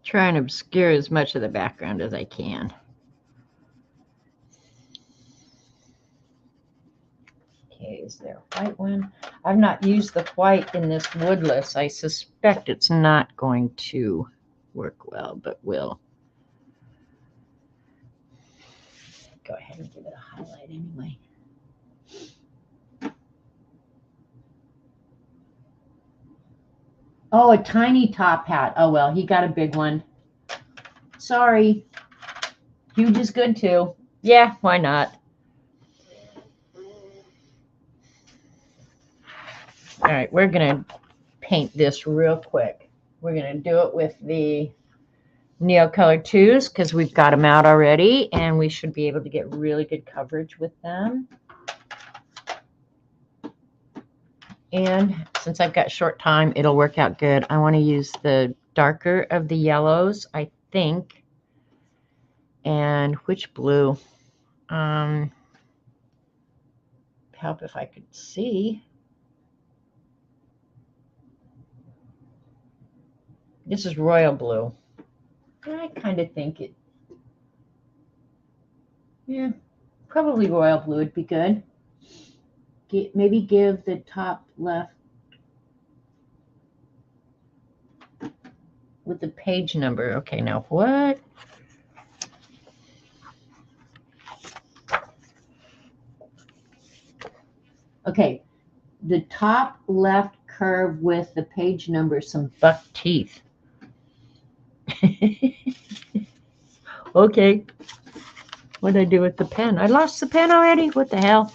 Try and obscure as much of the background as I can. Okay, is there a white one? I've not used the white in this woodless. I suspect it's not going to work well, but will. Go ahead and give it a highlight anyway. Oh, a tiny top hat. Oh, well, he got a big one. Sorry. Huge is good, too. Yeah, why not? All right, we're going to paint this real quick. We're going to do it with the Neocolor IIs because we've got them out already, and we should be able to get really good coverage with them. And since I've got short time, it'll work out good. I want to use the darker of the yellows, I think. And which blue? Help if I could see. This is royal blue. I kind of think it. Yeah, probably royal blue would be good. Maybe give the top left with the page number. Okay, now what? Okay, the top left curve with the page number, some buck teeth. Okay. What did I do with the pen? I lost the pen already? What the hell?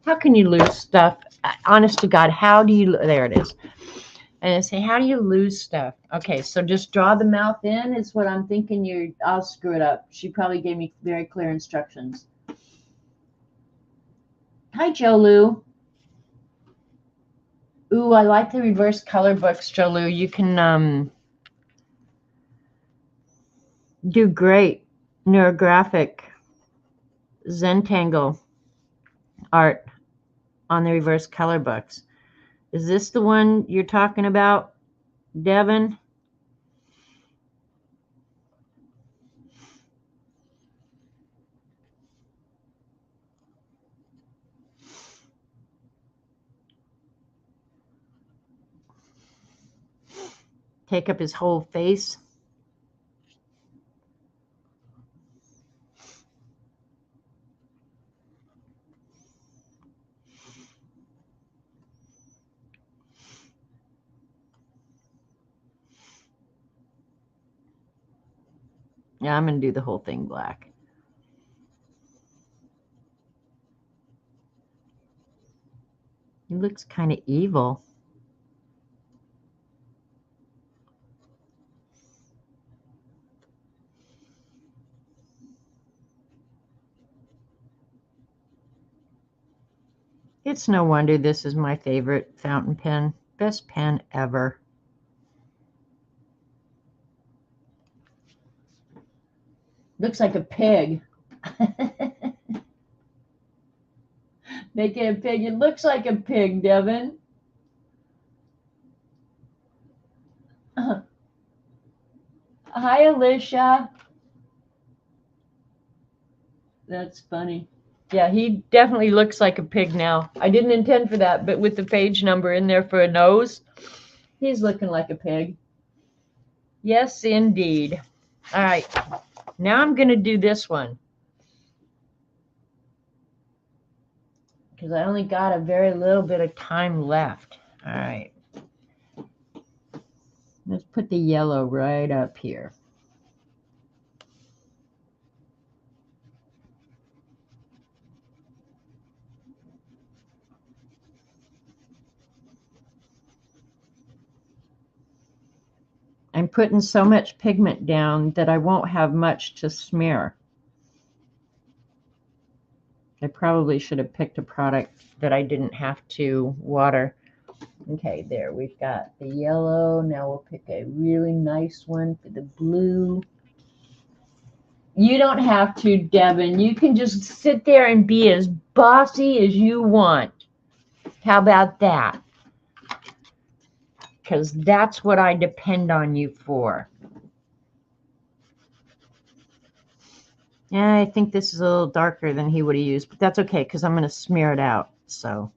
How can you lose stuff? Honest to God, how do you... There it is. And I say, how do you lose stuff? Okay, so just draw the mouth in is what I'm thinking. I'll screw it up. She probably gave me very clear instructions. Hi, Jolu. Ooh, I like the reverse color books, Jolu. You can do great neurographic Zentangle art on the reverse color books. Is this the one you're talking about, Devin? Take up his whole face. Yeah, I'm going to do the whole thing black. He looks kind of evil. It's no wonder this is my favorite fountain pen. Best pen ever. Looks like a pig. Making a pig. It looks like a pig, Devin. Hi, Alicia. That's funny. Yeah, he definitely looks like a pig now. I didn't intend for that, but with the page number in there for a nose, he's looking like a pig. Yes, indeed. All right. Now I'm going to do this one, because I only got a very little bit of time left. All right. Let's put the yellow right up here. I'm putting so much pigment down that I won't have much to smear. I probably should have picked a product that I didn't have to water. Okay, there, we've got the yellow. Now we'll pick a really nice one for the blue. You don't have to, Devin. You can just sit there and be as bossy as you want. How about that? Because that's what I depend on you for. Yeah, I think this is a little darker than he would have used, but that's okay because I'm going to smear it out. So,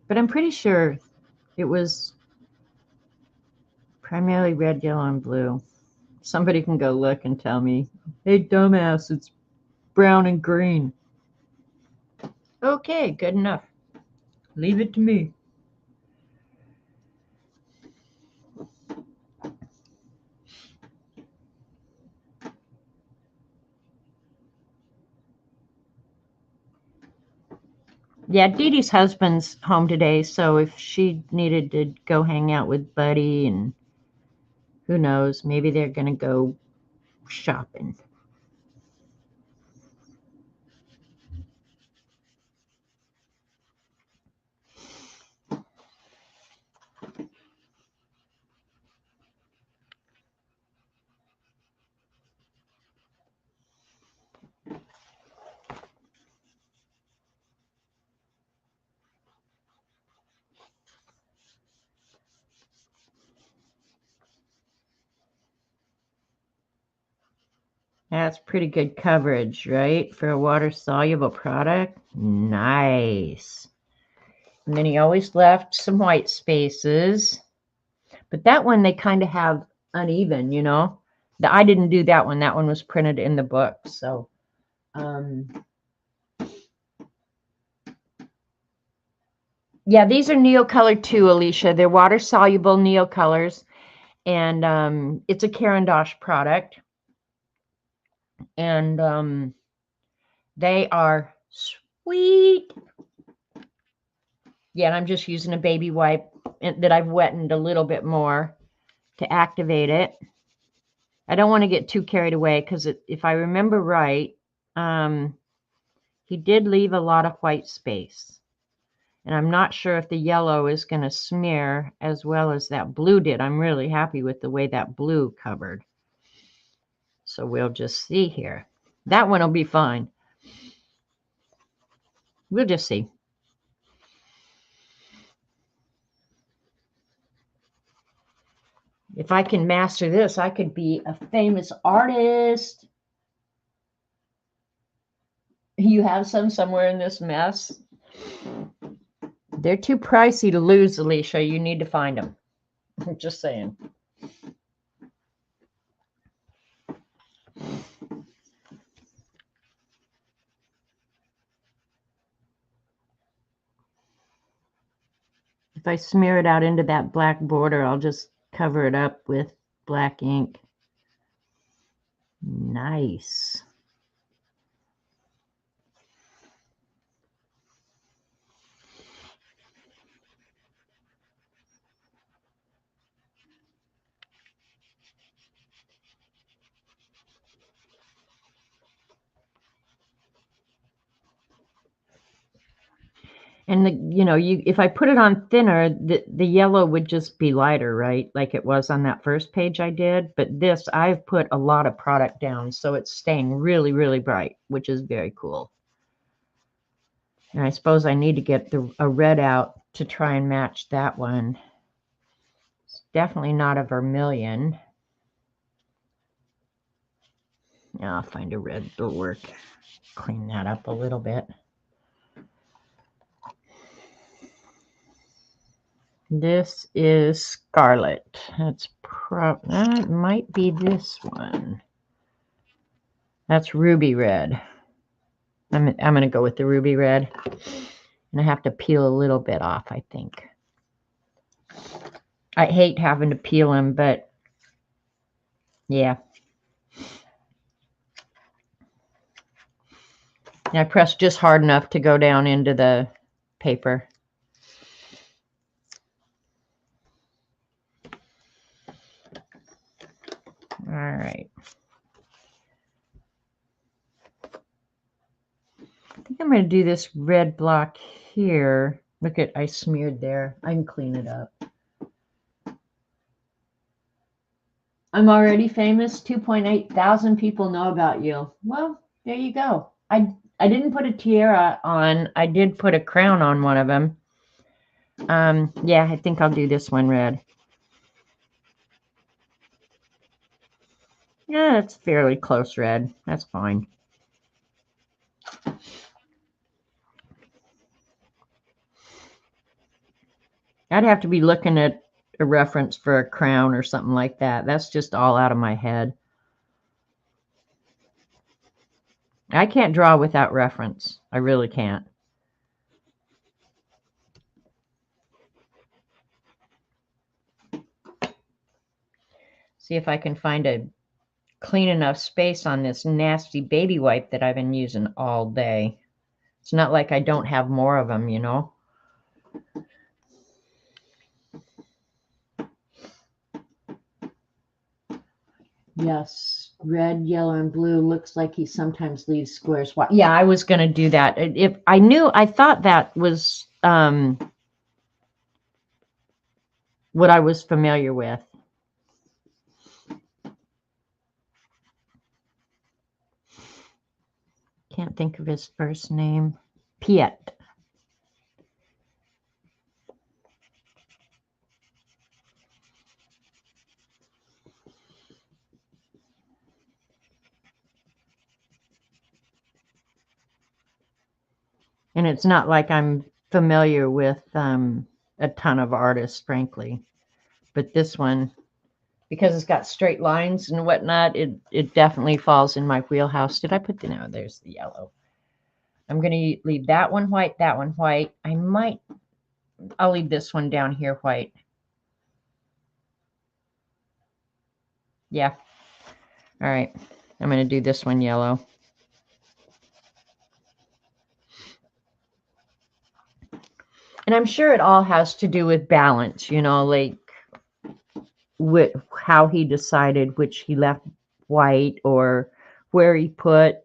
but I'm pretty sure it was primarily red, yellow, and blue. Somebody can go look and tell me, hey, dumbass, it's brown and green. Okay, good enough. Leave it to me. Yeah, Dee Dee's husband's home today, so if she needed to go hang out with Buddy, and who knows, maybe they're going to go shopping. That's pretty good coverage, right? For a water-soluble product. Nice. And then he always left some white spaces. But that one, they kind of have uneven, you know. I didn't do that one. That one was printed in the book. So, yeah, these are Neocolor II, Alicia. They're water-soluble Neocolors. And it's a Caran d'Ache product. And they are sweet. Yeah, and I'm just using a baby wipe that I've wetted a little bit more to activate it. I don't want to get too carried away because if I remember right, he did leave a lot of white space. And I'm not sure if the yellow is going to smear as well as that blue did. I'm really happy with the way that blue covered. So we'll just see here. That one will be fine. We'll just see. If I can master this, I could be a famous artist. You have some somewhere in this mess. They're too pricey to lose, Alicia. You need to find them. I'm just saying. If I smear it out into that black border, I'll just cover it up with black ink. Nice. And if I put it on thinner, the yellow would just be lighter, right? Like it was on that first page I did. But this, I've put a lot of product down, so it's staying really, really bright, which is very cool. And I suppose I need to get a red out to try and match that one. It's definitely not a vermilion. Yeah, I'll find a red that'll work. Clean that up a little bit. This is Scarlet. That might be this one. That's ruby red. I'm going to go with the ruby red. And I have to peel a little bit off, I think. I hate having to peel them, but yeah. And I pressed just hard enough to go down into the paper. All right. I think I'm going to do this red block here. Look at, I smeared there. I can clean it up. I'm already famous. 2.8 thousand people know about you. Well, there you go. I didn't put a tiara on. I did put a crown on one of them. Yeah, I think I'll do this one red. Yeah, it's fairly close red. That's fine. I'd have to be looking at a reference for a crown or something like that. That's just all out of my head. I can't draw without reference. I really can't. See if I can find a clean enough space on this nasty baby wipe that I've been using all day. It's not like I don't have more of them, you know. Yes, red, yellow, and blue. Looks like he sometimes leaves squares. Yeah, I was going to do that. If I thought that was what I was familiar with. Can't think of his first name. Piet. And it's not like I'm familiar with a ton of artists, frankly. But this one, because it's got straight lines and whatnot, it definitely falls in my wheelhouse. Did I put the, no, there's the yellow. I'm going to leave that one white, that one white. I'll leave this one down here white. Yeah. All right. I'm going to do this one yellow. And I'm sure it all has to do with balance, you know, like with how he decided which he left white or where he put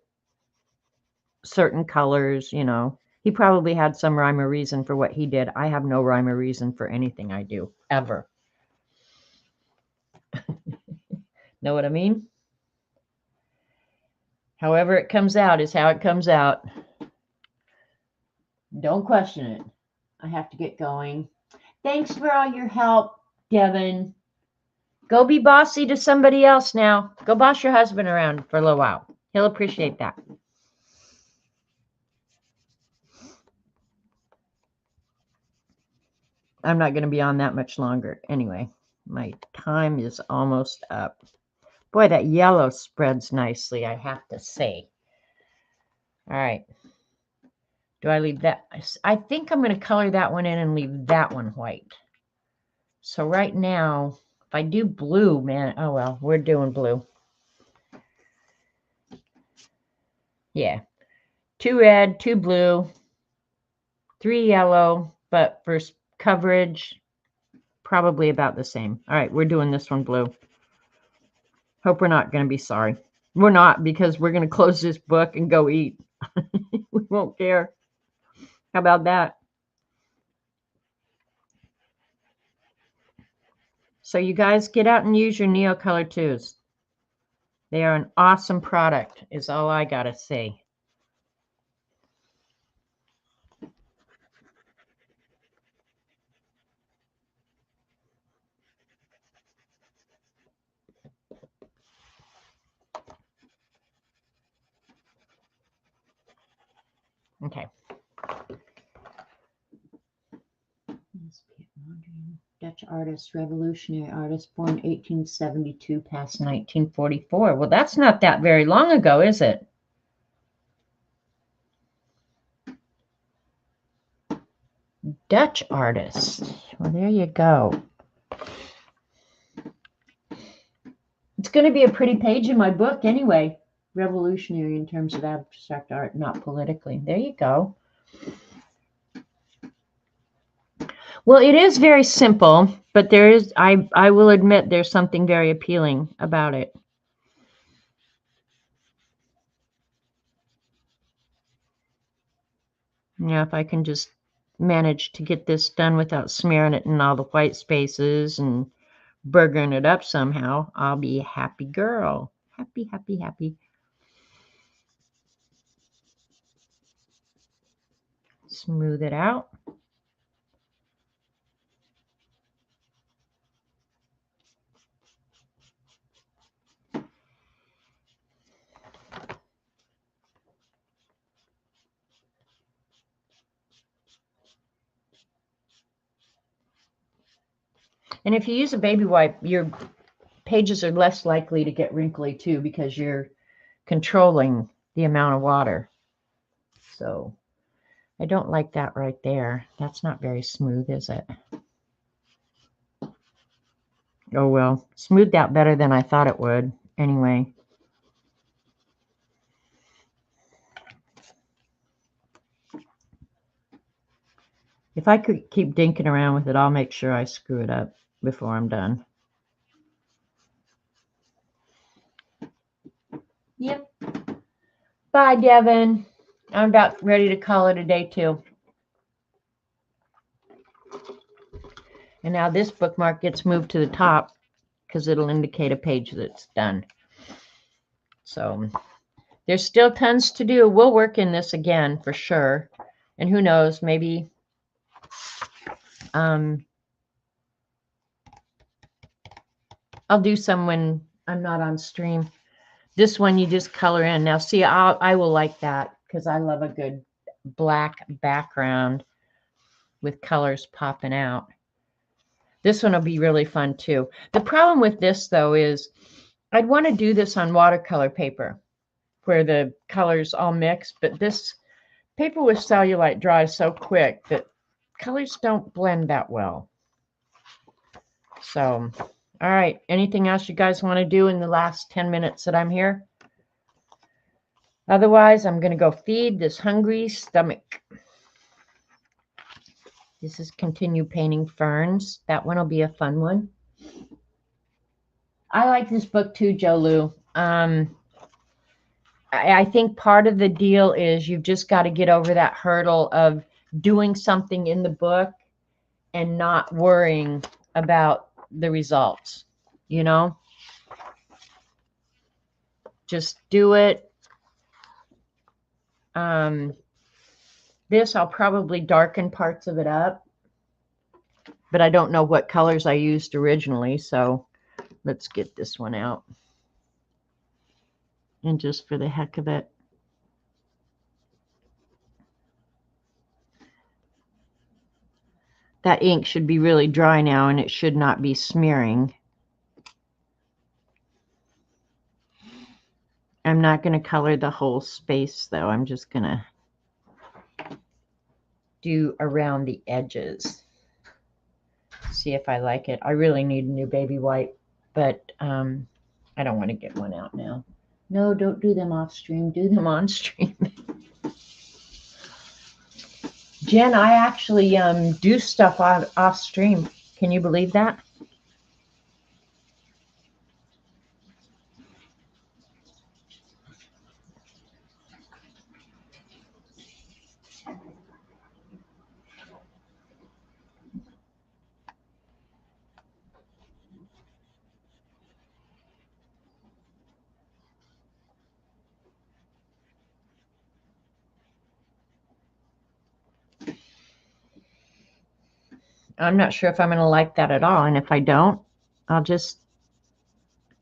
certain colors, you know. He probably had some rhyme or reason for what he did. I have no rhyme or reason for anything I do, ever. Know what I mean? However it comes out is how it comes out. Don't question it. I have to get going. Thanks for all your help, Devin. Go be bossy to somebody else now. Go boss your husband around for a little while. He'll appreciate that. I'm not going to be on that much longer. Anyway, my time is almost up. Boy, that yellow spreads nicely, I have to say. All right. Do I leave that? I think I'm going to color that one in and leave that one white. So right now, if I do blue, man, oh well, we're doing blue. Yeah. 2 red, 2 blue, 3 yellow, but for coverage, probably about the same. All right, we're doing this one blue. Hope we're not going to be sorry. We're not, because we're going to close this book and go eat. We won't care. How about that? So you guys get out and use your Neocolor IIs. They are an awesome product, is all I got to say. Okay. Dutch artist, revolutionary artist, born 1872, passed 1944. Well, that's not that very long ago, is it? Dutch artist. Well, there you go. It's going to be a pretty page in my book anyway. Revolutionary in terms of abstract art, not politically. There you go. Well, it is very simple, but there is, I will admit, there's something very appealing about it. Yeah, if I can just manage to get this done without smearing it in all the white spaces and burgering it up somehow, I'll be a happy girl. Happy, happy, happy. Smooth it out. And if you use a baby wipe, your pages are less likely to get wrinkly too, because you're controlling the amount of water. So I don't like that right there. That's not very smooth, is it? Oh well, smoothed out better than I thought it would. Anyway. If I could keep dinking around with it, I'll make sure I screw it up before I'm done. Yep. Bye, Devin. I'm about ready to call it a day too. And now this bookmark gets moved to the top because it'll indicate a page that's done. So there's still tons to do. We'll work in this again for sure. And who knows, maybe I'll do some when I'm not on stream. This one you just color in. Now see, I will like that because I love a good black background. with colors popping out. This one will be really fun too. The problem with this though is I'd want to do this on watercolor paper where the colors all mix, but this paper with cellulite dries so quick that colors don't blend that well. So, all right. Anything else you guys want to do in the last 10 minutes that I'm here? Otherwise, I'm going to go feed this hungry stomach. This is continue painting ferns. That one will be a fun one. I like this book too, Jo Lou. I think part of the deal is you've just got to get over that hurdle of doing something in the book and not worrying about the results, you know? Just do it. This, I'll probably darken parts of it up, but I don't know what colors I used originally, so let's get this one out. And just for the heck of it, that ink should be really dry now, and it should not be smearing. I'm not going to color the whole space, though. I'm just going to do around the edges. See if I like it. I really need a new baby white, but I don't want to get one out now. No, don't do them off stream. Do them on stream. Jen, I actually do stuff off stream. Can you believe that? I'm not sure if I'm going to like that at all. And if I don't, I'll just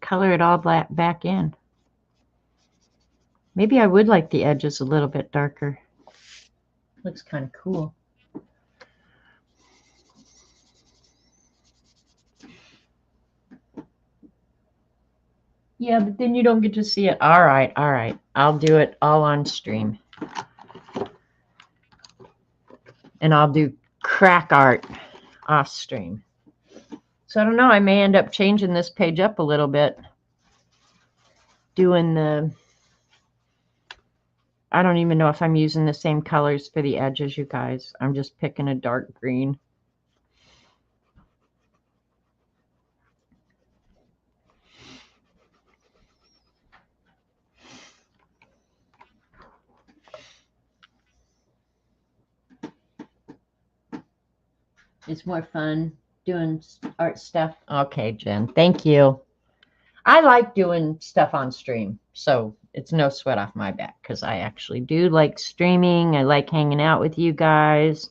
color it all back in. Maybe I would like the edges a little bit darker. Looks kind of cool. Yeah, but then you don't get to see it. All right, all right. I'll do it all on stream. And I'll do crack art off stream. So I don't know. I may end up changing this page up a little bit. Doing the... I don't even know if I'm using the same colors for the edges, you guys. I'm just picking a dark green. It's more fun doing art stuff. Okay, Jen, thank you. I like doing stuff on stream, so it's no sweat off my back because I actually do like streaming. I like hanging out with you guys.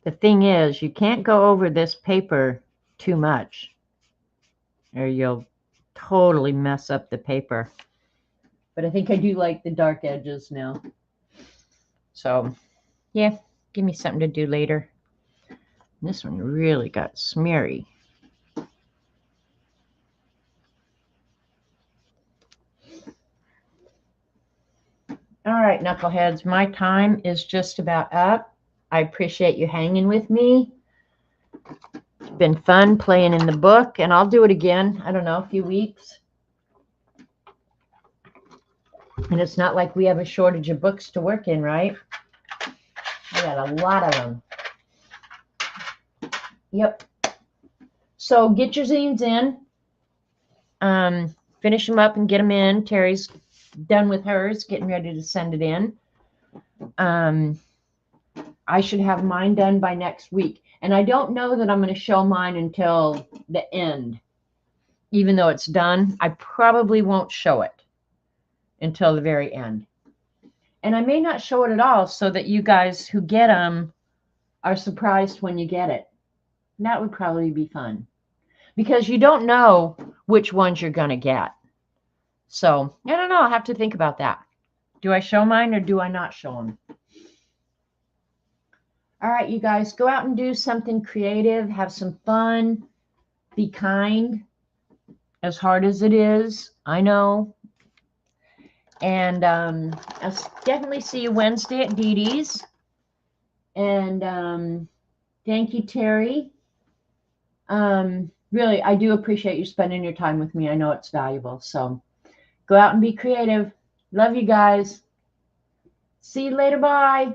The thing is, you can't go over this paper too much, or you'll totally mess up the paper. But I think I do like the dark edges now. So, yeah, give me something to do later. This one really got smeary. All right, knuckleheads, my time is just about up. I appreciate you hanging with me. It's been fun playing in the book, and I'll do it again, I don't know, a few weeks. And it's not like we have a shortage of books to work in, right? We got a lot of them. Yep. So get your zines in. Finish them up and get them in. Terry's done with hers, getting ready to send it in. I should have mine done by next week. And I don't know that I'm going to show mine until the end. Even though it's done, I probably won't show it until the very end. And I may not show it at all so that you guys who get them are surprised when you get it. And that would probably be fun because you don't know which ones you're going to get. So I don't know. I'll have to think about that. Do I show mine or do I not show them? All right, you guys, go out and do something creative. Have some fun. Be kind. As hard as it is, I know. And I'll definitely see you Wednesday at Dee Dee's. And thank you, Terry. Really, I do appreciate you spending your time with me. I know it's valuable. So go out and be creative. Love you guys. See you later. Bye.